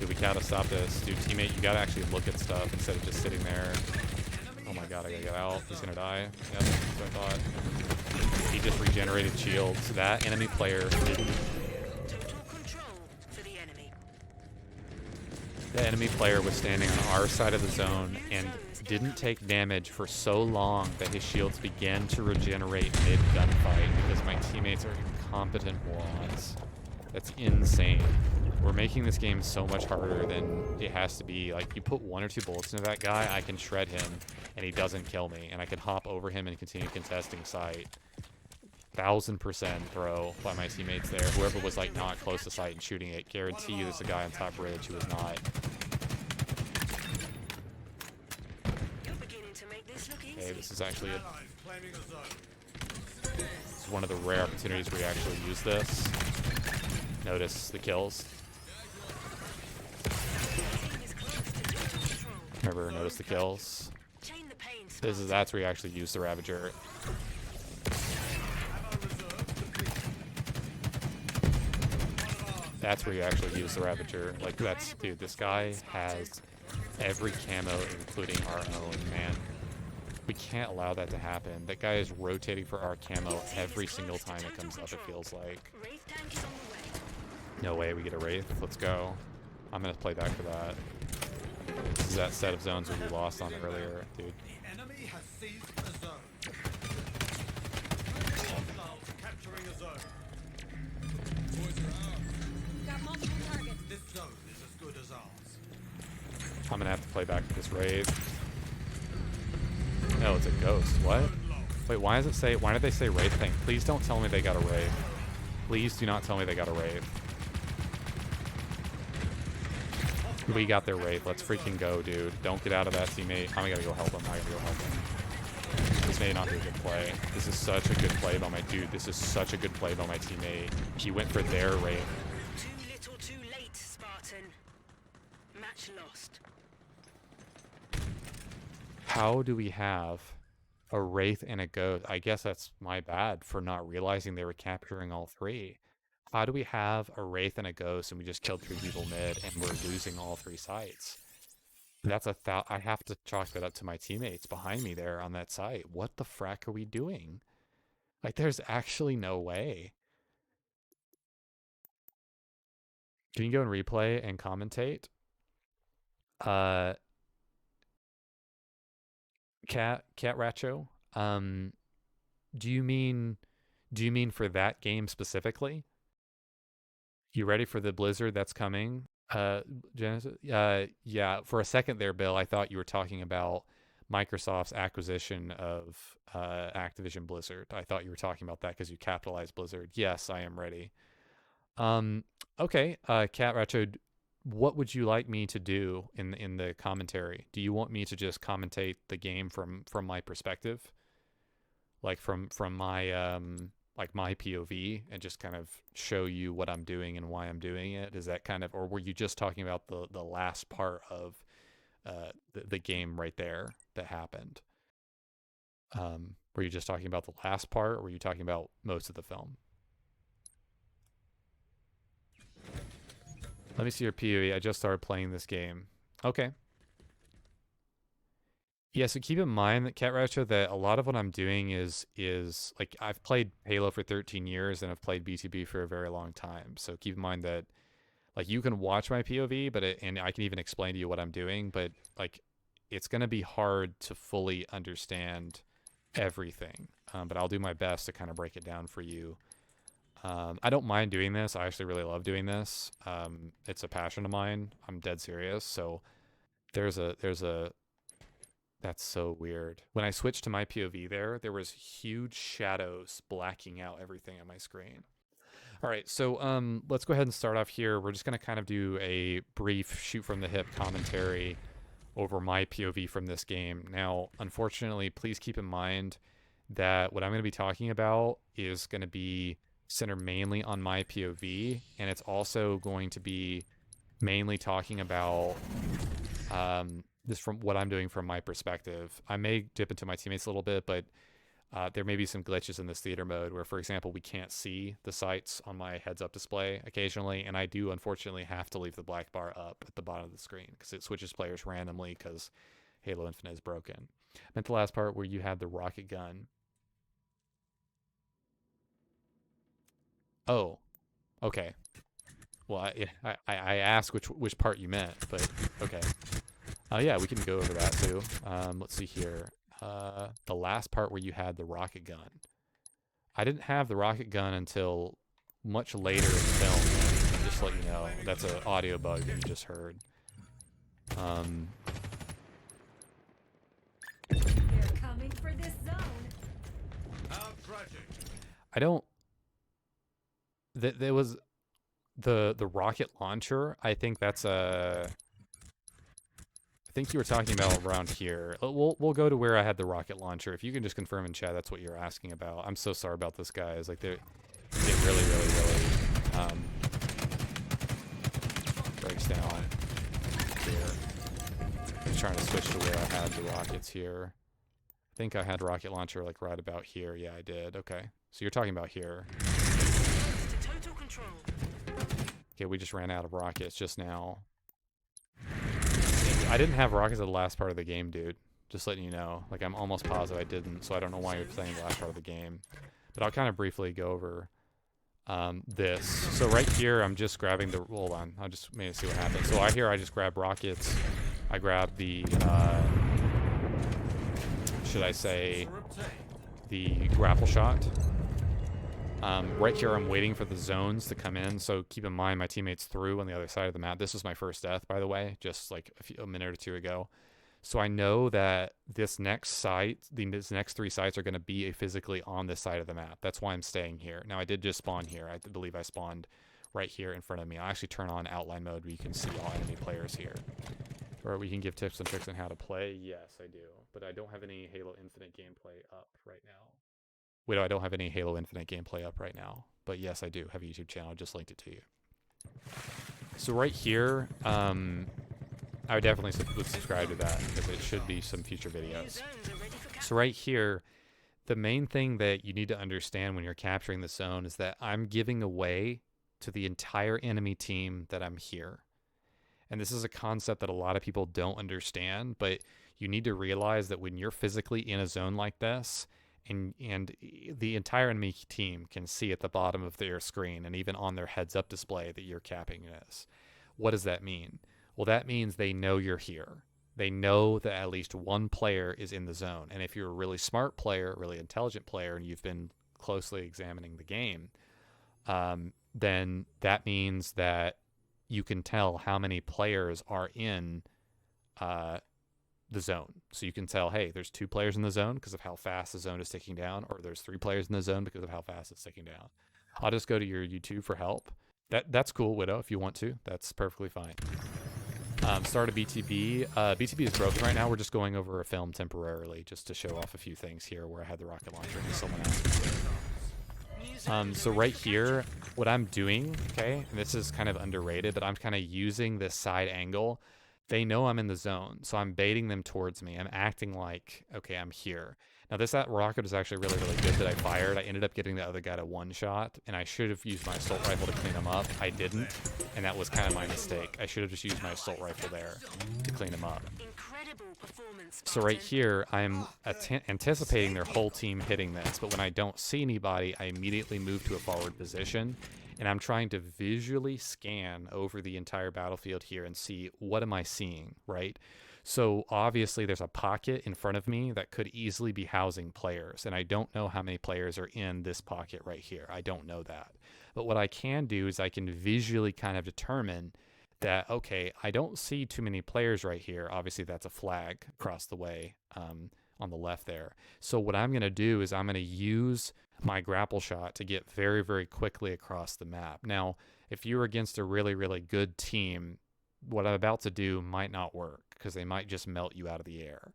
Dude, we gotta stop this. Dude, teammate, you gotta actually look at stuff instead of just sitting there. Oh my god, I gotta get out. He's gonna die. Yep, that's what I thought. He just regenerated shields. That enemy player didn't. The enemy player was standing on our side of the zone and didn't take damage for so long that his shields began to regenerate mid-gunfight because my teammates are incompetent morons. That's insane. We're making this game so much harder than it has to be. Like, you put 1 or 2 bullets into that guy, I can shred him, and he doesn't kill me, and I can hop over him and continue contesting sight. 1000% throw by my teammates there. Whoever was like not close to sight and shooting it, guarantee you there's a guy on top bridge who was not. Okay, this is actually this is one of the rare opportunities where you actually use this. Notice the kills. Remember, notice the kills. That's where you actually use the Ravager. That's where you actually use the Ravager. Like, that's, dude, this guy has every camo, including our own, man. We can't allow that to happen. That guy is rotating for our camo every single time it comes up, it feels like. No way we get a Wraith. Let's go. I'm gonna play back for that. This is that set of zones where we lost on earlier, dude. The enemy has seized the zone. Hostiles capturing a zone. Got multiple targets. This zone is as good as ours. I'm gonna have to play back for this Wraith. No, it's a ghost. What? Wait, why does it say? Why did they say Wraith thing? Please don't tell me they got a Wraith. Please do not tell me they got a Wraith. We got their Wraith. Let's freaking go, dude. Don't get out of that, teammate. I'm gonna go help him. I gotta go help him. This may not be a good play. This is such a good play by my dude. This is such a good play by my teammate. He went for their Wraith. Too little, too late, Spartan. Match lost. How do we have a Wraith and a Ghost? I guess that's my bad for not realizing they were capturing all three. How do we have a Wraith and a Ghost and we just killed 3 people mid and we're losing all 3 sites? That's I have to chalk that up to my teammates behind me there on that site. What the frack are we doing? Like, there's actually no way. Can you go and replay and commentate? Cat Racho, do you mean for that game specifically? You ready for the blizzard that's coming? Genesis? Yeah, for a second there, Bill, I thought you were talking about Microsoft's acquisition of Activision Blizzard. I thought you were talking about that because you capitalized Blizzard. Yes, I am ready. Okay, Cat Racho, what would you like me to do in the commentary? Do you want me to just commentate the game from my perspective, like from my like my POV, and just kind of show you what I'm doing and why I'm doing it? Is that kind of, or were you just talking about the last part of the game right there that happened? Were you just talking about the last part, or were you talking about most of the film? Let me see your POV. I just started playing this game. Okay. Yeah, so keep in mind that Cat Racho, that a lot of what I'm doing is like, I've played Halo for 13 years and I've played BTB for a very long time. So keep in mind that, like, you can watch my POV, but and I can even explain to you what I'm doing, but like, it's going to be hard to fully understand everything. But I'll do my best to kind of break it down for you. I don't mind doing this. I actually really love doing this. It's a passion of mine. I'm dead serious. So there's a that's so weird. When I switched to my POV there was huge shadows blacking out everything on my screen. All right, so let's go ahead and start off here. We're just going to kind of do a brief shoot from the hip commentary over my POV from this game. Now, unfortunately, please keep in mind that what I'm going to be talking about is going to be centered mainly on my POV, and it's also going to be mainly talking about just from what I'm doing from my perspective. I may dip into my teammates a little bit, but there may be some glitches in this theater mode where, for example, we can't see the sights on my heads-up display occasionally, and I do unfortunately have to leave the black bar up at the bottom of the screen because it switches players randomly because Halo Infinite is broken. I meant the last part where you had the rocket gun. Oh, okay. Well, I asked which part you meant, but okay. Yeah, we can go over that too. Let's see here. The last part where you had the rocket gun. I didn't have the rocket gun until much later in the film. Just to let you know, that's an audio bug that you just heard. They're coming for this zone. How tragic. I don't. There was the rocket launcher. I think that's a. I think you were talking about around here. We'll go to where I had the rocket launcher. If you can just confirm in chat, that's what you're asking about. I'm so sorry about this, guys. Like, it really breaks down here. I'm trying to switch to where I had the rockets here. I think I had rocket launcher like right about here. Yeah, I did. Okay, so you're talking about here. Total control. Okay, we just ran out of rockets just now. I didn't have rockets at the last part of the game, dude. Just letting you know. Like, I'm almost positive I didn't, so I don't know why you're playing the last part of the game. But I'll kind of briefly go over this. So right here, I'm just grabbing the... Hold on. I just made it see what happens. So I just grab rockets. I grab the... should I say... the grapple shot. Right here, I'm waiting for the zones to come in, so keep in mind my teammate's through on the other side of the map. This was my first death, by the way, just like a minute or two ago. So I know that this next site, these next 3 sites are going to be physically on this side of the map. That's why I'm staying here. Now I did just spawn here. I believe I spawned right here in front of me. I'll actually turn on outline mode where you can see all enemy players here. Or we can give tips and tricks on how to play. Yes, I do. But I don't have any Halo Infinite gameplay up right now. Wait, I don't have any Halo Infinite gameplay up right now. But yes, I do have a YouTube channel. I just linked it to you. So right here, I would definitely would subscribe to that because it should be some future videos. So right here, the main thing that you need to understand when you're capturing the zone is that I'm giving away to the entire enemy team that I'm here. And this is a concept that a lot of people don't understand, but you need to realize that when you're physically in a zone like this, and the entire enemy team can see at the bottom of their screen and even on their heads-up display that you're capping this. What does that mean? Well, that means they know you're here. They know that at least one player is in the zone. And if you're a really smart player, really intelligent player, and you've been closely examining the game, then that means that you can tell how many players are in the zone. So you can tell, hey, there's 2 players in the zone because of how fast the zone is ticking down, or there's 3 players in the zone because of how fast it's ticking down. I'll just go to your YouTube for help. That's cool, Widow, if you want to. That's perfectly fine. Start a BTB. BTB is broken right now. We're just going over a film temporarily just to show off a few things here where I had the rocket launcher and someone else. So right here, what I'm doing, okay, and this is kind of underrated, but I'm kind of using this side angle. They know I'm in the zone, so I'm baiting them towards me. I'm acting like, okay, I'm here. Now, that rocket was actually really, really good that I fired. I ended up getting the other guy to 1 shot, and I should have used my assault rifle to clean him up. I didn't, and that was kind of my mistake. I should have just used my assault rifle there to clean him up. So right here, I'm anticipating their whole team hitting this, but when I don't see anybody, I immediately move to a forward position, and I'm trying to visually scan over the entire battlefield here and see what am I seeing, right? So obviously there's a pocket in front of me that could easily be housing players, and I don't know how many players are in this pocket right here. I don't know that. But what I can do is I can visually kind of determine that, okay, I don't see too many players right here. Obviously that's a flag across the way on the left there. So what I'm going to do is I'm going to use my grapple shot to get very, very quickly across the map. Now, if you're against a really, really good team, what I'm about to do might not work because they might just melt you out of the air.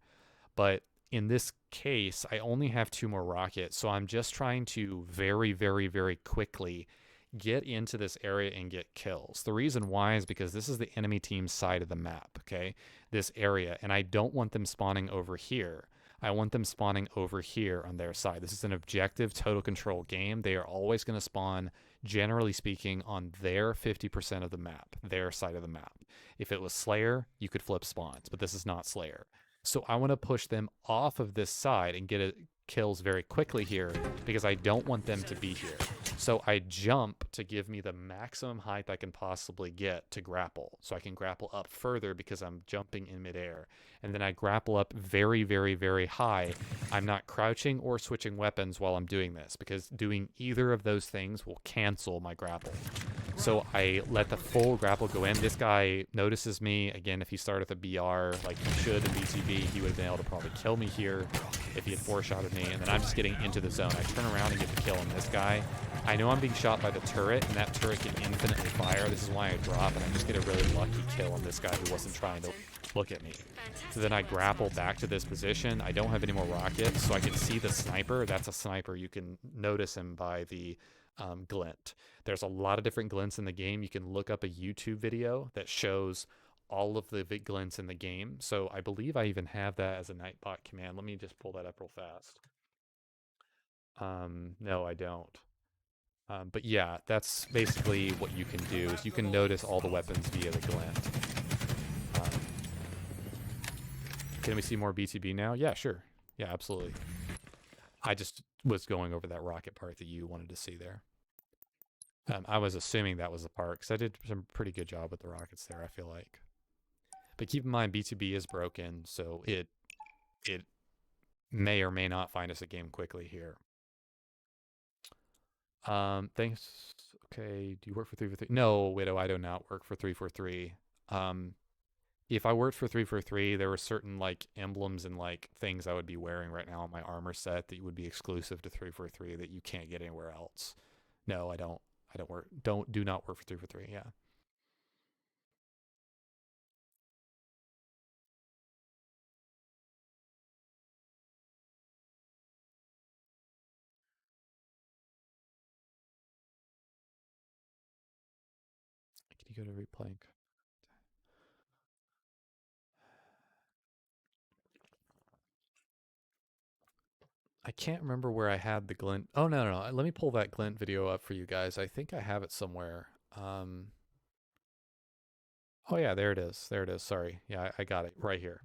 But in this case, I only have 2 more rockets, so I'm just trying to very, very, very quickly get into this area and get kills. The reason why is because this is the enemy team's side of the map, okay? This area, and I don't want them spawning over here. I want them spawning over here on their side. This is an objective total control game. They are always going to spawn, generally speaking, on their 50% of the map, their side of the map. If it was Slayer, you could flip spawns, but this is not Slayer. So I want to push them off of this side and get kills very quickly here because I don't want them to be here. So I jump to give me the maximum height I can possibly get to grapple. So I can grapple up further because I'm jumping in midair. And then I grapple up very, very, very high. I'm not crouching or switching weapons while I'm doing this because doing either of those things will cancel my grapple. So I let the full grapple go in. This guy notices me. Again, if he started with a BR like he should in BTB, he would have been able to probably kill me here if he had 4-shotted me. And then I'm just getting into the zone. I turn around and get the kill on this guy. I know I'm being shot by the turret, and that turret can infinitely fire. This is why I drop, and I just get a really lucky kill on this guy who wasn't trying to look at me. So then I grapple back to this position. I don't have any more rockets, so I can see the sniper. That's a sniper. You can notice him by the glint. There's a lot of different glints in the game. You can look up a YouTube video that shows all of the glints in the game. So I believe I even have that as a Nightbot command. Let me just pull that up real fast. No, I don't. But yeah, that's basically what you can do is you can notice all the weapons via the glint. Can we see more BTB now? Yeah, sure. Yeah, absolutely. I just was going over that rocket part that you wanted to see there. I was assuming that was the part because I did some pretty good job with the rockets there, I feel like. But keep in mind, BTB is broken, so it may or may not find us a game quickly here. Thanks. Okay, do you work for 343? No, Widow, I do not work for 343. if I worked for 343, there were certain like emblems and like things I would be wearing right now on my armor set that would be exclusive to 343 that you can't get anywhere else. No, I don't work. Do not work for 343. Yeah. Can you go to replaying? I can't remember where I had the glint. Oh, no. Let me pull that glint video up for you guys. I think I have it somewhere. Oh, yeah, there it is. There it is. Sorry. Yeah, I got it right here.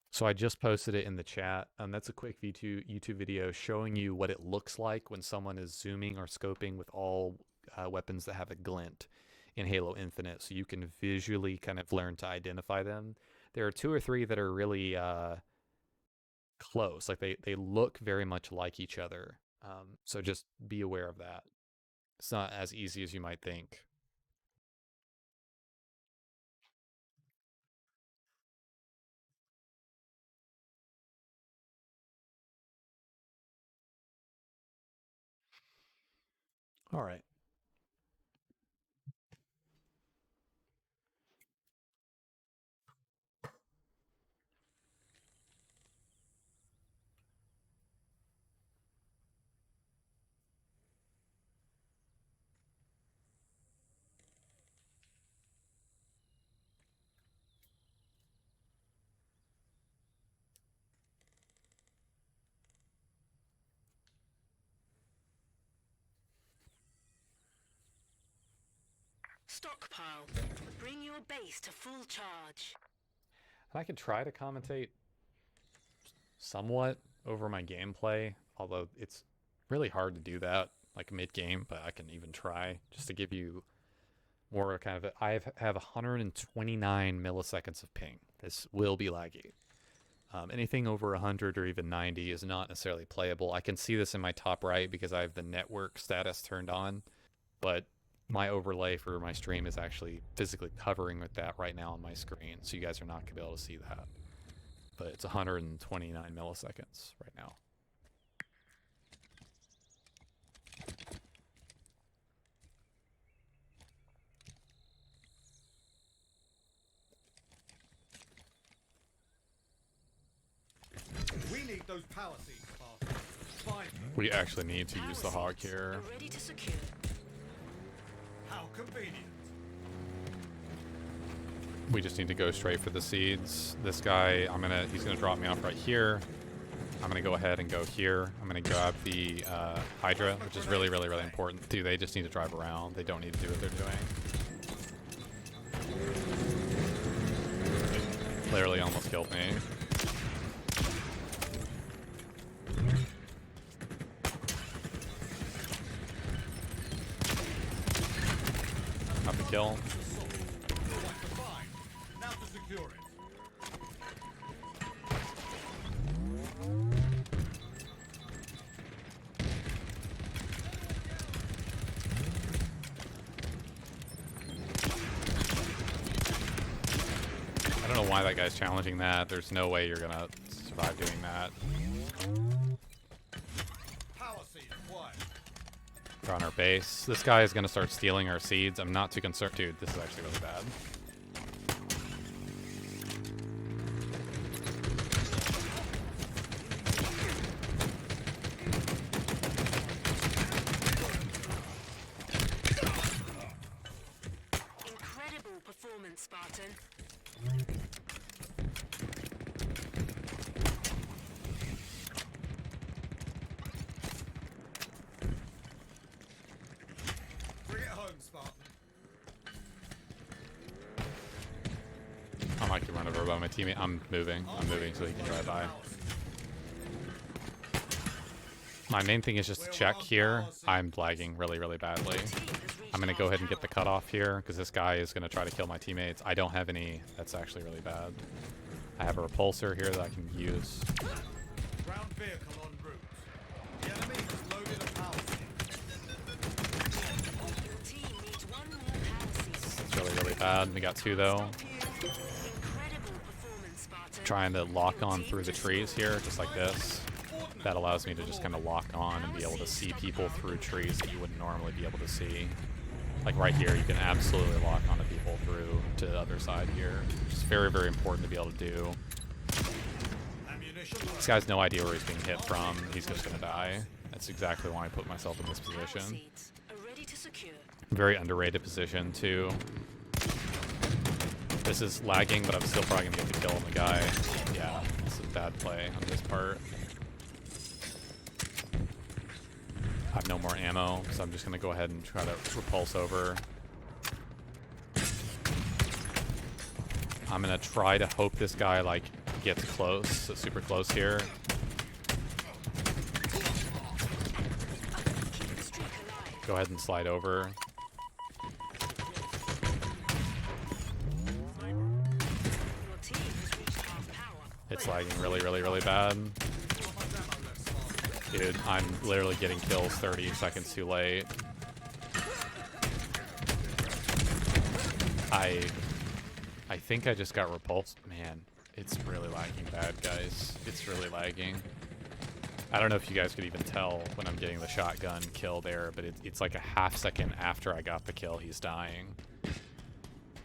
So I just posted it in the chat. That's a quick YouTube video showing you what it looks like when someone is zooming or scoping with all weapons that have a glint in Halo Infinite, so you can visually kind of learn to identify them. There are 2 or 3 that are really close. Like they look very much like each other. So just be aware of that. It's not as easy as you might think. All right. Stockpile. Bring your base to full charge. And I could try to commentate somewhat over my gameplay, although it's really hard to do that like mid-game, but I can even try just to give you more kind of I have 129 milliseconds of ping. This will be laggy. Anything over 100 or even 90 is not necessarily playable. I can see this in my top right because I have the network status turned on, but my overlay for my stream is actually physically covering with that right now on my screen, so you guys are not going to be able to see that. But it's 129 milliseconds right now. We need those power seeds, Spartan. Fine. We actually need to use the hog here. Are ready to secure. How convenient. We just need to go straight for the seeds. This guy, he's gonna drop me off right here. I'm gonna go ahead and go here. I'm gonna grab the Hydra, which is really, really, really important. Dude, they just need to drive around. They don't need to do what they're doing. Literally almost killed me. Got the kill. Now to secure it. I don't know why that guy's challenging that. There's no way you're gonna survive doing that. Power seed acquired. We're on our base. This guy is gonna start stealing our seeds. I'm not too concerned. Dude, this is actually really bad. Incredible performance, Spartan. Bring it home, Spartan. I might get run over by my teammate. I'm moving so he can drive by. My main thing is just to check here. I'm lagging really, really badly. I'm going to go ahead and get the cutoff here because this guy is going to try to kill my teammates. I don't have any. That's actually really bad. I have a repulsor here that I can use. Ground vehicle en route. The enemy has loaded a power seed. Your bad. We got 2 though. Incredible performance, Spartan. Trying to lock on through the trees here, just like this. That allows me to just kind of lock on and be able to see people through trees that you wouldn't normally be able to see. Like right here, you can absolutely lock onto people through to the other side here. It's very, very important to be able to do. This guy's no idea where he's being hit from. He's just going to die. That's exactly why I put myself in this position. Seeds are ready to secure. Very underrated position, too. This is lagging, but I'm still probably going to get the kill on the guy. Yeah, this is a bad play on this part. I have no more ammo, so I'm just going to go ahead and try to repulse over. I'm going to try to hope this guy, like, gets close, so super close here. Go ahead and slide over. It's lagging really, really, really bad. Dude, I'm literally getting kills 30 seconds too late. I think I just got repulsed. Man, it's really lagging bad, guys. It's really lagging. I don't know if you guys could even tell when I'm getting the shotgun kill there, but it's like a half second after I got the kill, he's dying.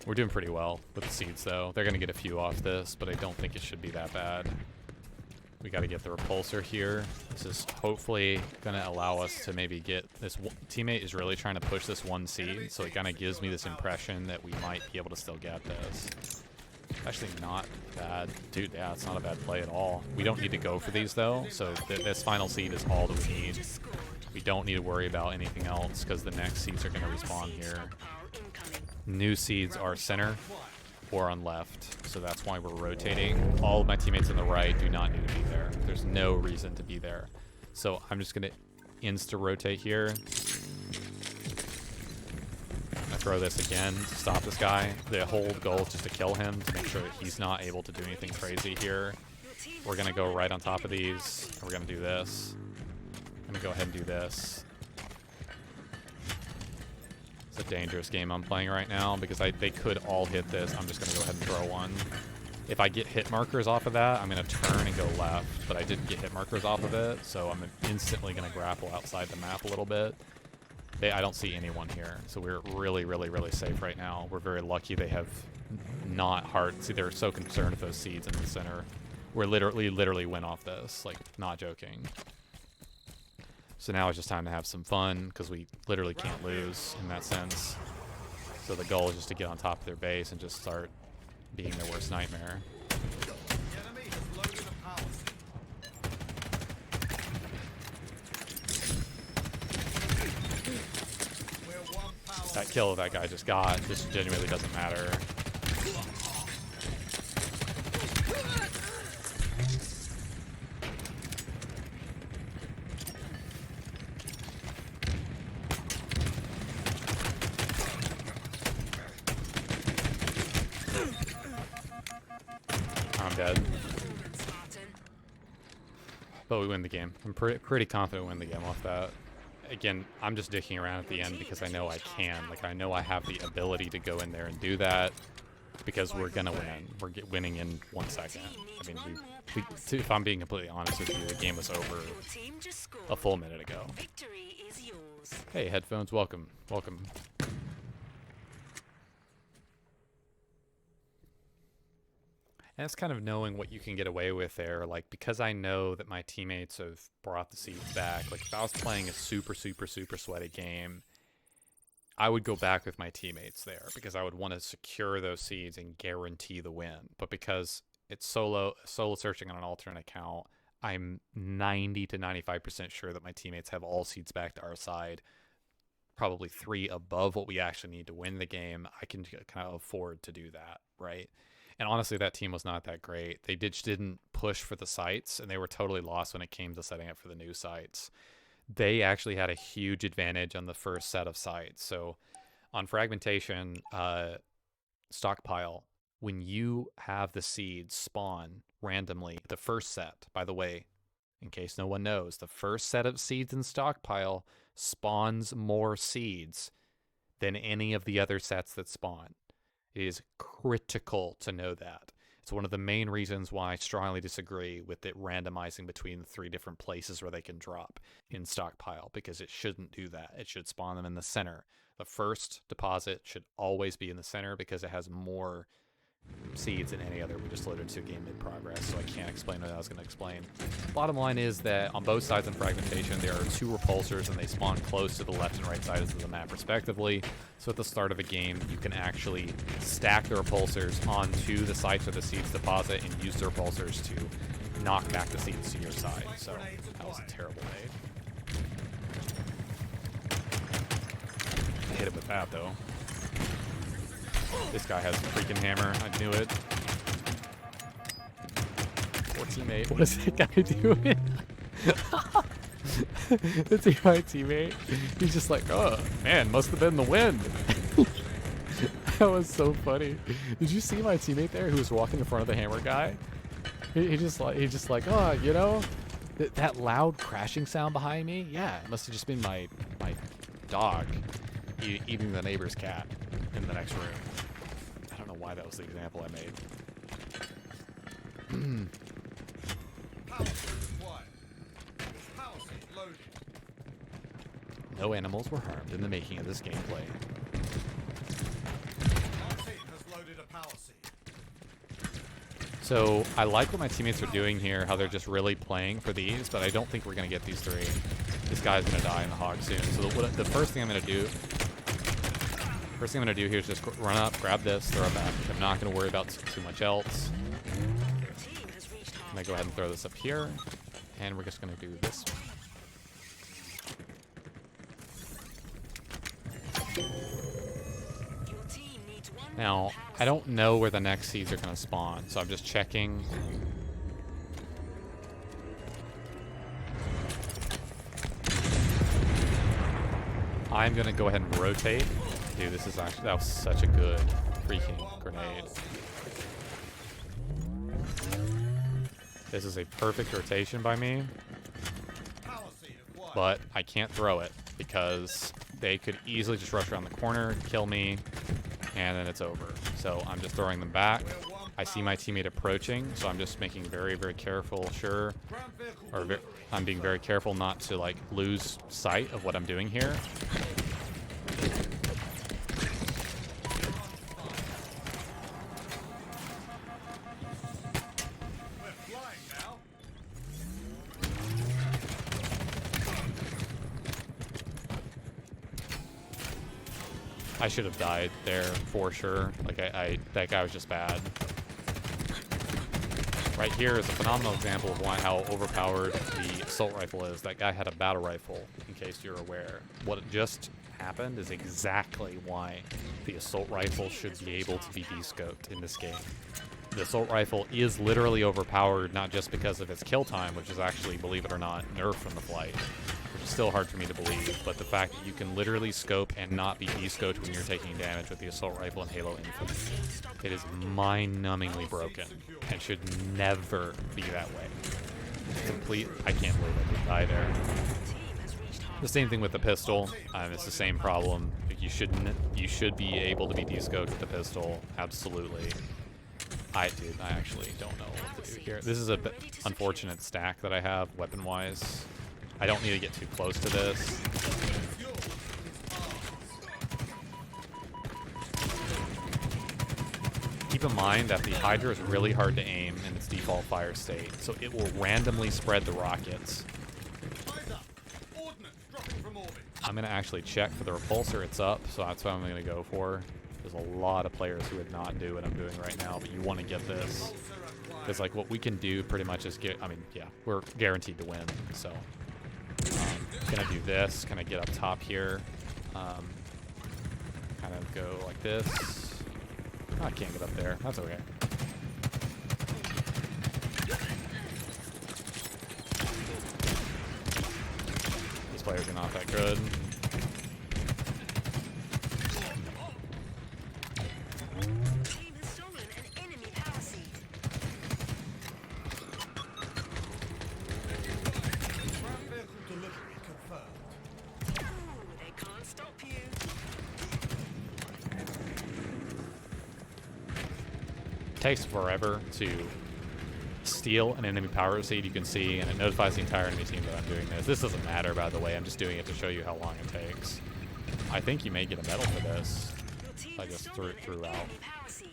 We're doing pretty well with the seeds, though. They're going to get a few off this, but I don't think it should be that bad. We got to get the repulsor here. This is hopefully going to allow us to maybe get this. Teammate is really trying to push this 1 seed, so it kind of gives me this impression that we might be able to still get this. Actually not bad. Dude, yeah, it's not a bad play at all. We don't need to go for these, though, so this final seed is all that we need. We don't need to worry about anything else, because the next seeds are going to respawn here. New seeds are center or on left, so that's why we're rotating. All of my teammates on the right do not need to be there. There's no reason to be there. So I'm just going to insta-rotate here. I throw this again to stop this guy. The whole goal is just to kill him, to make sure that he's not able to do anything crazy here. We're going to go right on top of these, and we're going to do this. I'm going to go ahead and do this. It's a dangerous game I'm playing right now because they could all hit this. I'm just going to go ahead and throw one. If I get hit markers off of that, I'm going to turn and go left, but I didn't get hit markers off of it, so I'm instantly going to grapple outside the map a little bit. I don't see anyone here, so we're really, really, really safe right now. We're very lucky they have not hard. See, they're so concerned with those seeds in the center. We're literally win off this, like, not joking. So now it's just time to have some fun, because we literally can't lose in that sense. So the goal is just to get on top of their base and just start being their worst nightmare. That kill that guy just got just genuinely doesn't matter. I'm dead. But we win the game. I'm pretty confident we win the game off that. Again, I'm just dicking around at the end because I know I can. Like, I know I have the ability to go in there and do that because we're going to win. We're winning in 1 second. I mean, if I'm being completely honest with you, the game was over a full minute ago. Hey, headphones, welcome. Welcome. And it's kind of knowing what you can get away with there. Like, because I know that my teammates have brought the seeds back, like if I was playing a super sweaty game, I would go back with my teammates there because I would want to secure those seeds and guarantee the win. But because it's solo searching on an alternate account, I'm 90 to 95% sure that my teammates have all seeds back to our side, probably 3 above what we actually need to win the game. I can kind of afford to do that, right? And honestly, that team was not that great. They didn't push for the sites, and they were totally lost when it came to setting up for the new sites. They actually had a huge advantage on the first set of sites. So on fragmentation, stockpile, when you have the seeds spawn randomly, the first set, by the way, in case no one knows, the first set of seeds in stockpile spawns more seeds than any of the other sets that spawn. It is critical to know that. It's one of the main reasons why I strongly disagree with it randomizing between the 3 different places where they can drop in stockpile, because it shouldn't do that. It should spawn them in the center. The first deposit should always be in the center because it has more seeds than any other. We just loaded to a game mid progress, so I can't explain what I was going to explain. Bottom line is that on both sides in fragmentation, there are 2 repulsors, and they spawn close to the left and right sides of the map respectively. So at the start of a game, you can actually stack the repulsors onto the sites where the seeds deposit and use the repulsors to knock back the seeds to your side. So that was a terrible nade. I hit it with that though. This guy has a freaking hammer. I knew it. Poor teammate. What is that guy doing? That's my teammate. He's just like, oh man, must have been the wind. That was so funny. Did you see my teammate there who was walking in front of the hammer guy? He just like, oh, you know, that loud crashing sound behind me. Yeah, it must have just been my dog eating the neighbor's cat in the next room. I don't know why that was the example I made. No animals were harmed in the making of this gameplay. So I like what my teammates are doing here, how they're just really playing for these, but I don't think we're going to get these 3. This guy's going to die in the hog soon. So the first thing I'm going to do here is just run up, grab this, throw it back. I'm not going to worry about too much else. I'm going to go ahead and throw this up here, and we're just going to do this. Now, I don't know where the next seeds are going to spawn, so I'm just checking. I'm going to go ahead and rotate. Dude, this is actually, that was such a good freaking grenade. This is a perfect rotation by me, but I can't throw it because they could easily just rush around the corner, kill me, and then it's over. So I'm just throwing them back. I see my teammate approaching, so I'm just making very, very careful, I'm being very careful not to like lose sight of what I'm doing here. I should have died there for sure. Like that guy was just bad. Right here is a phenomenal example of how overpowered the assault rifle is. That guy had a battle rifle, in case you're aware. What just happened is exactly why the assault rifle should be able to be descoped in this game. The assault rifle is literally overpowered, not just because of its kill time, which is actually, believe it or not, nerfed from the flight. Which is still hard for me to believe, but the fact that you can literally scope and not be descoped when you're taking damage with the assault rifle and Halo Infinite. It is mind-numbingly broken and should never be that way. I can't believe I did die there. The same thing with the pistol. It's the same problem. You should be able to be descoped with the pistol. Absolutely. I actually don't know what to do here. This is a bit unfortunate stack that I have weapon-wise. I don't need to get too close to this. Keep in mind that the Hydra is really hard to aim in its default fire state, so it will randomly spread the rockets. I'm going to actually check for the repulsor. It's up, so that's what I'm going to go for. There's a lot of players who would not do what I'm doing right now, but you want to get this. Because like what we can do pretty much is we're guaranteed to win, so. Gonna do this, kind of get up top here, kind of go like this. Oh, I can't get up there, that's okay. These players are not that good. Team has stolen an enemy power seed. Ooh, they can't stop you. takes forever to steal an enemy power seed, you can see, and it notifies the entire enemy team that I'm doing this. This doesn't matter, by the way. I'm just doing it to show you how long it takes. I think you may get a medal for this. Your team I has just stolen threw an out. enemy power seed.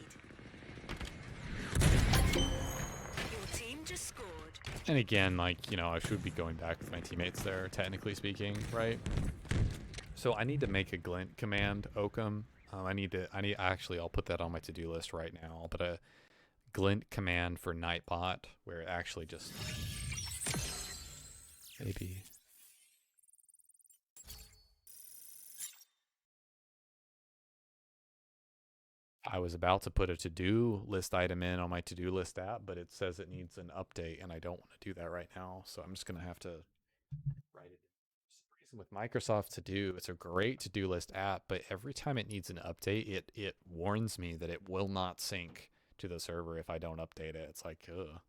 Your team just scored. And again, like, you know, I should be going back with my teammates there, technically speaking, right? So I need to make a glint command, Oakham. Actually, I'll put that on my to-do list right now. I'll put a glint command for Nightbot, where it actually just maybe. I was about to put a to-do list item in on my to-do list app, but it says it needs an update, and I don't want to do that right now. So I'm just gonna have to write it. For some reason with Microsoft To Do, it's a great to-do list app, but every time it needs an update, it warns me that it will not sync to the server if I don't update it. It's like, ugh.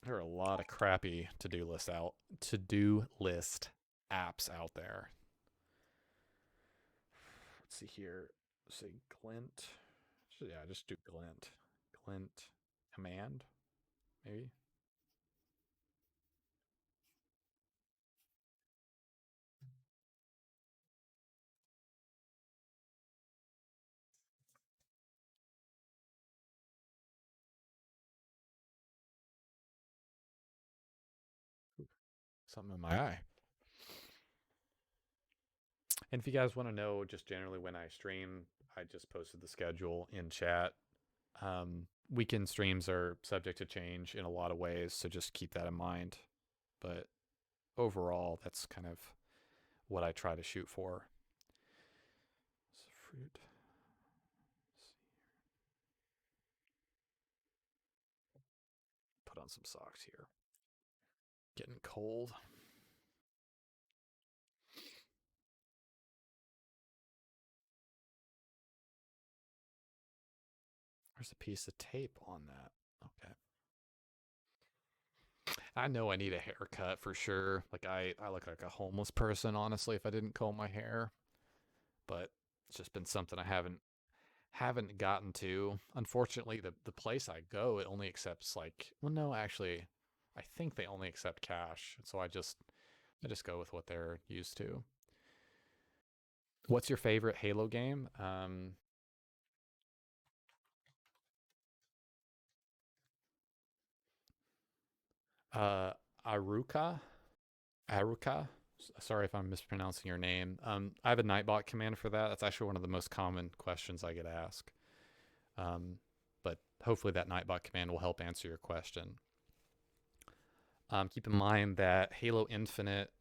There are a lot of crappy to-do list apps out there. Let's see here. Say glint. Yeah, just do glint. Glint command, maybe. Something in my eye. And if you guys want to know just generally when I stream, I just posted the schedule in chat. Weekend streams are subject to change in a lot of ways, so just keep that in mind. But overall, that's kind of what I try to shoot for. Fruit. Put on some socks here. Getting cold. There's a piece of tape on that. Okay. I know I need a haircut for sure. Like I look like a homeless person, honestly, if I didn't comb my hair. But it's just been something I haven't gotten to. Unfortunately, the place I go, it only accepts like, well, no, actually, I think they only accept cash. So I just go with what they're used to. What's your favorite Halo game? Aruka. Sorry if I'm mispronouncing your name. I have a Nightbot command for that. That's actually one of the most common questions I get asked. But hopefully that Nightbot command will help answer your question. Keep in mind that Halo Infinite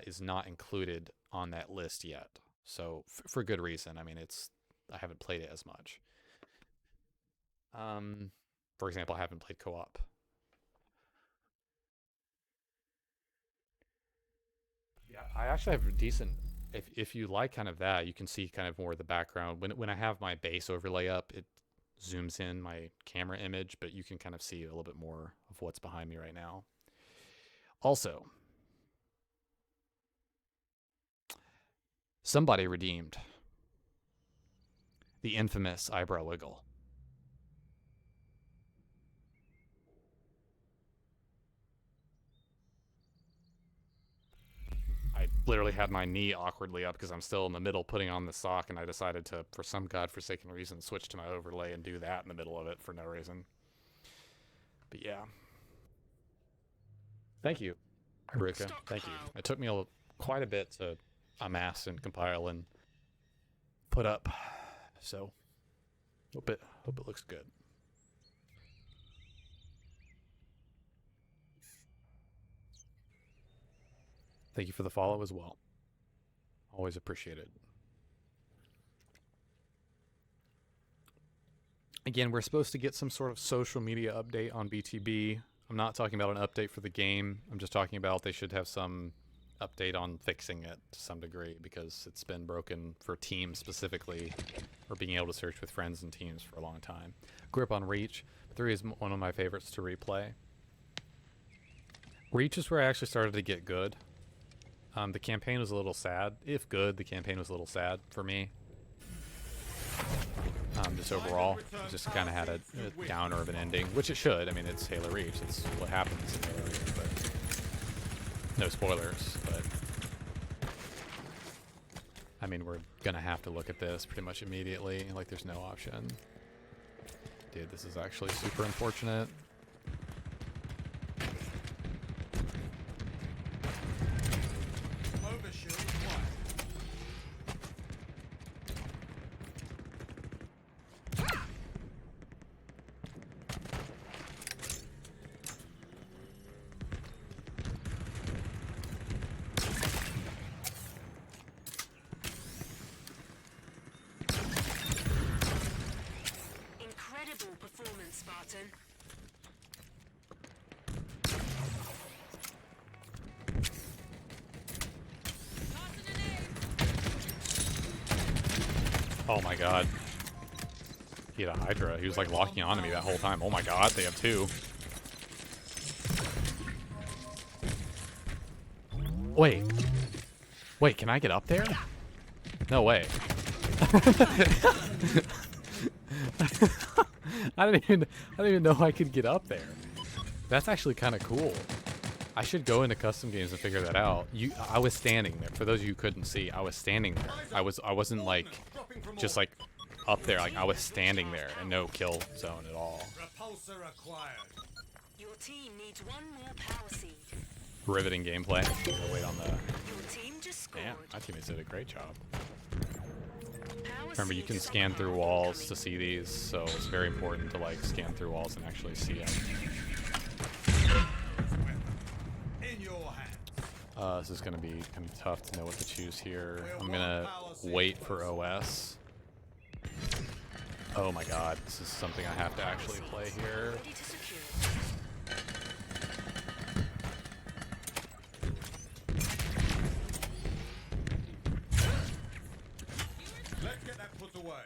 is not included on that list yet. So for good reason. I mean, I haven't played it as much. For example, I haven't played co-op. Yeah, I actually have a decent. If you like kind of that, you can see kind of more of the background. When I have my base overlay up, it zooms in my camera image, but you can kind of see a little bit more of what's behind me right now. Also, somebody redeemed the infamous eyebrow wiggle. I literally had my knee awkwardly up because I'm still in the middle putting on the sock, and I decided to, for some godforsaken reason, switch to my overlay and do that in the middle of it for no reason. But yeah. Thank you, Haruka. Thank you. It took me quite a bit to amass and compile and put up, so hope it looks good. Thank you for the follow as well. Always appreciate it. Again, we're supposed to get some sort of social media update on BTB. I'm not talking about an update for the game. I'm just talking about they should have some update on fixing it to some degree because it's been broken for teams specifically, or being able to search with friends and teams for a long time. Grew up on Reach. 3 is one of my favorites to replay. Reach is where I actually started to get good. The campaign was a little sad. If good, the campaign was a little sad for me. just overall. It just kind of had a downer of an ending, which it should. I mean, it's Halo Reach. It's what happens in Halo Reach, but no spoilers. But I mean, we're gonna have to look at this pretty much immediately. Like, there's no option. Dude, this is actually super unfortunate. Overshield acquired. Incredible performance, Spartan. Oh my god. He had a Hydra. He was like locking onto me that whole time. Oh my god, they have two. Wait. Wait, can I get up there? No way. I didn't even know I could get up there. That's actually kind of cool. I should go into custom games and figure that out. I was standing there. For those of you who couldn't see, I was standing there. I wasn't like just like up there. Like, I was standing there and no kill zone at all. Repulsor acquired. Your team needs one more power seed. Riveting gameplay. I'll wait on the. Your team just scored. Damn, my teammates did a great job. Power Remember, you seed can scan through stockpile walls incoming. to see these, so it's very important to like scan through walls and actually see them. In your hands. This is gonna be kind of tough to know what to choose here. I'm gonna wait for OS. Oh my god, this is something I have to actually play here. Ready to secure. Let's get that put away.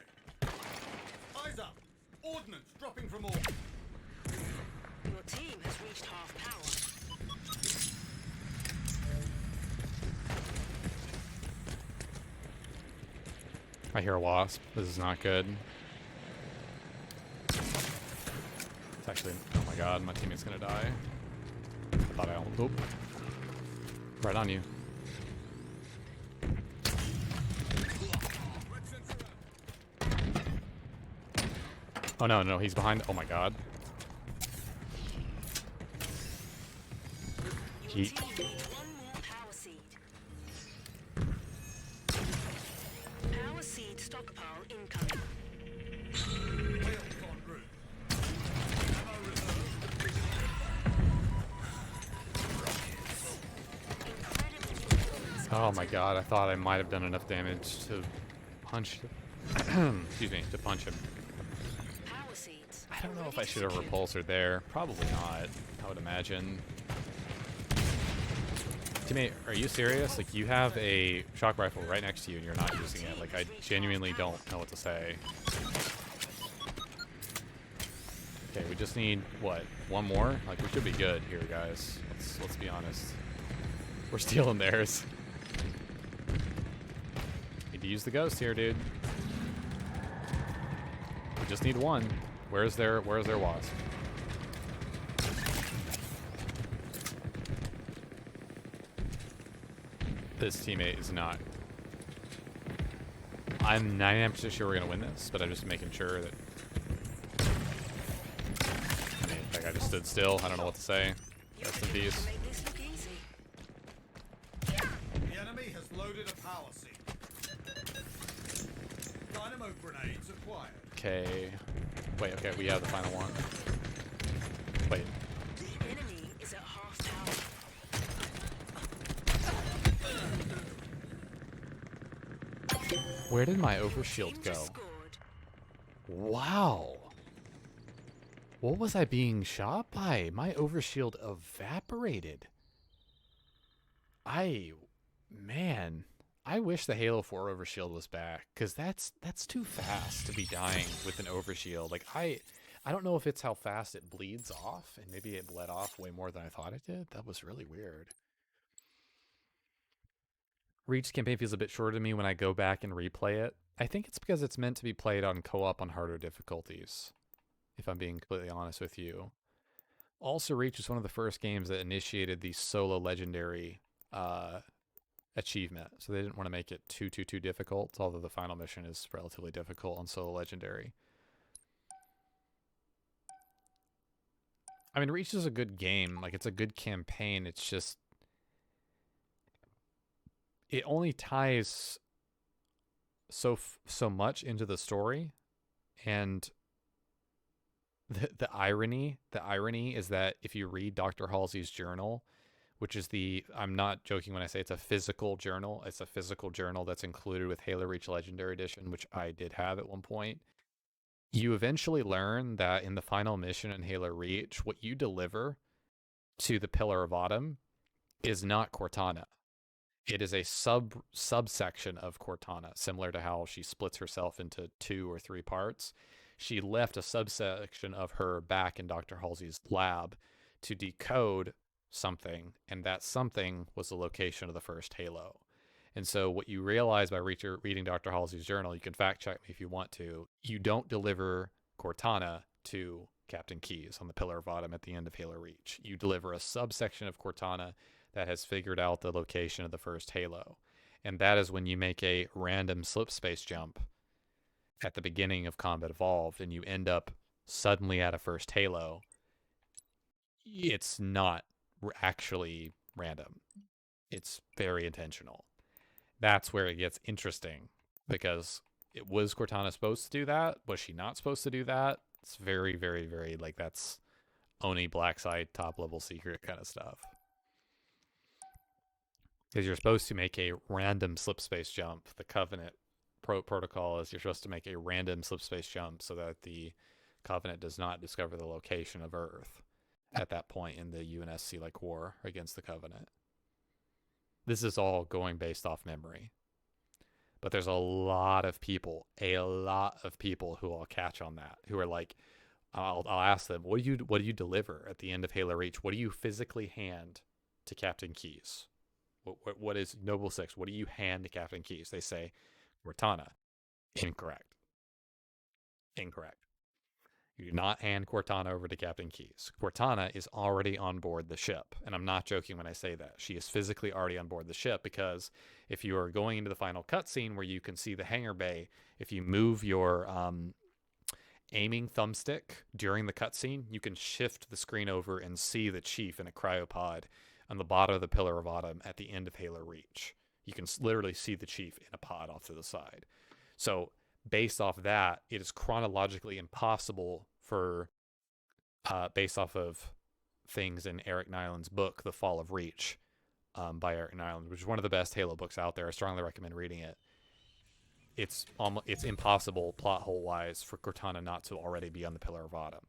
Eyes up. Ordnance dropping from orbit. Your team has reached half power. I hear a wasp. This is not good. It's actually, oh my god, my teammate's gonna die. I thought I almost, oop. Right on you. Oh no, no, he's behind, oh my god. Your He, team needs one more power seed. Power seed stockpile incoming. Wheels en route. Ammo reserve. Incredible performance. oh my god, I thought I might have done enough damage to punch, excuse me, to punch him. Power seeds. I don't know if I should have repulsor there. Probably not, I would imagine. Teammate, are you serious? Like, you have a shock rifle right next to you and you're not using it. Like, I genuinely don't know what to say. Okay, we just need, what, one more? Like, we should be good here, guys. Let's be honest. We're stealing theirs. Need to use the ghost here, dude. We just need one. Where's their wasp? This teammate is not. I'm 99% sure we're gonna win this, but I'm just making sure that. I mean, like, I just stood still. I don't know what to say. Rest in peace. Make this look easy. The enemy has loaded a power seed. Dynamo grenades acquired. Okay. Wait. Okay, we have the final one. Wait. The enemy is at half power. Where did my Team overshield go? just scored. Wow. What was I being shot by? My overshield evaporated. Man, I wish the Halo 4 overshield was back, because that's too fast to be dying with an overshield. Like, I don't know if it's how fast it bleeds off, and maybe it bled off way more than I thought it did. That was really weird. Reach campaign feels a bit shorter to me when I go back and replay it. I think it's because it's meant to be played on co-op on harder difficulties, if I'm being completely honest with you. Also, Reach was one of the first games that initiated the solo legendary achievement, so they didn't want to make it too difficult, although the final mission is relatively difficult on solo legendary. I mean, Reach is a good game. Like, it's a good campaign. It's just... it only ties so much into the story, and the irony is that if you read Dr. Halsey's journal, which is I'm not joking when I say it's a physical journal. It's a physical journal that's included with Halo Reach Legendary Edition, which I did have at one point. You eventually learn that in the final mission in Halo Reach, what you deliver to the Pillar of Autumn is not Cortana. It is a subsection of Cortana, similar to how she splits herself into 2 or 3 parts. She left a subsection of her back in Dr. Halsey's lab to decode something, and that something was the location of the first Halo. And so what you realize by reading Dr. Halsey's journal, you can fact check me if you want to, you don't deliver Cortana to Captain Keyes on the Pillar of Autumn at the end of Halo Reach. You deliver a subsection of Cortana that has figured out the location of the first Halo. And that is when you make a random slip space jump at the beginning of Combat Evolved and you end up suddenly at a first Halo. It's not actually random. It's very intentional. That's where it gets interesting, because was Cortana supposed to do that? Was she not supposed to do that? It's very, very, very, like, that's Oni Black Site top level secret kind of stuff. Because you're supposed to make a random slip space jump. The Covenant protocol is you're supposed to make a random slip space jump so that the Covenant does not discover the location of Earth at that point in the UNSC like war against the Covenant. This is all going based off memory. But there's a lot of people who will catch on that, who are like, I'll ask them, what do you deliver at the end of Halo Reach? What do you physically hand to Captain Keyes? What is Noble 6? What do you hand to Captain Keyes? They say, Cortana. Incorrect. You do not hand Cortana over to Captain Keyes. Cortana is already on board the ship. And I'm not joking when I say that. She is physically already on board the ship, because if you are going into the final cutscene where you can see the hangar bay, if you move your aiming thumbstick during the cutscene, you can shift the screen over and see the Chief in a cryopod on the bottom of the Pillar of Autumn at the end of Halo Reach. You can literally see the Chief in a pod off to the side. So based off that, it is chronologically impossible for, based off of things in Eric Nyland's book, The Fall of Reach, by Eric Nyland, which is one of the best Halo books out there. I strongly recommend reading it. It's impossible plot hole wise for Cortana not to already be on the Pillar of Autumn.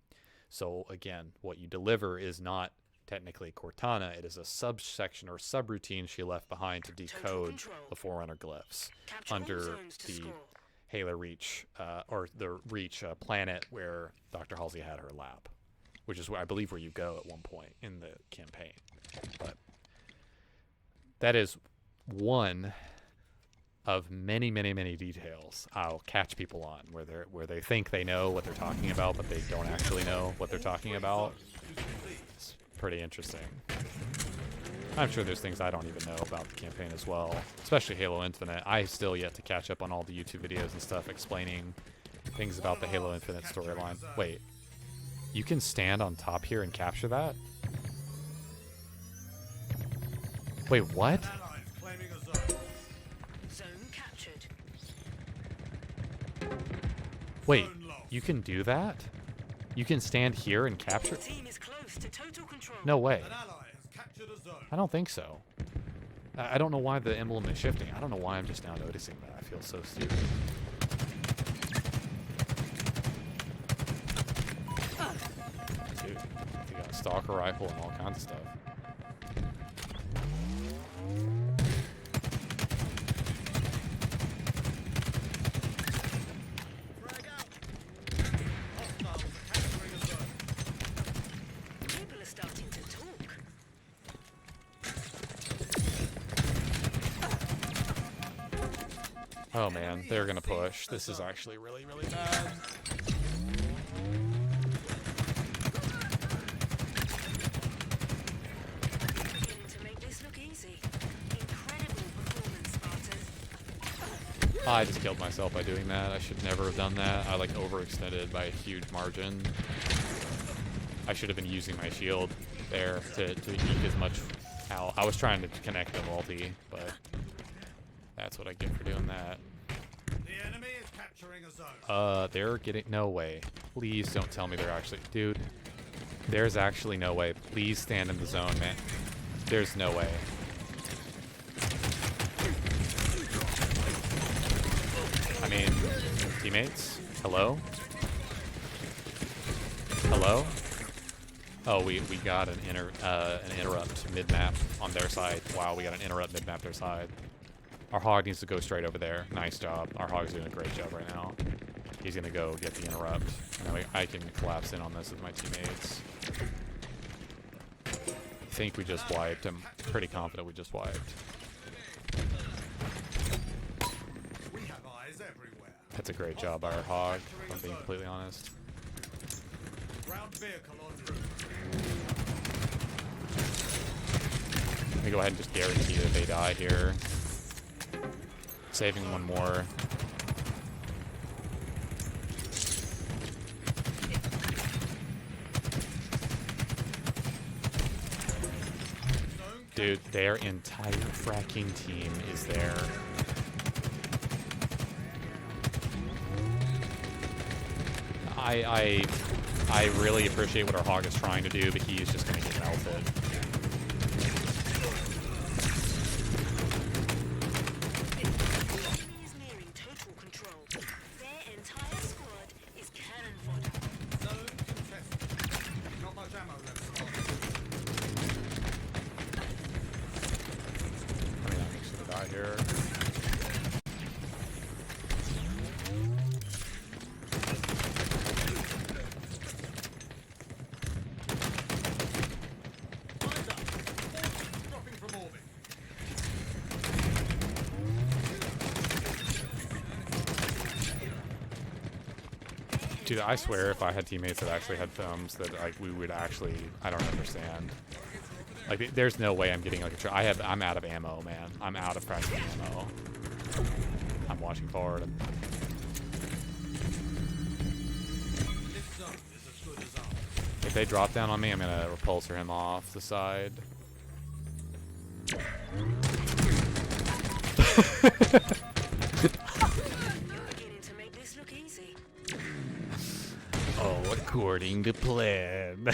So again, what you deliver is not technically Cortana. It is a subsection or subroutine she left behind to decode the Forerunner glyphs under the Halo Reach, or the Reach planet where Dr. Halsey had her lab, which is where I believe where you go at one point in the campaign. But that is one of many, many, many details I'll catch people on where they think they know what they're talking about, but they don't actually know what they're talking about. It's pretty interesting. I'm sure there's things I don't even know about the campaign as well, especially Halo Infinite. I still yet to catch up on all the YouTube videos and stuff explaining things about the Halo Infinite storyline. Wait, you can stand on top here and capture that? Wait, what? Zone captured. Wait, you can do that? You can stand here and capture? Team is close to total control. No way. An ally has captured a zone. I don't think so. I don't know why the emblem is shifting. I don't know why I'm just now noticing that. I feel so stupid. Dude, you got a stalker rifle and all kinds of stuff. People are starting to talk. Oh man, they're gonna push. This is actually really, really bad. Beginning to make this look easy. Incredible performance, Spartan. I just killed myself by doing that. I should never have done that. I like overextended by a huge margin. I should have been using my shield there to eke as much out. I was trying to connect the multi, but that's what I get for doing that. The enemy is capturing a zone. They're getting... No way. Please don't tell me they're actually... Dude, there's actually no way. Please stand in the zone, man. There's no way. I mean, teammates? Hello? Hello? Oh, we got an interrupt mid-map on their side. Wow, we got an interrupt mid-map their side. Our hog needs to go straight over there. Nice job. Our hog's doing a great job right now. He's gonna go get the interrupt. And then I can collapse in on this with my teammates. I think we just wiped. I'm pretty confident we just wiped. We have eyes everywhere. That's a great job by our hog, if I'm being completely honest. Ground vehicle en route. Let me go ahead and just guarantee that they die here. Saving one more. Dude, their entire fracking team is there. I really appreciate what our hog is trying to do, but he is just going to get melted. Enemy is nearing total control. Their entire squad is cannon fodder. Zone contested. Not much ammo left. Spartan. I mean, I'm just going to die here. Dropping from orbit. Dude, I swear if I had teammates that actually had thumbs, that like we would actually, I don't understand. Like, there's no way I'm getting like a I'm out of ammo, man. I'm out of practical ammo. I'm watching forward. This zone is as good as ours. If they drop down on me, I'm gonna repulsor him off the side. Beginning to make this look easy. Oh, according to plan.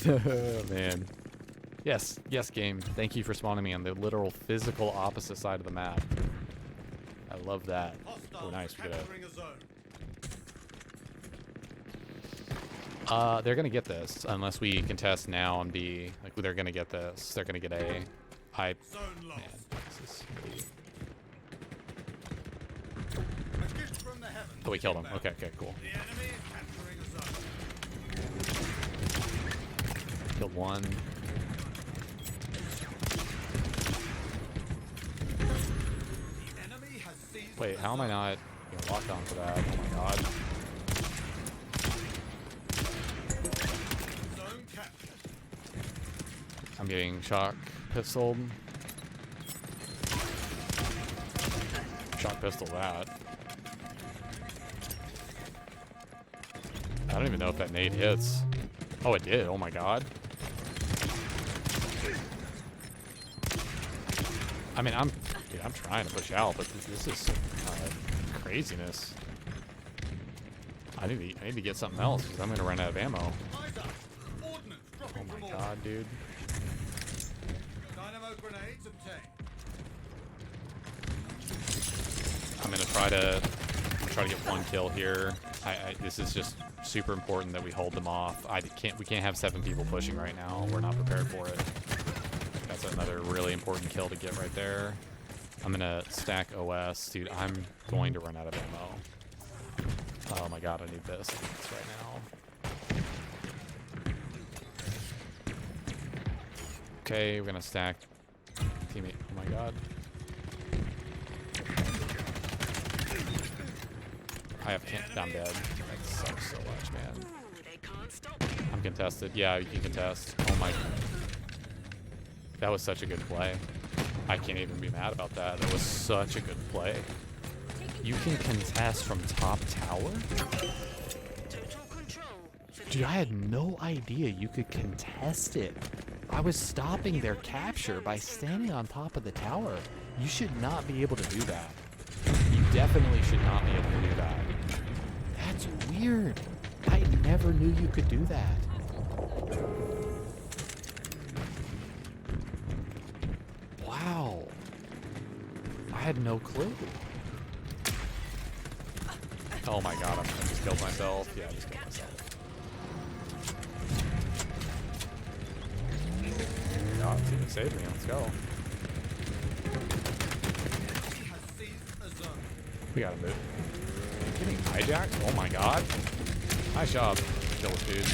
Oh, man. Yes, yes, game. Thank you for spawning me on the literal physical opposite side of the map. I love that. Oh, nice. We get Capturing a zone. they're gonna get this unless we contest now on B. Like, they're gonna get this. They're gonna get A. Zone Man, lost. this is really... A gift from the heavens. Oh, we killed him. Okay, okay, cool. The enemy is capturing a zone. Killed one. The enemy has seized Wait, the how am I zone. not getting locked on for that? Oh my god. Zone captured. I'm getting shock pistoled. Shock pistol that. I don't even know if that nade hits. Oh, it did. Oh my god. I mean, dude, I'm trying to push out, but this is craziness. I need to get something else because I'm gonna run out of ammo. Eyes up. Ordnance Oh dropping from my orbit. god, dude. Dynamo grenades obtained. I'm gonna try to get one kill here. This is just super important that we hold them off. We can't have 7 people pushing right now. We're not prepared for it. That's another really important kill to get right there. I'm gonna stack OS. Dude, I'm going to run out of ammo. Oh my god, I need this. I need this right now. Okay, we're gonna stack teammate. Oh my god. I have can't. I'm dead. That sucks so much, man. Ooh, they can't stop you. I'm contested. Yeah, you can contest. Oh my. That was such a good play. I can't even be mad about that. That was such a good play. You can contest from top tower? Total control for the Dude, I had no idea you could contest it. I was stopping their capture by standing on top of the tower. You should not be able to do that. You definitely should not be able to do that. That's weird. I never knew you could do that. Wow. I had no clue. Oh my god, I just killed myself. Yeah, I just killed myself. God, it's even saved me. Let's go. Has seized a zone. We gotta move. Getting hijacked? Oh my god. Nice job. Kill this dude.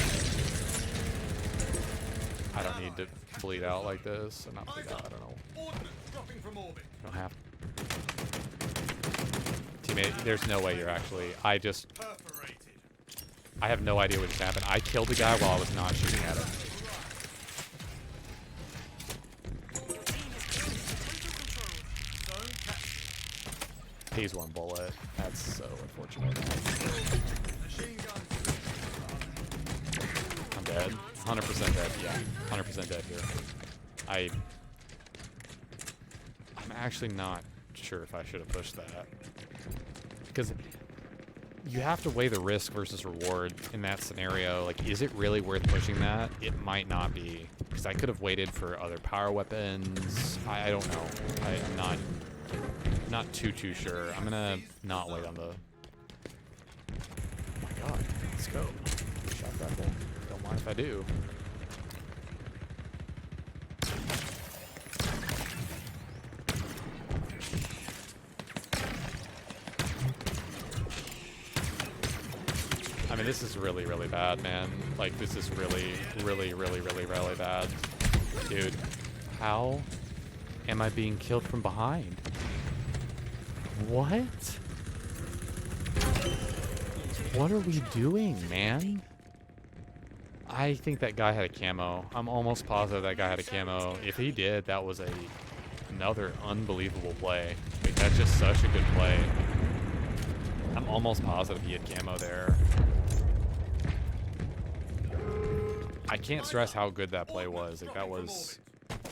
I don't need to bleed out like this. Or not bleed out, I don't know. Ordnance dropping from orbit. I don't have. Teammate, there's no way you're actually. Perforated. I have no idea what just happened. I killed the guy while I was not shooting at him. Your team is close to total control. Zone captured. He's one bullet. That's so unfortunate. Machine gun. I'm dead. 100% dead. Yeah, 100% dead here. I'm actually not sure if I should have pushed that. Because you have to weigh the risk versus reward in that scenario. Like, is it really worth pushing that? It might not be. Because I could have waited for other power weapons. I don't know. I'm not too sure. I'm gonna not wait on the... Oh my god. Let's go. Shot rifle. Don't mind if I do. I mean, this is really, really bad, man. Like, this is really, really, really, really, really bad. Dude, how am I being killed from behind? What? What are we doing, man? I think that guy had a camo. I'm almost positive that guy had a camo. If he did, that was another unbelievable play. Like, that's just such a good play. I'm almost positive he had camo there. I can't stress how good that play was. Like, that was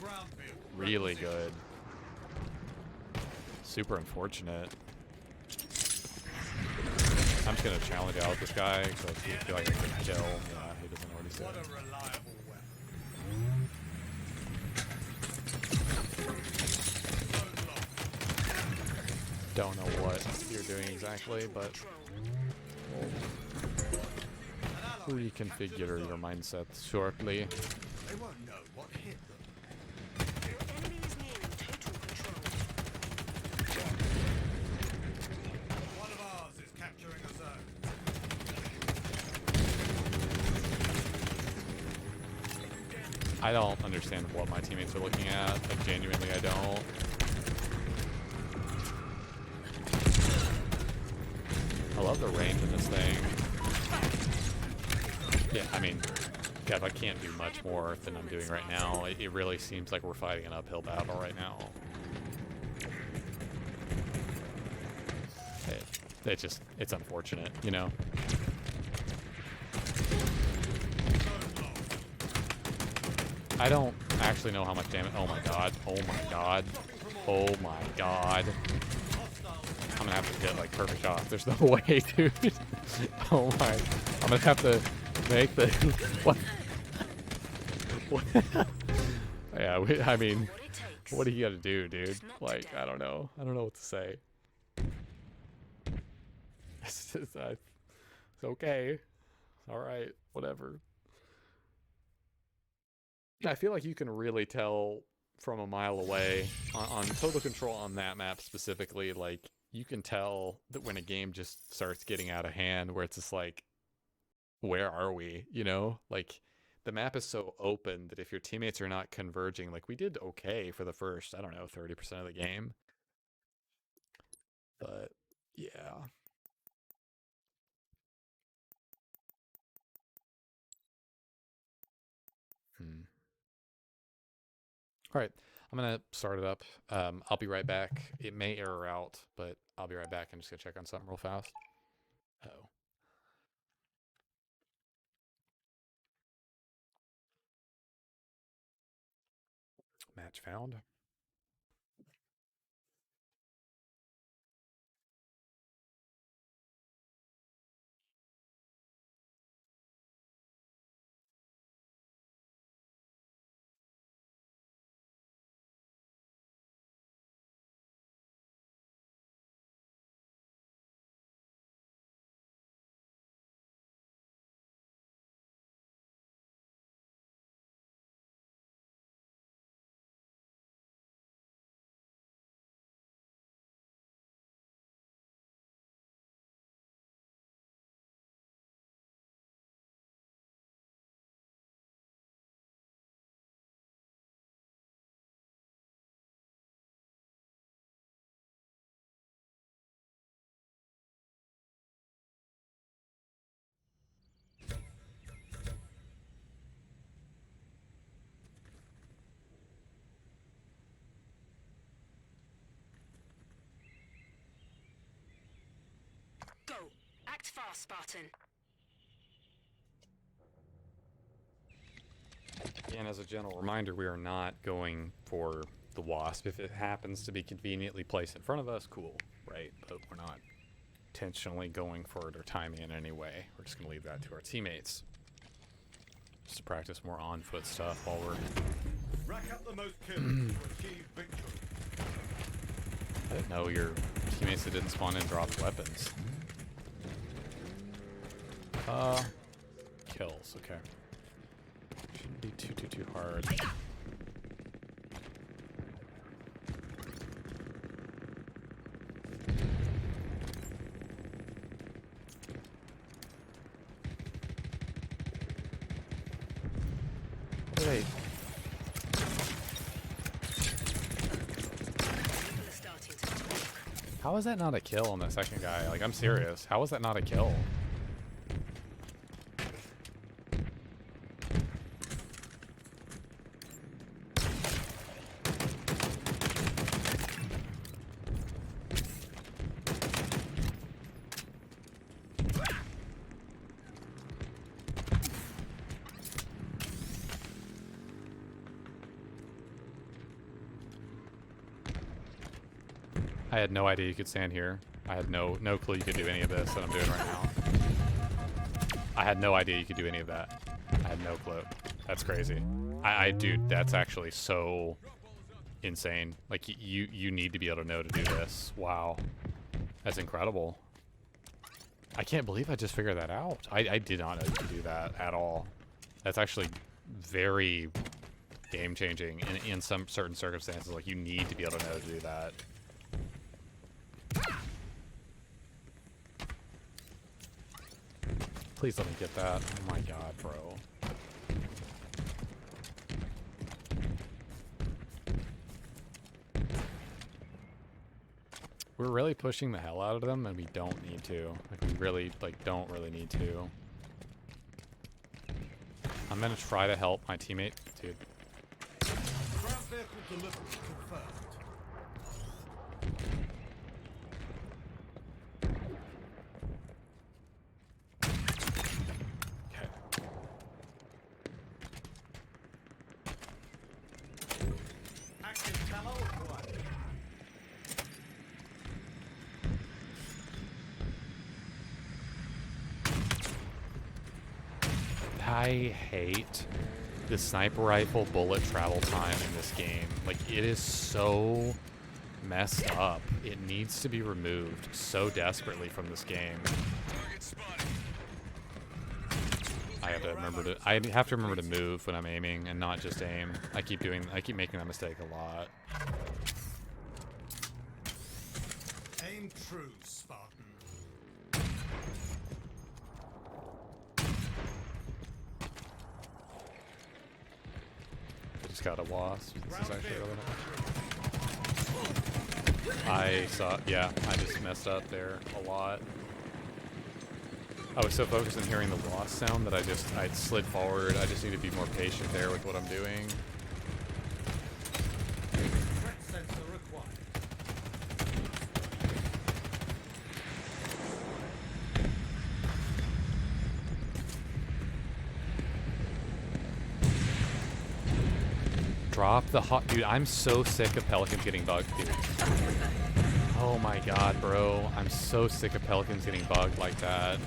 Ground vehicle. really good. Super unfortunate. I'm just gonna challenge out this guy because I feel like I can kill. Yeah, he doesn't already say. What a reliable weapon. Zone locked. Don't know what you're doing exactly, but we'll reconfigure your mindset shortly. They won't know what hit them. Your enemy is nearing total control. One of ours is capturing a zone. I don't understand what my teammates are looking at. Like, genuinely, I don't. I love the range in this thing. Yeah, I mean, Kev, I can't do much more than I'm doing right now. It really seems like we're fighting an uphill battle right now. It's unfortunate, you know? I don't actually know how much damage. Oh my god. Oh my god. Oh my god. I'm gonna have to get like perfect shots. There's no way, dude. Oh my. I'm gonna have to make the. What? What? Yeah, I mean, What it takes. what do you gotta do, dude? It's not Like, today. I don't know. I don't know what to say. It's okay. Alright, whatever. I feel like you can really tell from a mile away on total control on that map specifically. Like, you can tell that when a game just starts getting out of hand, where it's just like, where are we? You know, like the map is so open that if your teammates are not converging, like we did okay for the first, I don't know, 30% of the game. But yeah. All right, I'm gonna start it up. I'll be right back. It may error out, but I'll be right back. I'm just gonna check on something real fast. Oh. Match found. Go. Act fast, Spartan. And as a general reminder, we are not going for the wasp. If it happens to be conveniently placed in front of us, cool, right? But we're not intentionally going for it or timing it in any way. We're just going to leave that to our teammates. Just to practice more on-foot stuff while we're... Rack up the most kills to achieve victory. I didn't know your teammates that didn't spawn in dropped weapons. Kills, okay. Shouldn't be too hard. Wait. How is that not a kill on the second guy? Like, I'm serious. How is that not a kill? I had no idea you could stand here. I had no clue you could do any of this that I'm doing right now. I had no idea you could do any of that. I had no clue. That's crazy. Dude, that's actually so insane. Like, you need to be able to know to do this. Wow. That's incredible. I can't believe I just figured that out. I did not know you could do that at all. That's actually very game-changing in some certain circumstances. Like, you need to be able to know to do that. Please let me get that. Oh my god, bro. We're really pushing the hell out of them, and we don't need to. Like, we really, don't really need to. I'm gonna try to help my teammate. Dude. Ground vehicle delivery confirmed. Active camo acquired. I hate the sniper rifle bullet travel time in this game. Like, it is so messed up. It needs to be removed so desperately from this game. I have to remember to move when I'm aiming and not just aim. I keep making that mistake a lot. Aim true, Spartan. I just got a wasp. This is actually really nice. I just messed up there a lot. I was so focused on hearing the wasp sound that I slid forward. I just need to be more patient there with what I'm doing. Drop the hot... Dude, I'm so sick of Pelicans getting bugged, dude. Oh my god, bro. I'm so sick of Pelicans getting bugged like that.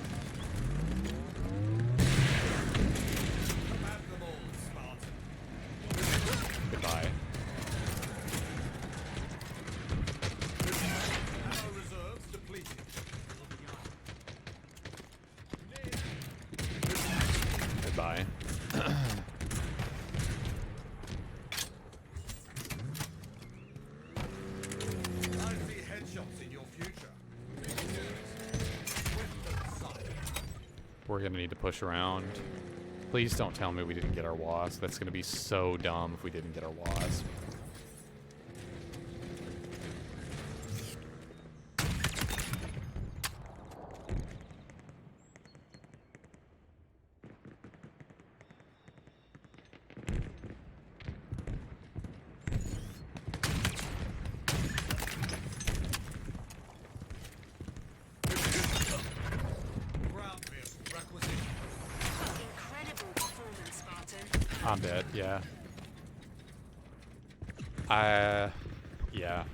Goodbye. Goodbye. We're gonna need to push around. Please don't tell me we didn't get our wasp. That's gonna be so dumb if we didn't get our wasp. I'm dead, yeah. Yeah.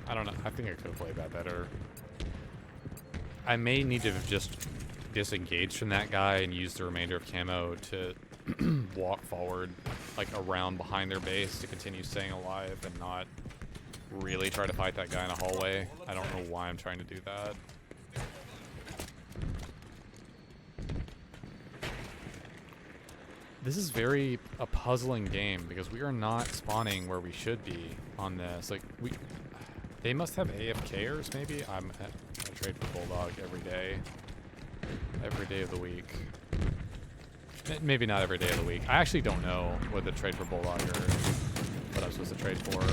I don't know. I think I could have played that better. I may need to have just disengaged from that guy and used the remainder of camo to walk forward, like around behind their base to continue staying alive and not really try to fight that guy in a hallway. I don't know why I'm trying to do that. This is very a puzzling game because we are not spawning where we should be on this. Like they must have AFKers maybe. I trade for Bulldog every day of the week. Maybe not every day of the week. I actually don't know what the trade for Bulldog or what I'm supposed to trade for.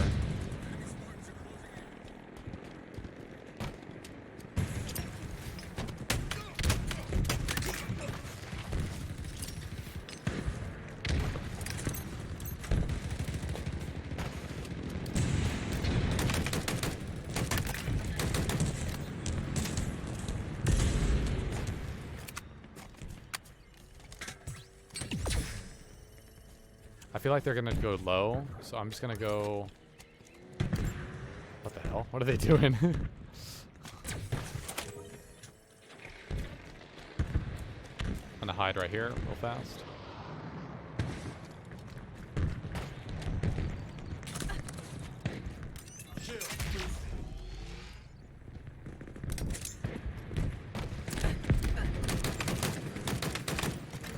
I feel like they're gonna go low, so I'm just gonna go... What the hell? What are they doing? I'm gonna hide right here real fast.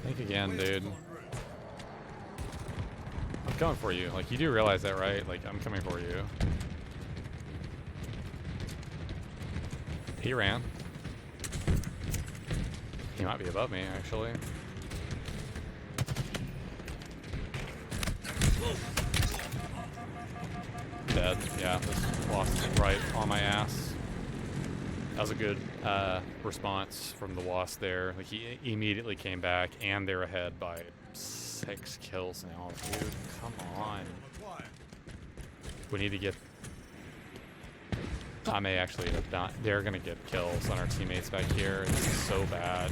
Think again, dude. I'm coming for you. Like, you do realize that, right? Like, I'm coming for you. He ran. He might be above me, actually. Dead. Yeah, this wasp is right on my ass. That was a good response from the wasp there. Like, he immediately came back, and they're ahead by 6 kills now, dude. Come on. We need to get... I may actually have not... They're gonna get kills on our teammates back here. This is so bad.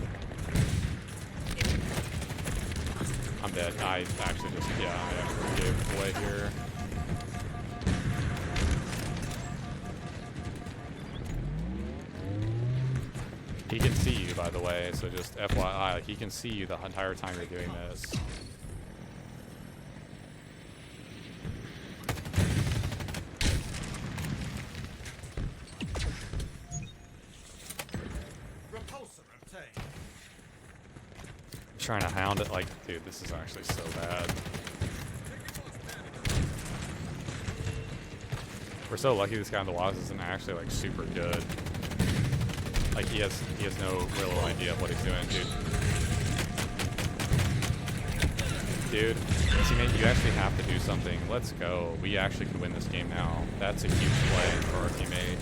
I'm dead. I actually just... Yeah, I actually gave away here. He can see you, by the way, so just FYI, like, he can see you the entire time you're doing this. Trying to hound it, like, dude, this is actually so bad. We're so lucky this guy on the Wasp isn't actually, like, super good. Like, he has no real idea of what he's doing, dude. Dude, teammate, you actually have to do something. Let's go. We actually can win this game now. That's a huge play for our teammate.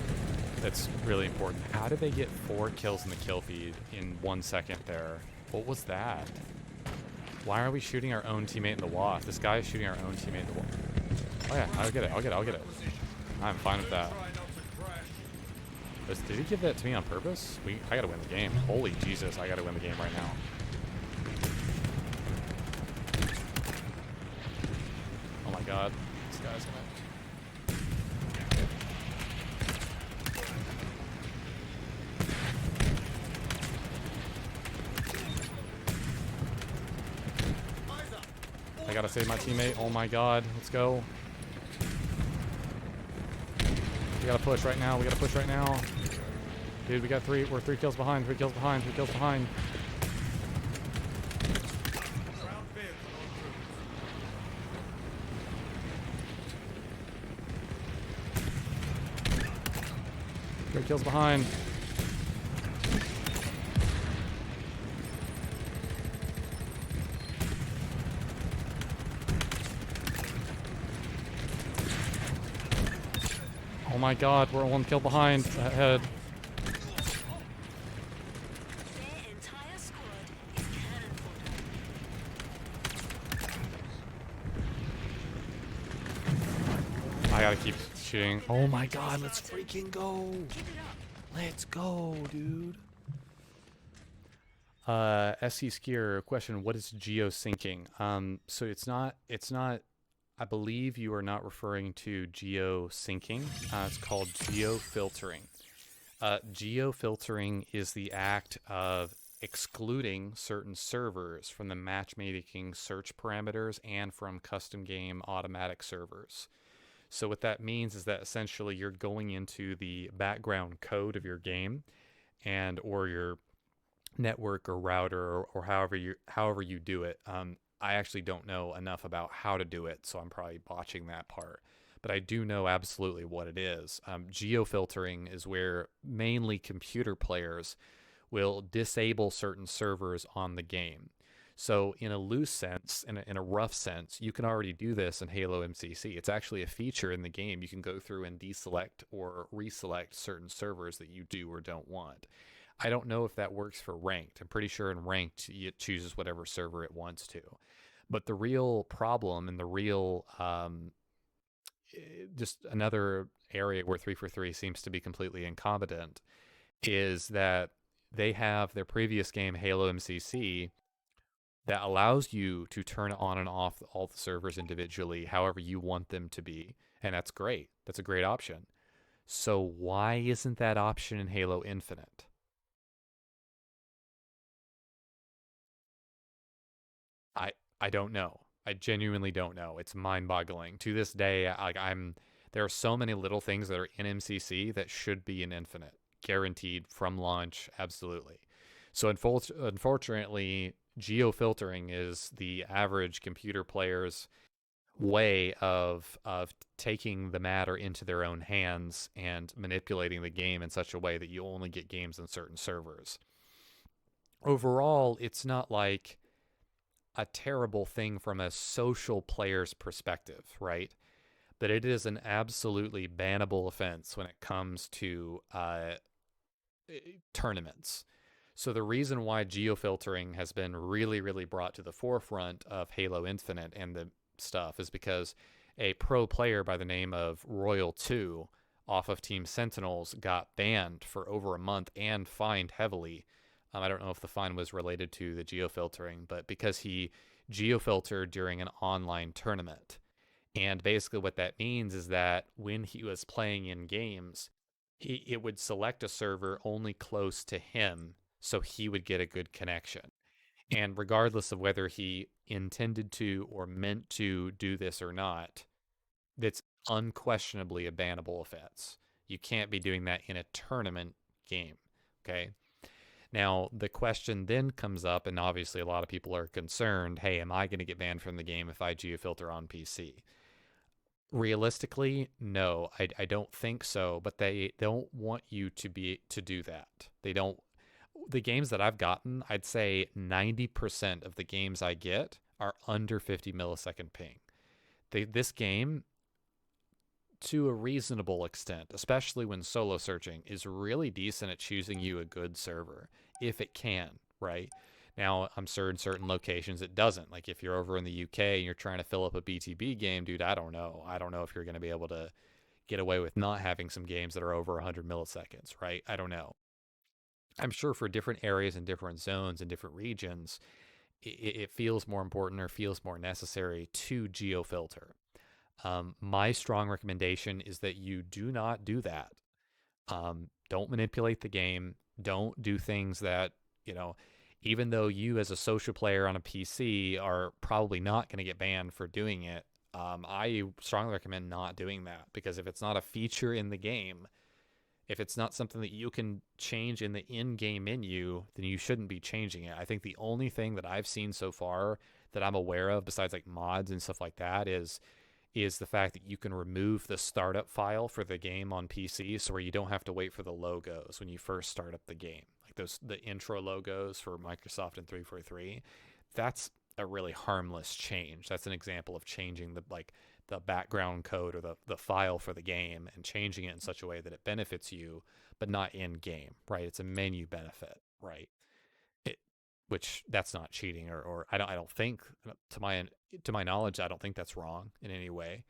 That's really important. How did they get 4 kills in the kill feed in 1 second there? What was that? Why are we shooting our own teammate in the Wasp? This guy is shooting our own teammate in the Wasp. Oh yeah, I'll get it. I'm fine with that. Did he give that to me on purpose? I gotta win the game. Holy Jesus, I gotta win the game right now. Oh my god. This guy's gonna... I gotta save my teammate. Oh my god. Let's go. We gotta push right now. We gotta push right now. Dude, we got three. We're 3 kills behind. 3 kills behind. 3 kills behind. Ground vehicle on route. 3 kills behind. Oh my god, we're 1 kill behind ahead. Their entire squad is cannon fodder. I gotta keep shooting. Oh my god, let's freaking go. Keep it up. Let's go, dude. SC Skier question, what is geosyncing? So it's not, I believe you are not referring to geosyncing. It's called geofiltering. Geofiltering is the act of excluding certain servers from the matchmaking search parameters and from custom game automatic servers. So what that means is that essentially you're going into the background code of your game and or your network or router or however you do it. I actually don't know enough about how to do it, so I'm probably botching that part. But I do know absolutely what it is. Geofiltering is where mainly computer players will disable certain servers on the game. So in a loose sense, in a rough sense, you can already do this in Halo MCC. It's actually a feature in the game. You can go through and deselect or reselect certain servers that you do or don't want. I don't know if that works for ranked. I'm pretty sure in ranked, it chooses whatever server it wants to. But the real problem and the real, just another area where 343 seems to be completely incompetent is that they have their previous game, Halo MCC, that allows you to turn on and off all the servers individually, however you want them to be. And that's great. That's a great option. So why isn't that option in Halo Infinite? I don't know. I genuinely don't know. It's mind-boggling. To this day, there are so many little things that are in MCC that should be in Infinite. Guaranteed from launch, absolutely. So unfortunately, geofiltering is the average computer player's way of taking the matter into their own hands and manipulating the game in such a way that you only get games on certain servers. Overall, it's not like a terrible thing from a social player's perspective, right? But it is an absolutely bannable offense when it comes to tournaments. So the reason why geofiltering has been really, really brought to the forefront of Halo Infinite and the stuff is because a pro player by the name of Royal2 off of Team Sentinels got banned for over a month and fined heavily. I don't know if the fine was related to the geofiltering, but because he geofiltered during an online tournament. And basically what that means is that when he was playing in games, it would select a server only close to him so he would get a good connection. And regardless of whether he intended to or meant to do this or not, that's unquestionably a bannable offense. You can't be doing that in a tournament game, okay? Now, the question then comes up, and obviously a lot of people are concerned, hey, am I going to get banned from the game if I geofilter on PC? Realistically, no, I don't think so, but they don't want you to do that. They don't. The games that I've gotten, I'd say 90% of the games I get are under 50 millisecond ping. This game, to a reasonable extent, especially when solo searching, is really decent at choosing you a good server, if it can, right? Now, I'm sure in certain locations it doesn't. Like if you're over in the UK and you're trying to fill up a BTB game, dude, I don't know. I don't know if you're going to be able to get away with not having some games that are over 100 milliseconds, right? I don't know. I'm sure for different areas and different zones and different regions, it feels more important or feels more necessary to geofilter. My strong recommendation is that you do not do that. Don't manipulate the game. Don't do things that, even though you as a social player on a PC are probably not going to get banned for doing it, I strongly recommend not doing that, because if it's not a feature in the game, if it's not something that you can change in the in-game menu, then you shouldn't be changing it. I think the only thing that I've seen so far that I'm aware of, besides like mods and stuff like that, is the fact that you can remove the startup file for the game on PC, so where you don't have to wait for the logos when you first start up the game, like the intro logos for Microsoft and 343. That's a really harmless change. That's an example of changing the background code or the file for the game and changing it in such a way that it benefits you, but not in game, right? It's a menu benefit, right? Which that's not cheating, or I don't think, to my knowledge, I don't think that's wrong in any way.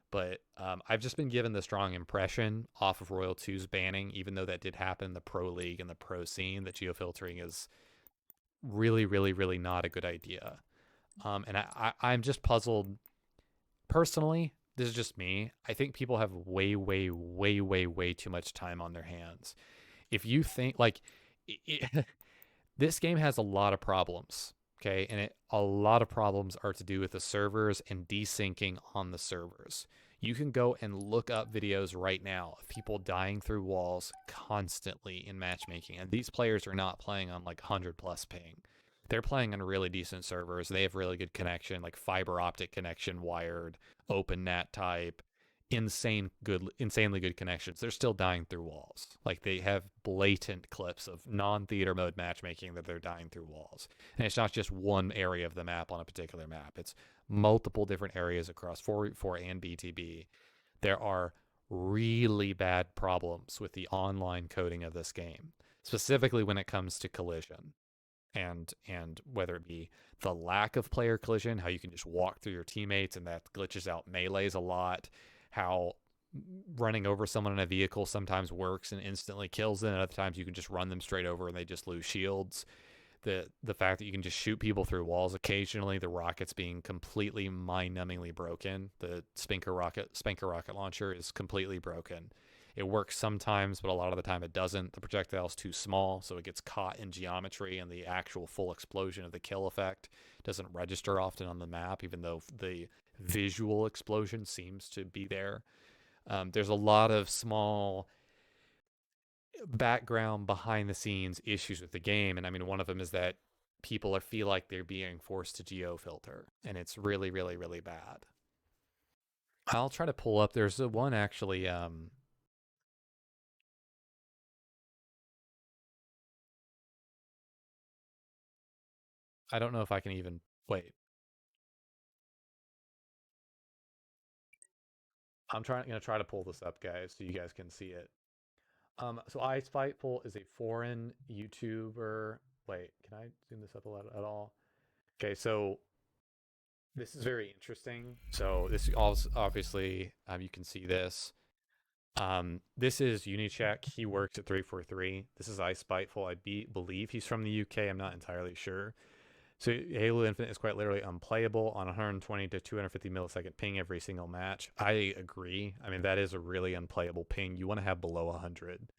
But I've just been given the strong impression off of Royal 2's banning, even though that did happen in the pro league and the pro scene, that geofiltering is really, really, really not a good idea. And I'm just puzzled. Personally, this is just me. I think people have way, way, way, way, way too much time on their hands. If you think this game has a lot of problems, okay? And a lot of problems are to do with the servers and desyncing on the servers. You can go and look up videos right now of people dying through walls constantly in matchmaking. And these players are not playing on like 100 plus ping. They're playing on really decent servers. They have really good connection, like fiber optic connection, wired, open NAT type, insanely good connections. They're still dying through walls. Like, they have blatant clips of non-theater mode matchmaking that they're dying through walls. And it's not just one area of the map on a particular map. It's multiple different areas across 4 and BTB. There are really bad problems with the online coding of this game, specifically when it comes to collision. And whether it be the lack of player collision, how you can just walk through your teammates and that glitches out melees a lot, how running over someone in a vehicle sometimes works and instantly kills them, and other times you can just run them straight over and they just lose shields. The fact that you can just shoot people through walls occasionally, the rockets being completely mind-numbingly broken. The Spanker rocket launcher is completely broken. It works sometimes, but a lot of the time it doesn't. The projectile is too small, so it gets caught in geometry, and the actual full explosion of the kill effect doesn't register often on the map, even though the visual explosion seems to be there. There's a lot of small background, behind-the-scenes issues with the game, and I mean, one of them is that people feel like they're being forced to geofilter, and it's really, really, really bad. I'll try to pull up. There's one actually. I don't know if I can even wait. I'm gonna try to pull this up, guys, so you guys can see it. So iSpiteful is a foreign YouTuber. Wait, can I zoom this up a lot at all? Okay, so this is very interesting. So this obviously, you can see this. This is Unicheck. He works at 343. This is iSpiteful. I believe he's from the UK. I'm not entirely sure. So Halo Infinite is quite literally unplayable on 120 to 250 millisecond ping every single match. I agree. I mean, that is a really unplayable ping. You want to have below 100.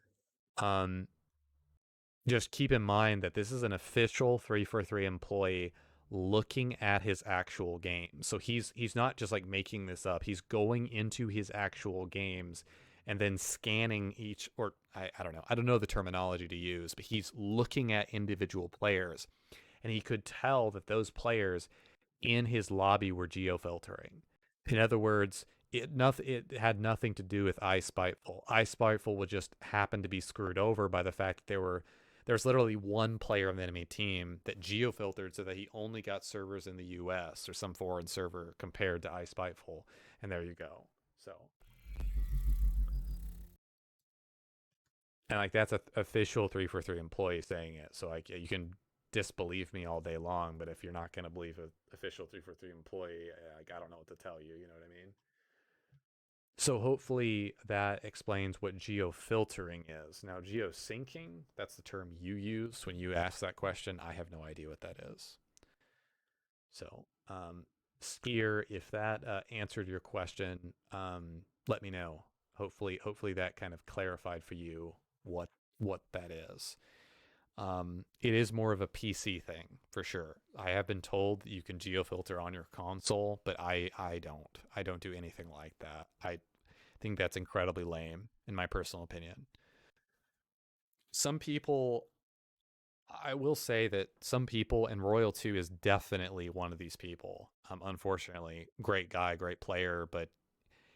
Just keep in mind that this is an official 343 employee looking at his actual game. So he's not just like making this up. He's going into his actual games and then scanning each, or I don't know. I don't know the terminology to use, but he's looking at individual players. And he could tell that those players in his lobby were geofiltering. In other words, it had nothing to do with iSpiteful. iSpiteful would just happen to be screwed over by the fact that there's literally one player on the enemy team that geofiltered so that he only got servers in the US or some foreign server compared to iSpiteful. And there you go. So, and like, that's an official 343 employee saying it. So like, you can disbelieve me all day long, but if you're not going to believe an official 343 employee, like, I don't know what to tell you, you know what I mean? So hopefully that explains what geofiltering is. Now, geosyncing, that's the term you use when you ask that question. I have no idea what that is. So Skier, if that answered your question, let me know. Hopefully that kind of clarified for you what that is. It is more of a PC thing for sure. I have been told that you can geofilter on your console, but I don't do anything like that. I think that's incredibly lame in my personal opinion. Some people, I will say that some people, and Royal 2 is definitely one of these people. Unfortunately, great guy, great player, but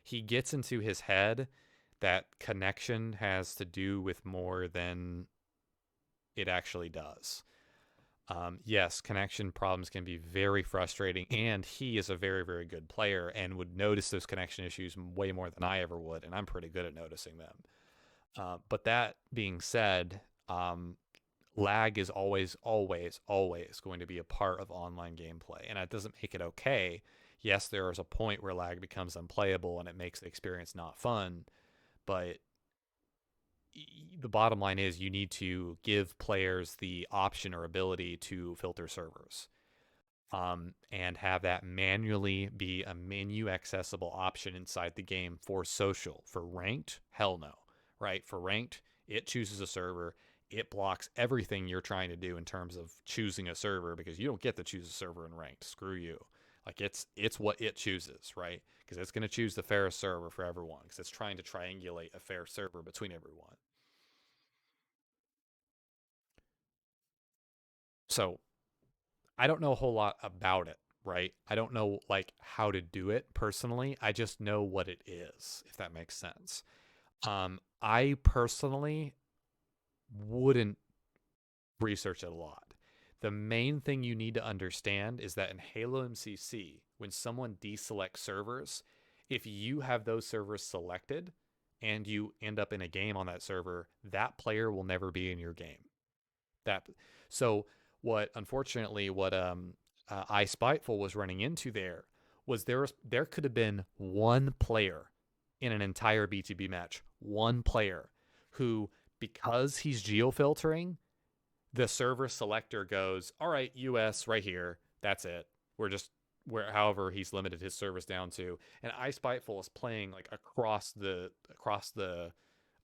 he gets into his head that connection has to do with more than it actually does. Yes, connection problems can be very frustrating, and he is a very, very good player and would notice those connection issues way more than I ever would, and I'm pretty good at noticing them. But that being said, lag is always going to be a part of online gameplay, and that doesn't make it okay. Yes, there is a point where lag becomes unplayable and it makes the experience not fun, but the bottom line is you need to give players the option or ability to filter servers, and have that manually be a menu accessible option inside the game. For social, for ranked, hell no, right? For ranked, it chooses a server. It blocks everything you're trying to do in terms of choosing a server, because you don't get to choose a server in ranked. Screw you. Like it's what it chooses, right? Because it's going to choose the fairest server for everyone, because it's trying to triangulate a fair server between everyone. So I don't know a whole lot about it, right? I don't know like how to do it personally. I just know what it is, if that makes sense. I personally wouldn't research it a lot. The main thing you need to understand is that in Halo MCC, when someone deselects servers, if you have those servers selected and you end up in a game on that server, that player will never be in your game. Unfortunately, what I Spiteful was running into there was there could have been one player in an entire BTB match, one player who, because he's geofiltering, the server selector goes, all right, US right here, that's it. However he's limited his service down to, and I Spiteful is playing like across the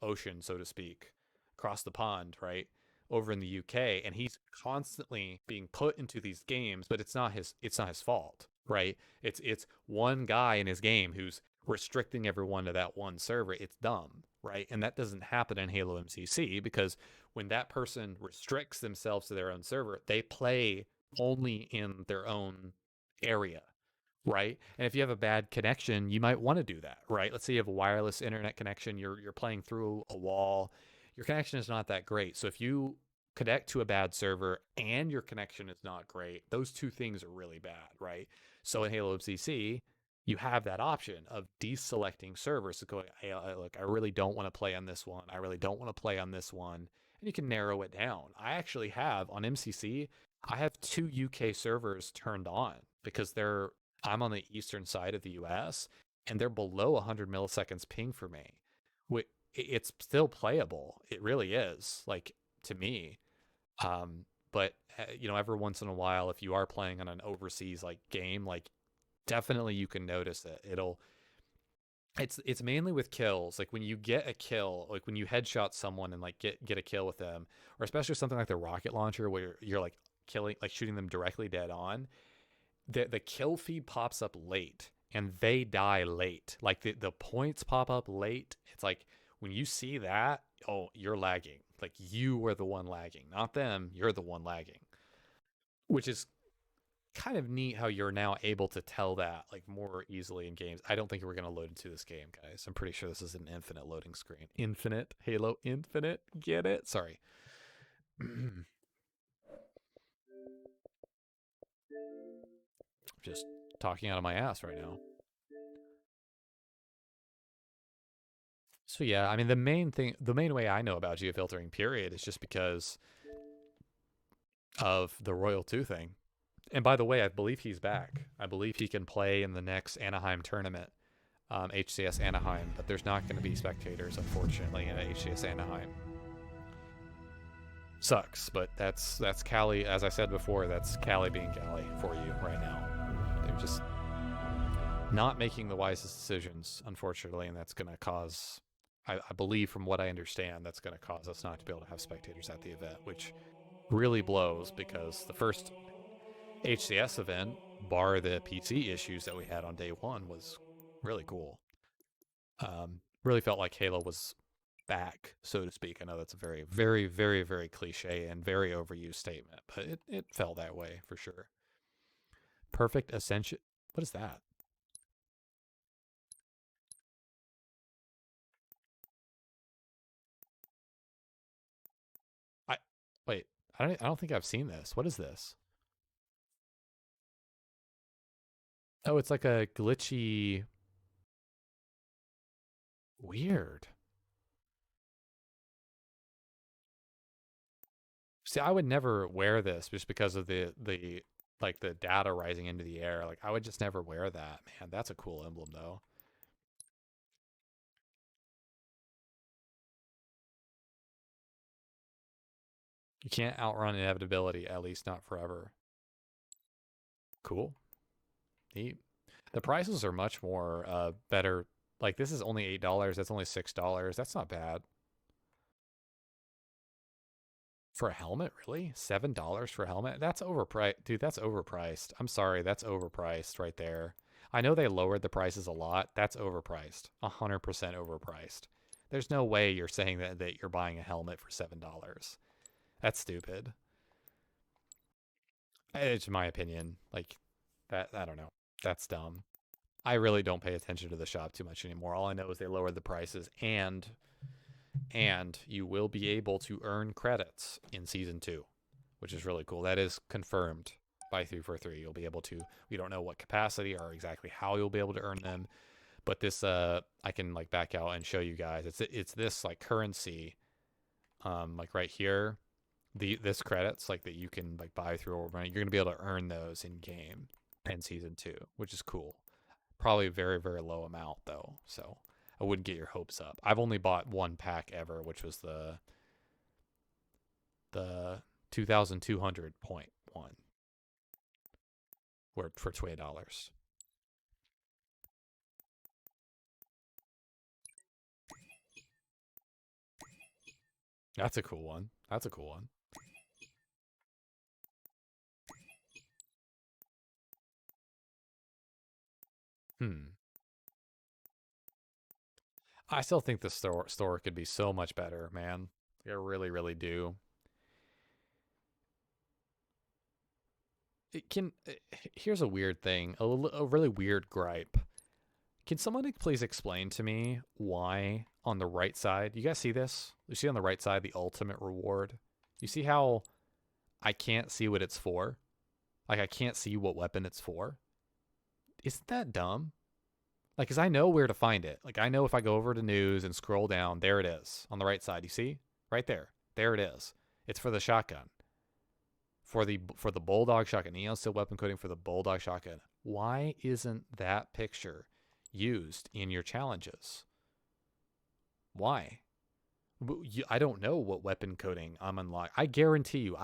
ocean, so to speak, across the pond, right, over in the UK, and he's constantly being put into these games, but it's not his fault, right? It's one guy in his game who's restricting everyone to that one server. It's dumb, right? And that doesn't happen in Halo MCC, because when that person restricts themselves to their own server, they play only in their own area, right? And if you have a bad connection, you might want to do that, right? Let's say you have a wireless internet connection, you're playing through a wall, your connection is not that great. So if you connect to a bad server and your connection is not great, those two things are really bad, right? So in Halo MCC, you have that option of deselecting servers to go, hey, look, I really don't want to play on this one. I really don't want to play on this one. And you can narrow it down. I actually have, on MCC, I have 2 UK servers turned on because I'm on the eastern side of the US, and they're below 100 milliseconds ping for me. It's still playable. It really is, like, to me. But every once in a while, if you are playing on an overseas like game, like, definitely you can notice it. It's mainly with kills. Like when you get a kill, like when you headshot someone and like get a kill with them, or especially something like the rocket launcher where you're like shooting them directly dead on, the kill feed pops up late and they die late. Like the points pop up late. It's like when you see that, oh, you're lagging. Like you were the one lagging, not them. You're the one lagging, which is kind of neat how you're now able to tell that like more easily in games. I don't think we're going to load into this game, guys. I'm pretty sure this is an infinite loading screen. Infinite, Halo Infinite, get it? Sorry. Just talking out of my ass right now. So yeah, I mean the main way I know about geofiltering period is just because of the Royal 2 thing. And by the way, I believe he's back. I believe he can play in the next Anaheim tournament, HCS Anaheim, but there's not going to be spectators, unfortunately, in HCS Anaheim. Sucks, but that's Cali. As I said before, that's Cali being Cali for you right now. They're just not making the wisest decisions, unfortunately, and that's going to cause, I believe from what I understand, that's going to cause us not to be able to have spectators at the event, which really blows because the first HCS event, bar the PC issues that we had on day one, was really cool. Really felt like Halo was back, so to speak. I know that's a very, very, very, very cliche and very overused statement, but it felt that way for sure. Perfect Ascension. What is that? Wait. I don't think I've seen this. What is this? Oh, it's like a glitchy. Weird. See, I would never wear this just because of the like the data rising into the air. Like I would just never wear that. Man, that's a cool emblem though. You can't outrun inevitability, at least not forever. Cool. Neat. The prices are much more better. Like this is only $8. That's only $6. That's not bad. For a helmet, really? $7 for a helmet? That's overpriced. Dude, that's overpriced. I'm sorry, that's overpriced right there. I know they lowered the prices a lot. That's overpriced. 100% overpriced. There's no way you're saying that you're buying a helmet for $7. That's stupid. It's my opinion. Like, that, I don't know. That's dumb. I really don't pay attention to the shop too much anymore. All I know is they lowered the prices and you will be able to earn credits in Season 2, which is really cool. That is confirmed by 343. You'll be able to, we don't know what capacity or exactly how you'll be able to earn them, but this, I can like back out and show you guys. It's this like currency, like right here, this credits like that you can like buy through Overmoney. You're going to be able to earn those in game in Season 2, which is cool. Probably a very, very low amount though, so I wouldn't get your hopes up. I've only bought one pack ever, which was the 2,200 point one, where for $20. That's a cool one. That's a cool one. I still think the store could be so much better, man. I really, really do. Here's a weird thing, a really weird gripe. Can someone please explain to me why on the right side, you guys see this? You see on the right side the ultimate reward? You see how I can't see what it's for? Like I can't see what weapon it's for? Isn't that dumb? Like, because I know where to find it. Like, I know if I go over to news and scroll down, there it is on the right side. You see? Right there. There it is. It's for the shotgun. For the Bulldog shotgun. Neon Steel weapon coding for the Bulldog shotgun. Why isn't that picture used in your challenges? Why? I don't know what weapon coding I'm unlocking. I guarantee you,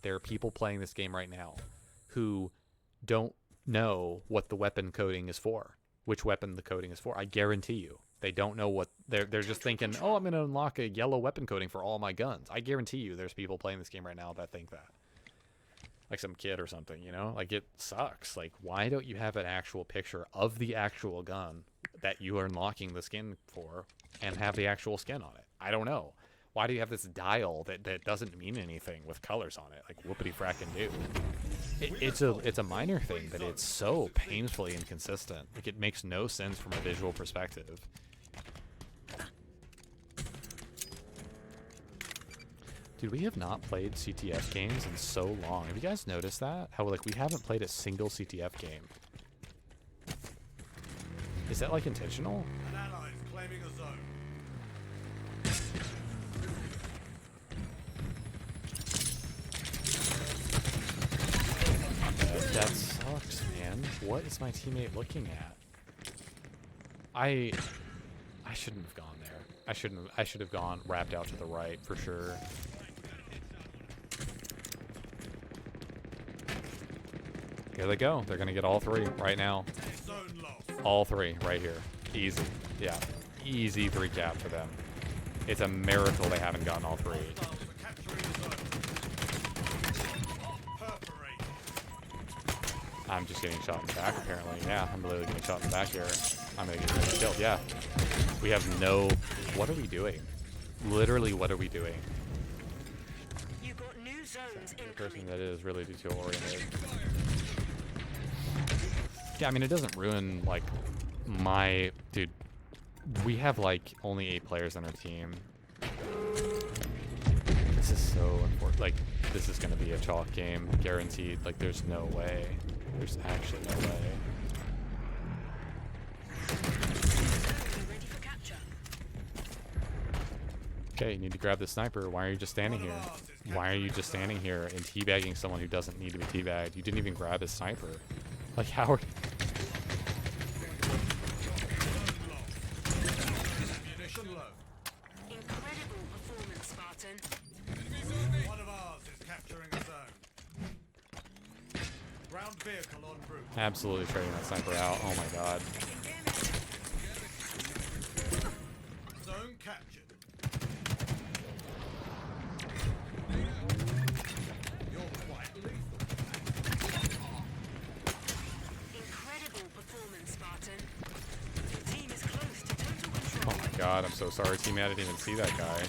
there are people playing this game right now who don't know what the weapon coding is for, which weapon the coding is for. I guarantee you they don't know what they're just thinking, oh, I'm going to unlock a yellow weapon coding for all my guns. I guarantee you there's people playing this game right now that think that, like some kid or something, you know. Like, it sucks. Like, why don't you have an actual picture of the actual gun that you are unlocking the skin for and have the actual skin on it? I don't know. Why do you have this dial that doesn't mean anything with colors on it? Like, whoopity frackin' do. It's a minor thing, but it's so painfully inconsistent. Like, it makes no sense from a visual perspective. Dude, we have not played CTF games in so long. Have you guys noticed that? How, like, we haven't played a single CTF game. Is that, like, intentional? An ally is claiming a zone. That sucks, man. What is my teammate looking at? I shouldn't have gone there. I should have gone wrapped out to the right for sure. Here they go. They're gonna get all three right now. Zone lost. All three right here. Easy. Yeah. Easy 3 cap for them. It's a miracle they haven't gotten all 3. Hostiles are capturing the zone. Perforate. I'm just getting shot in the back apparently. Yeah, I'm literally getting shot in the back here. I'm gonna get killed. Yeah. We have no... What are we doing? Literally, what are we doing? You got new zones The person incoming. that is really detail oriented. Yeah, I mean, it doesn't ruin, like, my... Dude, we have, like, only 8 players on our team. This is so important. Like, this is going to be a chalk game, guaranteed. Like, there's no way. There's actually no way. Ready for capture. Okay, you need to grab the sniper. Why are you just standing here? Why are you just standing here and teabagging someone who doesn't need to be teabagged? You didn't even grab his sniper. Like, how are... Ammunition low. Incredible performance, Spartan. One of ours is capturing a zone. Ground vehicle en route. Absolutely trading that sniper out. Oh my god. Zone captured. You're quite lethal. Incredible performance, Spartan. Your team is close to total control. Oh my god, I'm so sorry, teammate. I didn't even see that guy.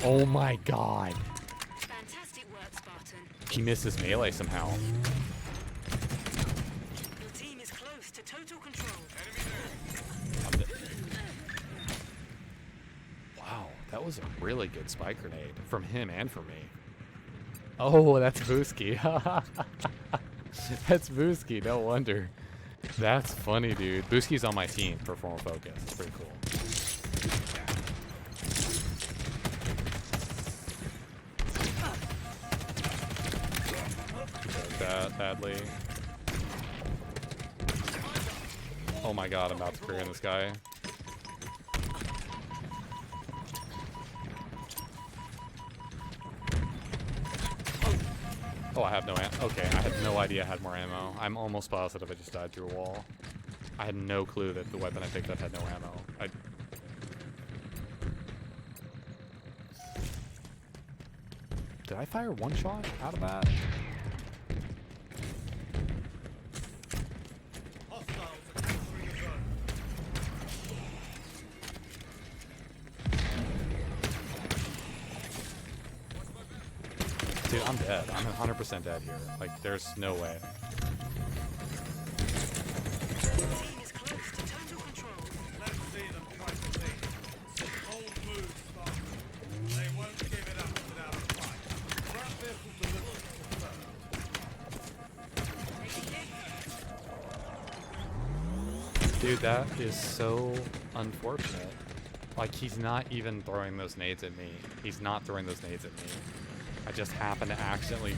Oh my god. Fantastic work, Spartan. He missed his melee somehow. Your team is close to total control. Wow, that was a really good spike grenade from him and from me. Oh, that's Booski. That's Booski, no wonder. That's funny, dude. Booski's on my team for Formal Focus. It's pretty cool. Took that badly. Oh my god, I'm about to career in this guy. Oh, I have no ammo. Okay, I had no idea I had more ammo. I'm almost positive I just died through a wall. I had no clue that the weapon I picked up had no ammo. Did I fire one shot out of that? Hostiles are capturing a zone. Dude, I'm dead. I'm 100% dead here. Like, there's no way. Your team is close to total control. Let's see them fight the team. Bold move, Spartan. They won't give it up without a fight. Ground vehicle delivery confirmed. Dude, that is so unfortunate. Like, he's not even throwing those nades at me. He's not throwing those nades at me. I just happened to accidentally...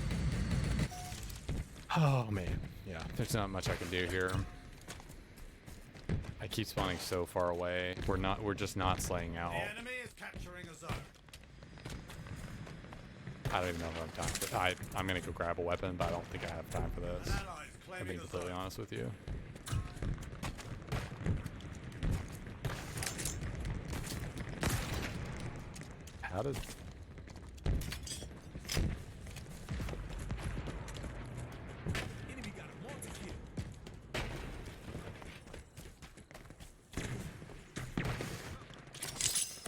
Oh, man. Yeah, there's not much I can do here. I keep spawning so far away. We're just not slaying out. The enemy is capturing a zone. I don't even know if I have time for I'm gonna go grab a weapon, but I don't think I have time for this. An ally is I'm claiming being a completely zone. honest with you. How did...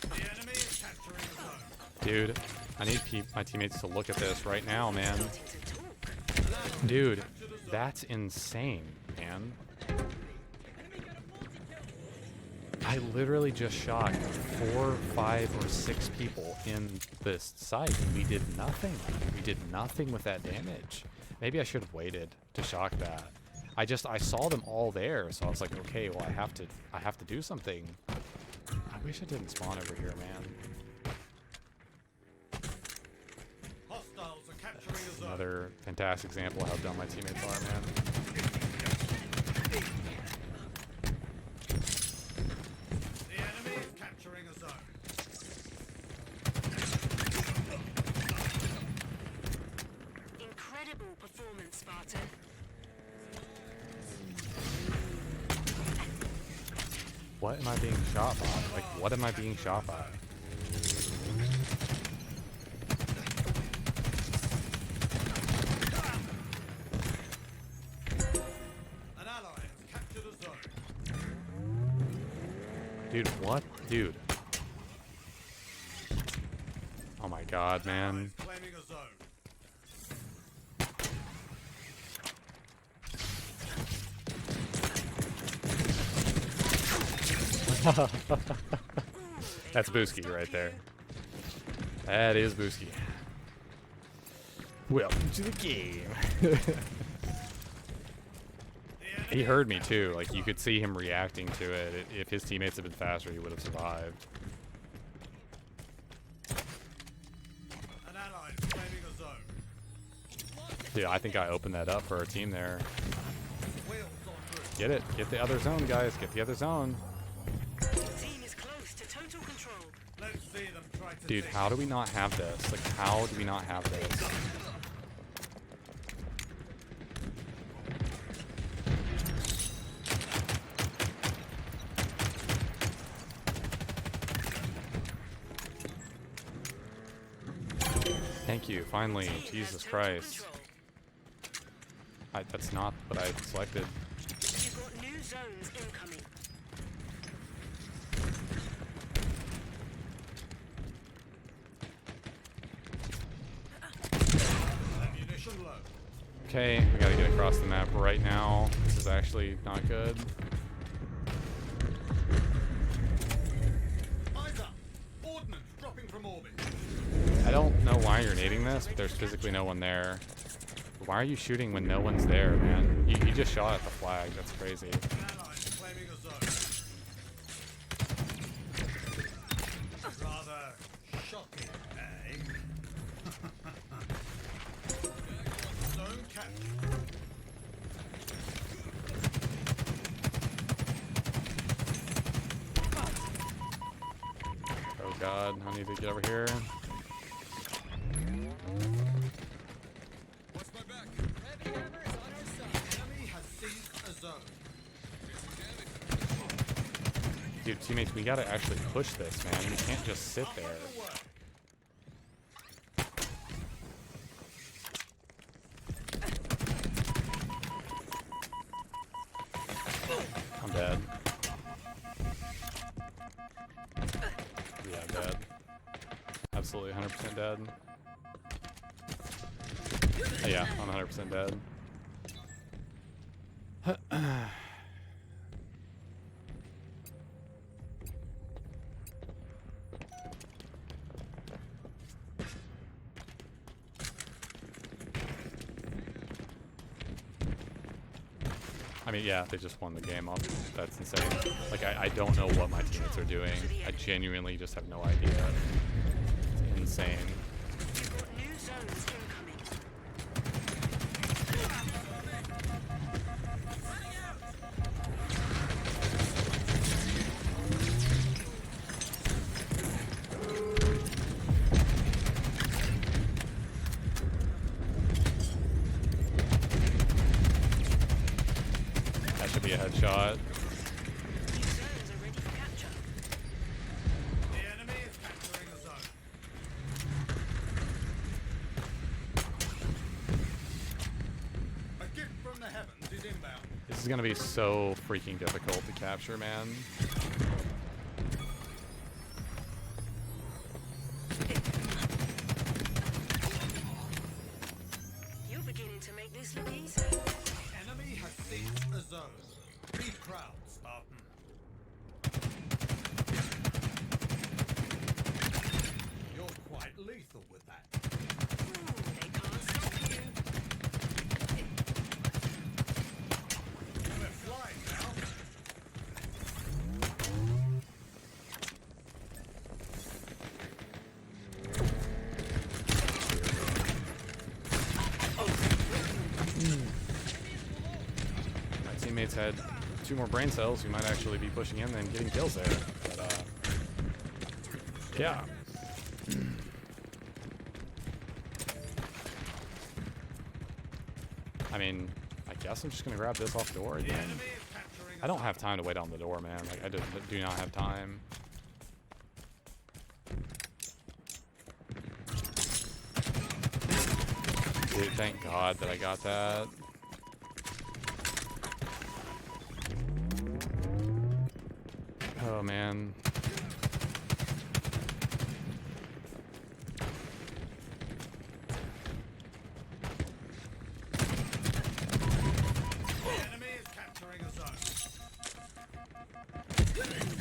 The enemy is capturing a zone. Dude, I need my teammates to look at this right now, man. Dude, that's insane, man. I literally just shot 4, 5, or 6 people in this site. We did nothing. We did nothing with that damage. Maybe I should have waited to shock that. I saw them all there, so I was like, okay, well, I have to do something. I wish I didn't spawn over here, man. Hostiles are capturing a zone. Another fantastic example of how dumb my teammates are, man. The enemy is capturing a zone. Incredible performance, Spartan. What am I being shot by? Like, what am I being shot by? An ally has captured a zone. Dude, what? Dude. Oh my god, man. Claiming a zone. That's Booski right there. That is Booski. Welcome to the game. He heard me too. Like, you could see him reacting to it. If his teammates had been faster, he would have survived. An ally is claiming a zone. Dude, I think I opened that up for our team there. Wheels on route. Get it. Get the other zone, guys. Get the other zone. Team is close to total control. Let's see them try to Dude, take how do we not have this? Like, how do we not have this? Thank you, finally. Team has Jesus total Christ. control. That's not what I selected. You've got new zones incoming. ammunition low. Okay, we gotta get across the map right now. This is actually not good. Eyes up. Ordnance dropping from orbit. I don't know why you're nading this, but there's physically no one there. Why are you shooting when no one's there, man? You just shot at the flag. That's crazy. An ally is claiming a zone. Rather shocking, eh? Zone captured. Oh god, I need to get over here. Watch my back. Enemy has seized a zone. Dude, teammates, we gotta actually push this, man. We can't just sit there. I'm dead. Yeah, I'm dead. Absolutely 100% dead. Yeah, I'm 100% dead. I mean, yeah, they just won the game. That's insane. Like, I don't know what my teammates are doing. I genuinely just have no idea. It's insane. You've got new zones incoming. That should be a headshot. New zones are ready for capture. The enemy is capturing a zone. A gift from the heavens is inbound. This is gonna be so freaking difficult to capture, man. You're beginning to make this look easy. Enemy has seized a zone. Be proud, Spartan. You're quite lethal with that. They can't stop you. We're flying now. My teammates had 2 more brain cells. We might actually be pushing in and getting kills there. But, yeah. I mean, I guess I'm just gonna grab this off the door The again. enemy is capturing I don't have time to wait on the door, man. Like, I just do not have time. Dude, thank God that I got that. Oh, man. The enemy is capturing a zone.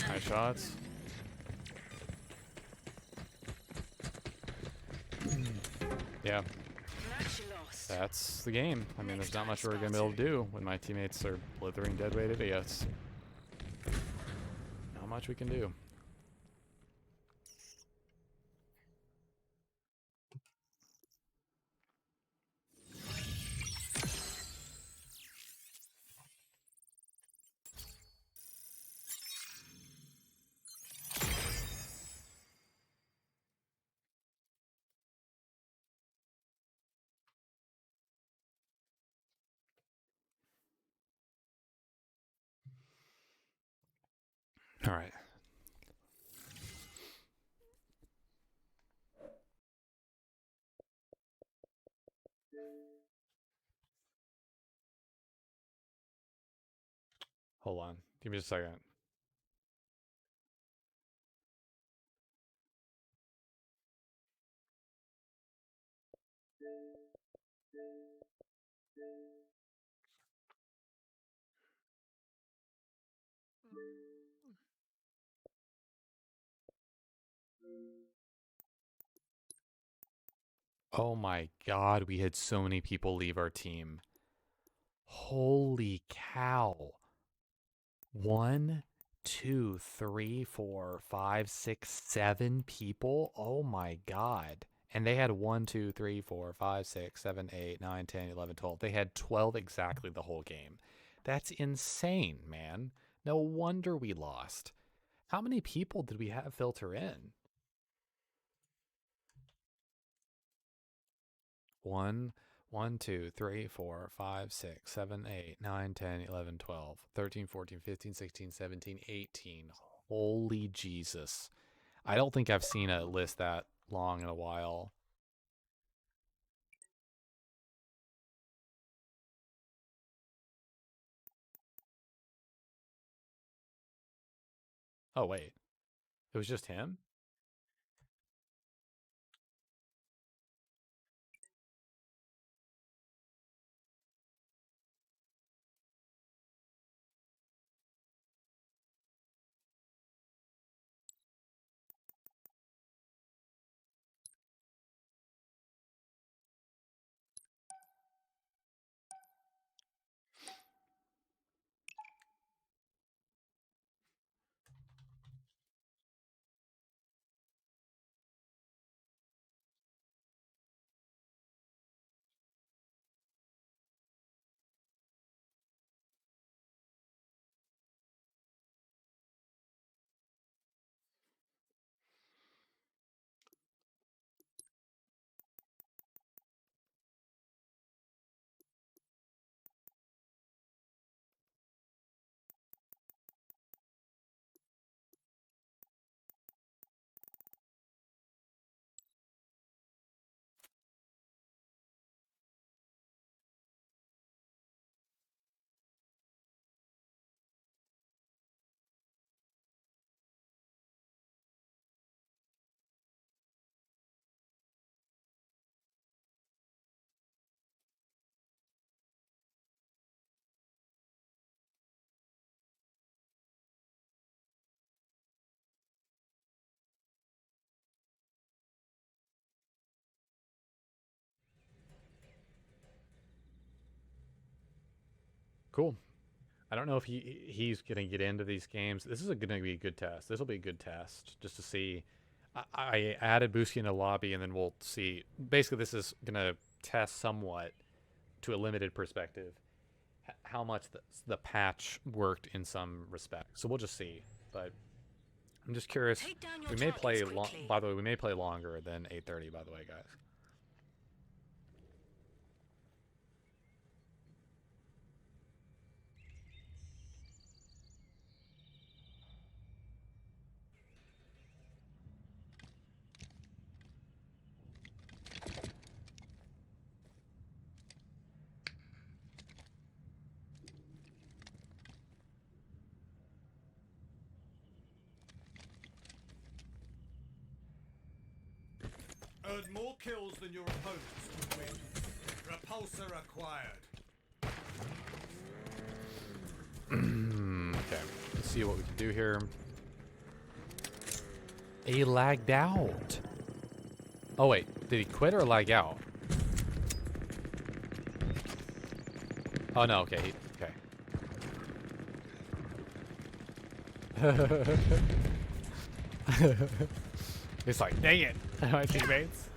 Nice shots. Yeah, Match lost. that's the game. I mean, there's not much we're gonna be able to do when my teammates are blithering deadweight idiots. Not much we can do. All right. Hold on. Give me just a second. Oh my God, we had so many people leave our team. Holy cow. 1, 2, 3, 4, 5, 6, 7 people. Oh my God. And they had 1, 2, 3, 4, 5, 6, 7, 8, 9, 10, 11, 12. They had 12 exactly the whole game. That's insane, man. No wonder we lost. How many people did we have filter in? 1, 2, 3, 4, 5, 6, 7, 8, 9, 10, 11, 12, 13, 14, 15, 16, 17, 18. Holy Jesus. I don't think I've seen a list that long in a while. Oh, wait. It was just him? Cool. I don't know if he's going to get into these games. This is going to be a good test. This will be a good test just to see. I added Booski in the lobby, and then we'll see. Basically, this is going to test somewhat, to a limited perspective, how much the patch worked in some respects. So we'll just see. But I'm just curious. Take down your We may play targets quickly. by the way, we may play longer than 8:30. By the way, guys. Earned more kills than your opponents would win. Repulsor acquired. Okay, let's see what we can do here. He lagged out. Oh wait, did he quit or lag out? Oh no, okay, okay. It's like, dang it, my teammates.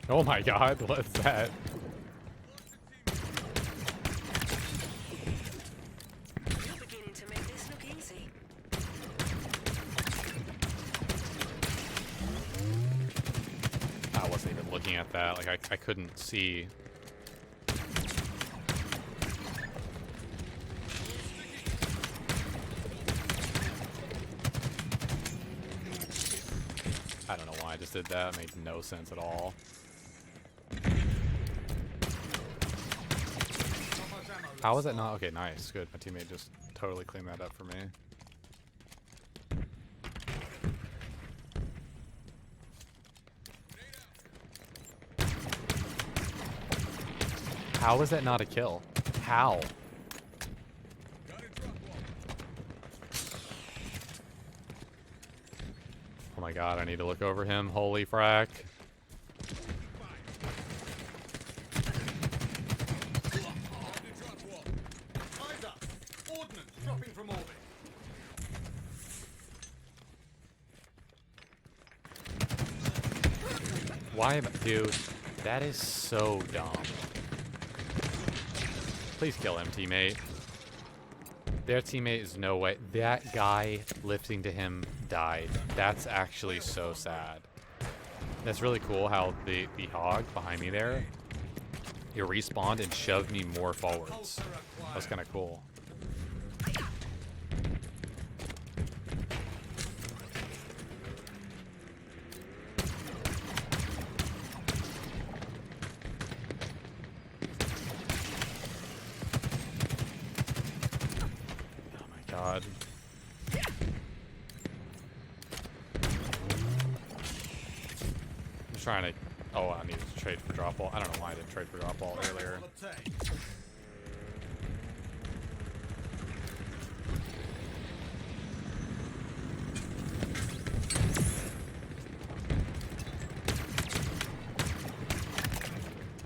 Oh my god, what's that? You're beginning to make this look easy. I wasn't even looking at that, like I couldn't see. I don't know why I just did that. It made no sense at all. How was that not? Okay, nice. Good. My teammate just totally cleaned that up for me. How was that not a kill? How? Oh my god, I need to look over him. Holy frack. Eyes up. Ordnance dropping from orbit. Why am I... Dude, that is so dumb. Please kill him, teammate. Their teammate is no way. That guy lifting to him died. That's actually so sad. That's really cool how the hog behind me there, he respawned and shoved me more forwards. That's kind of cool. God. I'm trying to... Oh, I needed to trade for drop ball. I don't know why I didn't trade for drop ball earlier.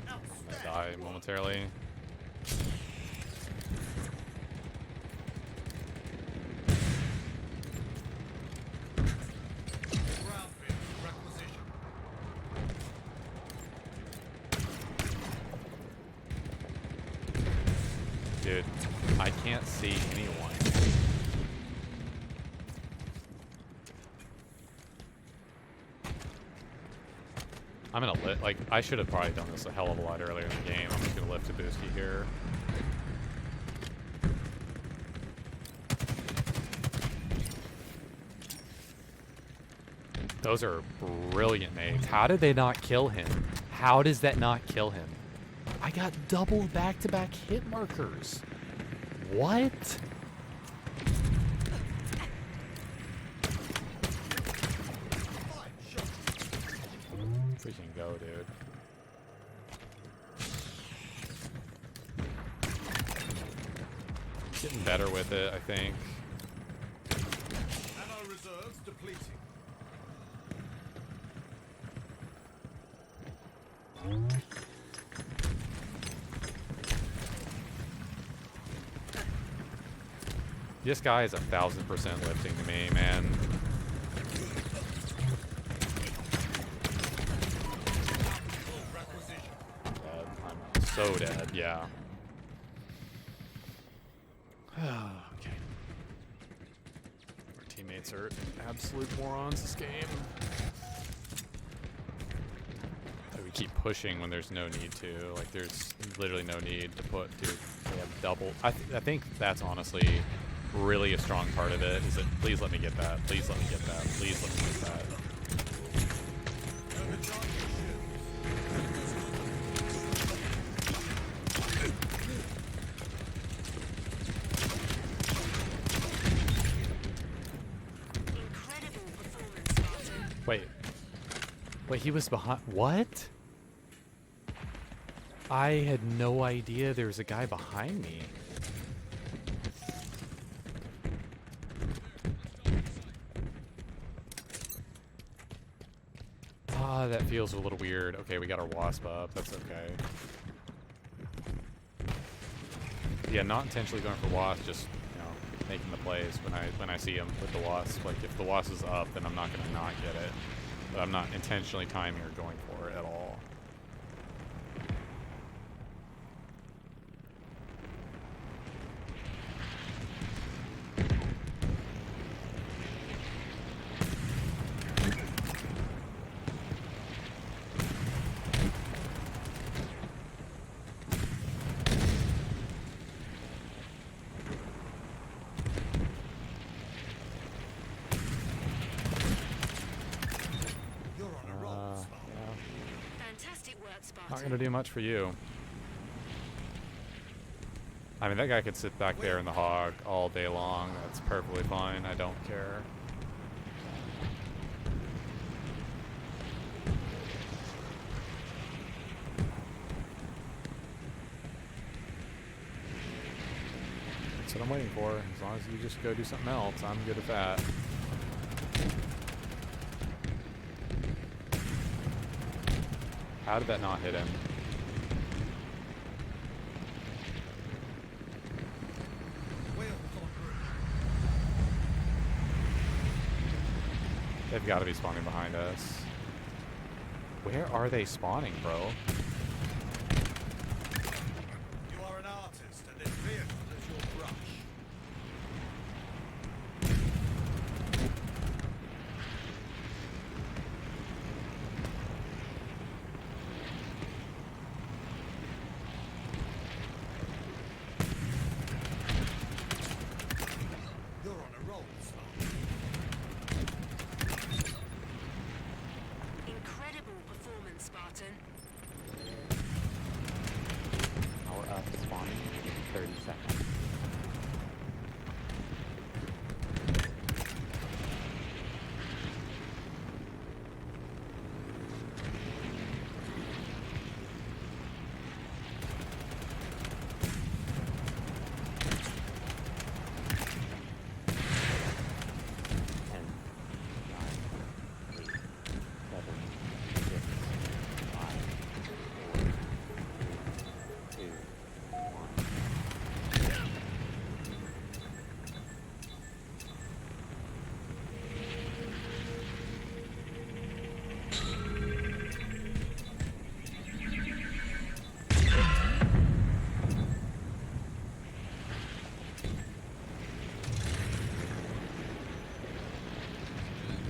I'm gonna die momentarily. Dude, I can't see anyone. I'm gonna lift, like, I should have probably done this a hell of a lot earlier in the game. I'm just gonna lift Tabuski here. Those are brilliant nades. How did they not kill him? How does that not kill him? I got double back-to-back hit markers. What? Freaking go, dude. Getting better with it, I think. Ammo reserves depleting. This guy is 1000% lifting to me, man. Dead. I'm so dead, yeah. Okay. Our teammates are absolute morons this game. We keep pushing when there's no need to. Like, there's literally no need to put, dude. We have double. I think that's honestly really a strong part of it. Is that please let me get that. Please let me get that. Please let me get that. Incredible performance, Wait, he was behind. What? I had no idea there was a guy behind me. Ah, that feels a little weird. Okay, we got our wasp up. That's okay. Yeah, not intentionally going for wasp, just, you know, making the plays when I see him with the wasp. Like, if the wasp is up, then I'm not going to not get it. But I'm not intentionally timing or going for it at all. Not gonna do much for you. I mean, that guy could sit back there in the hog all day long. That's perfectly fine. I don't care. That's what I'm waiting for. As long as you just go do something else, I'm good at that. How did that not hit him? They've got to be spawning behind us. Where are they spawning, bro? You are an artist, and this vehicle is your brush. You're on a roll, Spartan. Incredible performance, Spartan. Power up, spawning, 30 seconds.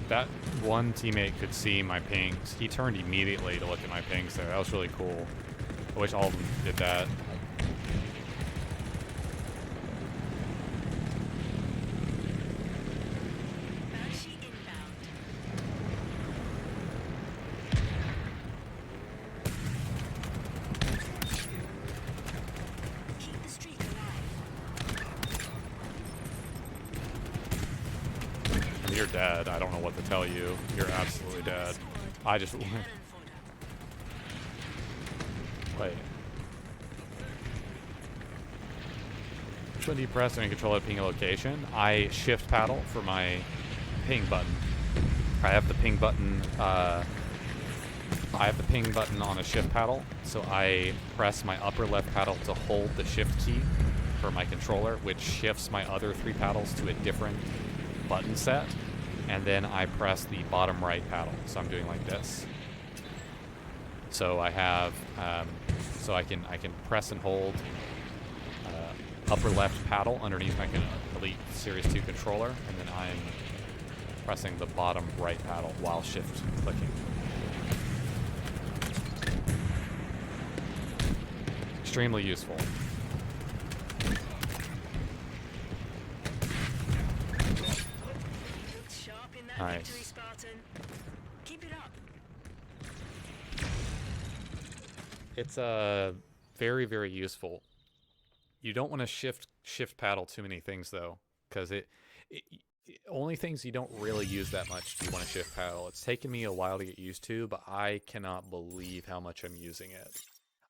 That one teammate could see my pings. He turned immediately to look at my pings there. That was really cool. I wish all of them did that. Banshee inbound. Keep the streak alive. You're dead. I don't know what to tell you. You're absolutely dead. I just... Cannon fodder. Wait. Which one do you press when you control a ping location? I shift paddle for my ping button. I have the ping button, on a shift paddle, so I press my upper left paddle to hold the shift key for my controller, which shifts my other 3 paddles to a different button set, and then I press the bottom right paddle. So I'm doing like this. So I have, so I can press and hold upper left paddle underneath my Elite Series 2 controller, and then I'm pressing the bottom right paddle while shift clicking. Extremely useful. Looked sharp in that Nice. victory, Spartan. Keep it up. It's very, very useful. You don't want to shift paddle too many things though, because only things you don't really use that much do you want to shift paddle. It's taken me a while to get used to, but I cannot believe how much I'm using it.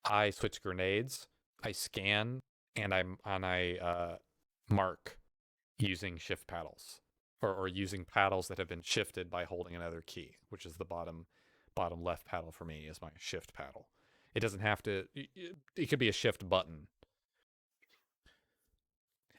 I switch grenades, I scan, and I mark using shift paddles, or using paddles that have been shifted by holding another key, which is the bottom left paddle for me is my shift paddle. It doesn't have to. It could be a shift button.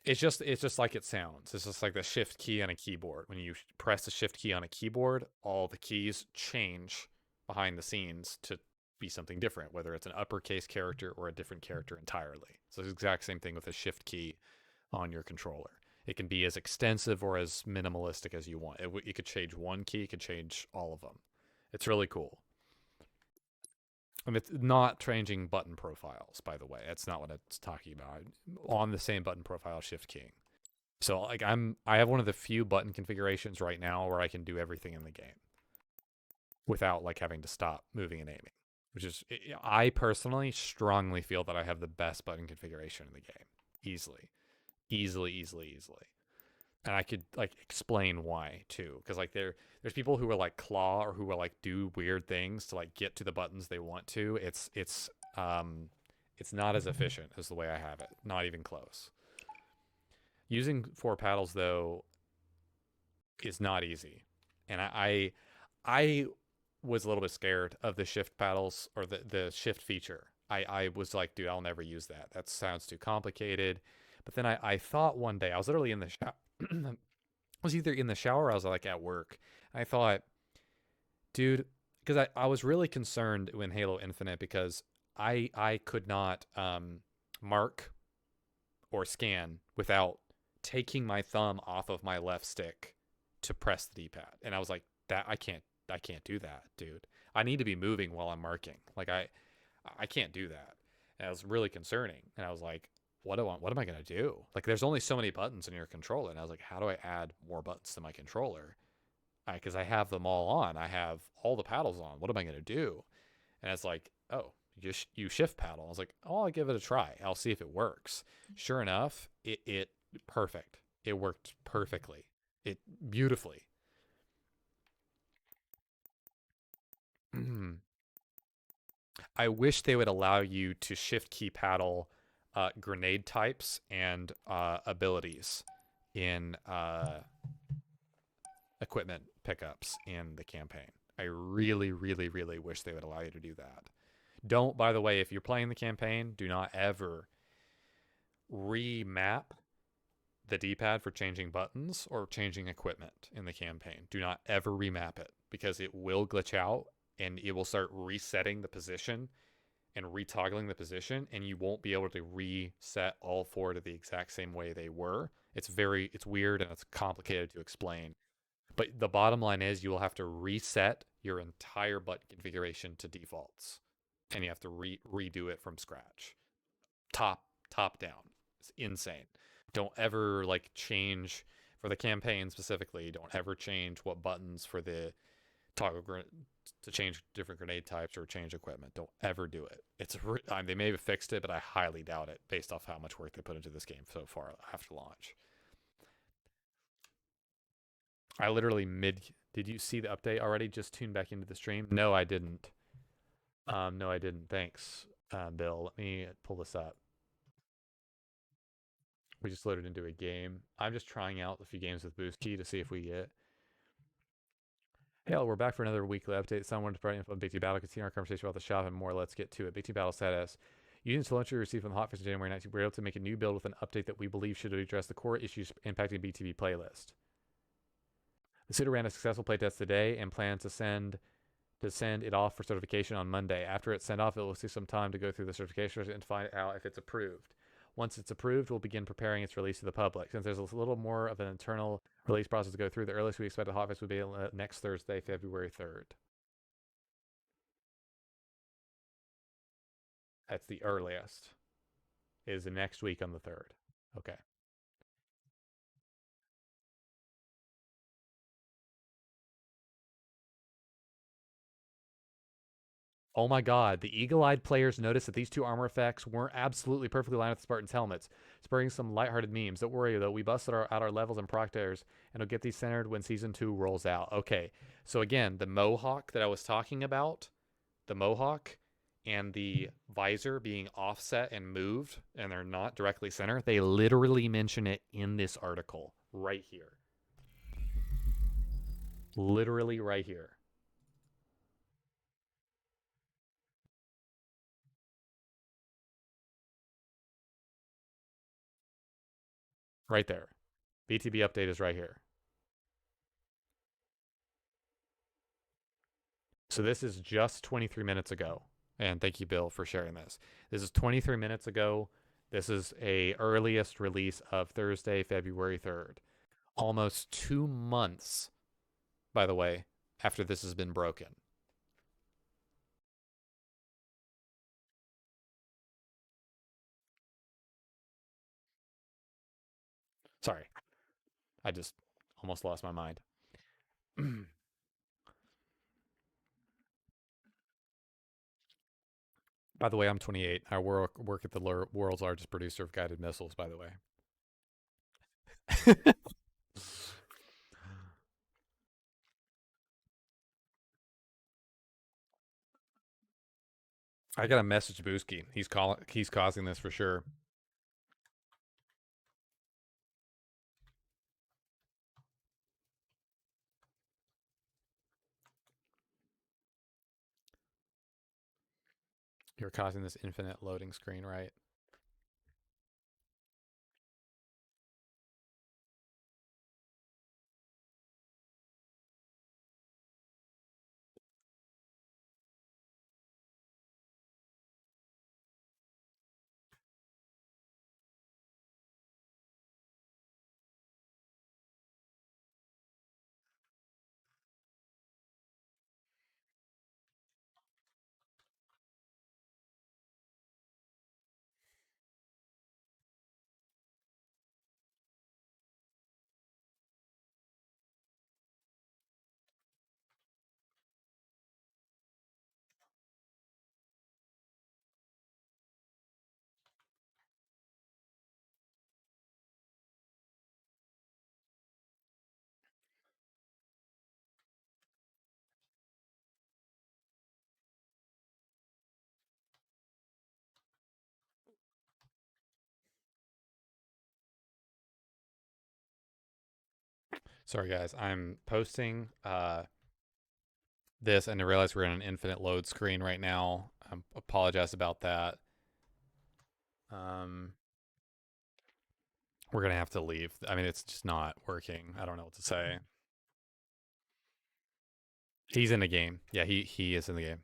It's just like it sounds. It's just like the shift key on a keyboard. When you press the shift key on a keyboard, all the keys change behind the scenes to be something different, whether it's an uppercase character or a different character entirely. So it's the exact same thing with the shift key on your controller. It can be as extensive or as minimalistic as you want. It could change one key, it could change all of them. It's really cool. And it's not changing button profiles, by the way. That's not what it's talking about. On the same button profile, shift keying. So like I have one of the few button configurations right now where I can do everything in the game without like having to stop moving and aiming. Which is, I personally strongly feel that I have the best button configuration in the game. Easily. And I could like explain why too, because like there's people who will like claw or who will like do weird things to like get to the buttons they want to. It's not as efficient as the way I have it. Not even close. Using 4 paddles though is not easy, and I was a little bit scared of the shift paddles or the shift feature. I was like, dude, I'll never use that. That sounds too complicated. But then I thought one day, I was literally in the shower. I was either in the shower or I was like at work. I thought, dude, because I was really concerned in Halo Infinite because I could not mark or scan without taking my thumb off of my left stick to press the D-pad. And I was like, that I can't do that, dude. I need to be moving while I'm marking. Like I can't do that. And it was really concerning. And I was like, what am I going to do? Like, there's only so many buttons in your controller. And I was like, how do I add more buttons to my controller? Because I have them all on. I have all the paddles on. What am I going to do? And it's like, oh, you shift paddle. I was like, oh, I'll give it a try. I'll see if it works. Sure enough, it perfect. It worked perfectly. It beautifully. I wish they would allow you to shift key paddle grenade types and abilities in equipment pickups in the campaign. I really wish they would allow you to do that. Don't, by the way, if you're playing the campaign, do not ever remap the D-pad for changing buttons or changing equipment in the campaign. Do not ever remap it because it will glitch out and it will start resetting the position and retoggling the position, and you won't be able to reset all 4 to the exact same way they were. It's weird and it's complicated to explain. But the bottom line is you will have to reset your entire button configuration to defaults, and you have to redo it from scratch. Top down. It's insane. Don't ever like change for the campaign specifically. Don't ever change what buttons for the toggle to change different grenade types or change equipment. Don't ever do it. They may have fixed it, but I highly doubt it based off how much work they put into this game so far after launch. I literally did you see the update already? Just tuned back into the stream? No, I didn't. No, I didn't. Thanks, Bill. Let me pull this up. We just loaded into a game. I'm just trying out a few games with boost key to see if we get. Hey, we're back for another weekly update. Someone to provide info on Big T Battle. Continue our conversation about the shop and more. Let's get to it. Big T Battle status. Using telemetry received from the hotfix on January 19th, we were able to make a new build with an update that we believe should address the core issues impacting BTB playlist. The suitor ran a successful playtest today and plans to send it off for certification on Monday. After it's sent off, it will take some time to go through the certification and find out if it's approved. Once it's approved, we'll begin preparing its release to the public. Since there's a little more of an internal release process to go through, the earliest we expect the hotfix would be next Thursday, February 3rd. That's the earliest. It is the next week on the 3rd. Okay. Oh my god, the eagle-eyed players noticed that these two armor effects weren't absolutely perfectly aligned with the Spartans' helmets, spurring some lighthearted memes. Don't worry, though, we busted out our levels and proctors, and we'll get these centered when Season 2 rolls out. Okay, so again, the mohawk that I was talking about, the mohawk and the visor being offset and moved, and they're not directly center, they literally mention it in this article, right here. Literally right here. Right there. BTB update is right here. So this is just 23 minutes ago. And thank you, Bill, for sharing this. This is 23 minutes ago. This is a earliest release of Thursday, February 3rd. Almost 2 months, by the way, after this has been broken. Sorry. I just almost lost my mind. By the way, I'm 28. I work at the world's largest producer of guided missiles, by the way. I got a message Booski. He's causing this for sure. You're causing this infinite loading screen, right? Sorry, guys. I'm posting this and I realize we're in an infinite load screen right now. I apologize about that. We're going to have to leave. I mean, it's just not working. I don't know what to say. He's in the game. Yeah, he is in the game.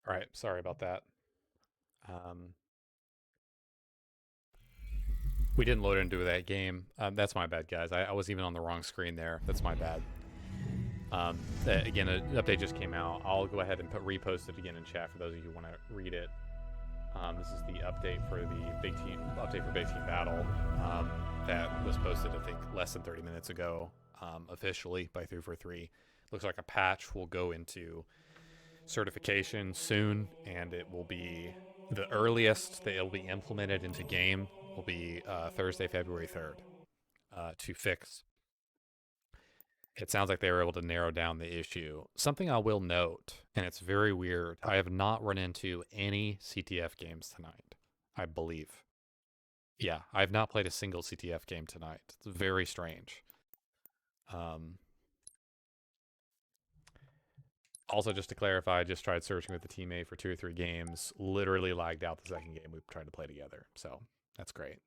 All right. Sorry about that. We didn't load into that game. That's my bad, guys. I was even on the wrong screen there. That's my bad. Again, an update just came out. I'll go ahead and repost it again in chat for those of you who want to read it. This is the update for the Big Team Battle that was posted, I think, less than 30 minutes ago, officially by 343. Looks like a patch will go into certification soon, and it will be the earliest that it will be implemented into game will be Thursday, February 3rd, to fix. It sounds like they were able to narrow down the issue. Something I will note, and it's very weird, I have not run into any CTF games tonight, I believe. Yeah, I have not played a single CTF game tonight. It's very strange. Also, just to clarify, I just tried searching with a teammate for 2 or 3 games. Literally lagged out the second game we tried to play together. So, that's great.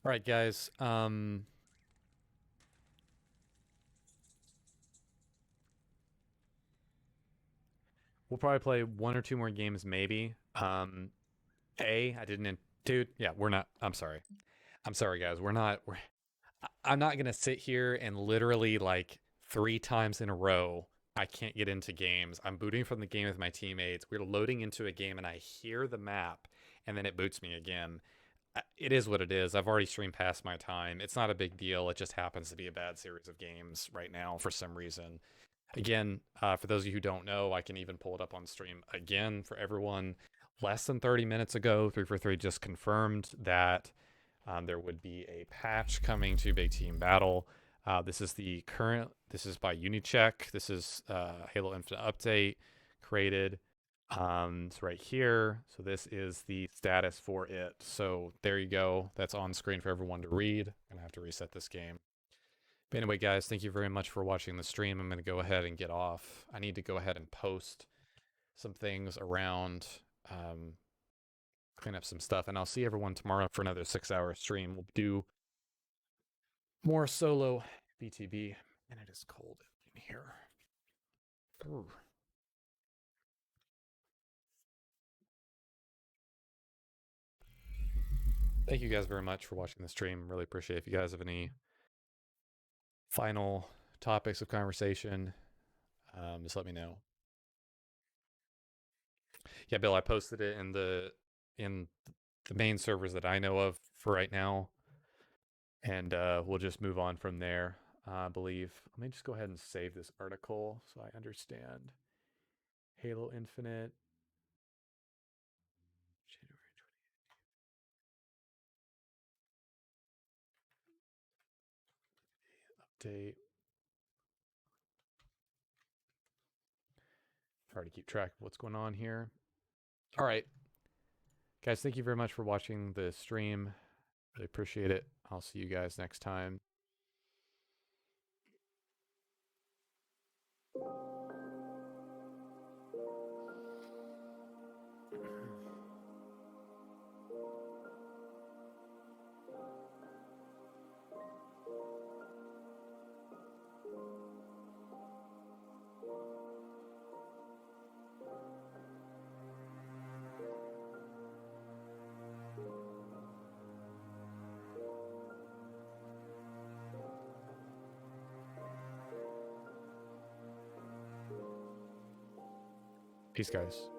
All right, guys. We'll probably play 1 or 2 more games, maybe. I didn't, dude. Yeah, we're not. I'm sorry. I'm sorry, guys. I'm not gonna sit here and literally like 3 times in a row. I can't get into games. I'm booting from the game with my teammates. We're loading into a game, and I hear the map, and then it boots me again. It is what it is. I've already streamed past my time. It's not a big deal. It just happens to be a bad series of games right now for some reason. Again, for those of you who don't know, I can even pull it up on stream again for everyone. Less than 30 minutes ago, 343 just confirmed that there would be a patch coming to Big Team Battle. This is by Unicheck. This is Halo Infinite update created. It's right here. So this is the status for it. So there you go. That's on screen for everyone to read. I'm gonna have to reset this game. But anyway, guys, thank you very much for watching the stream. I'm gonna go ahead and get off. I need to go ahead and post some things around, clean up some stuff, and I'll see everyone tomorrow for another 6-hour stream. We'll do more solo BTB, and it is cold in here. Ooh. Thank you guys very much for watching the stream. Really appreciate it. If you guys have any final topics of conversation, just let me know. Yeah, Bill, I posted it in the main servers that I know of for right now, and we'll just move on from there, I believe. Let me just go ahead and save this article so I understand. Halo Infinite, January 28th update. Hard to keep track of what's going on here. All right, guys, thank you very much for watching the stream. Really appreciate it. I'll see you guys next time. Peace, guys.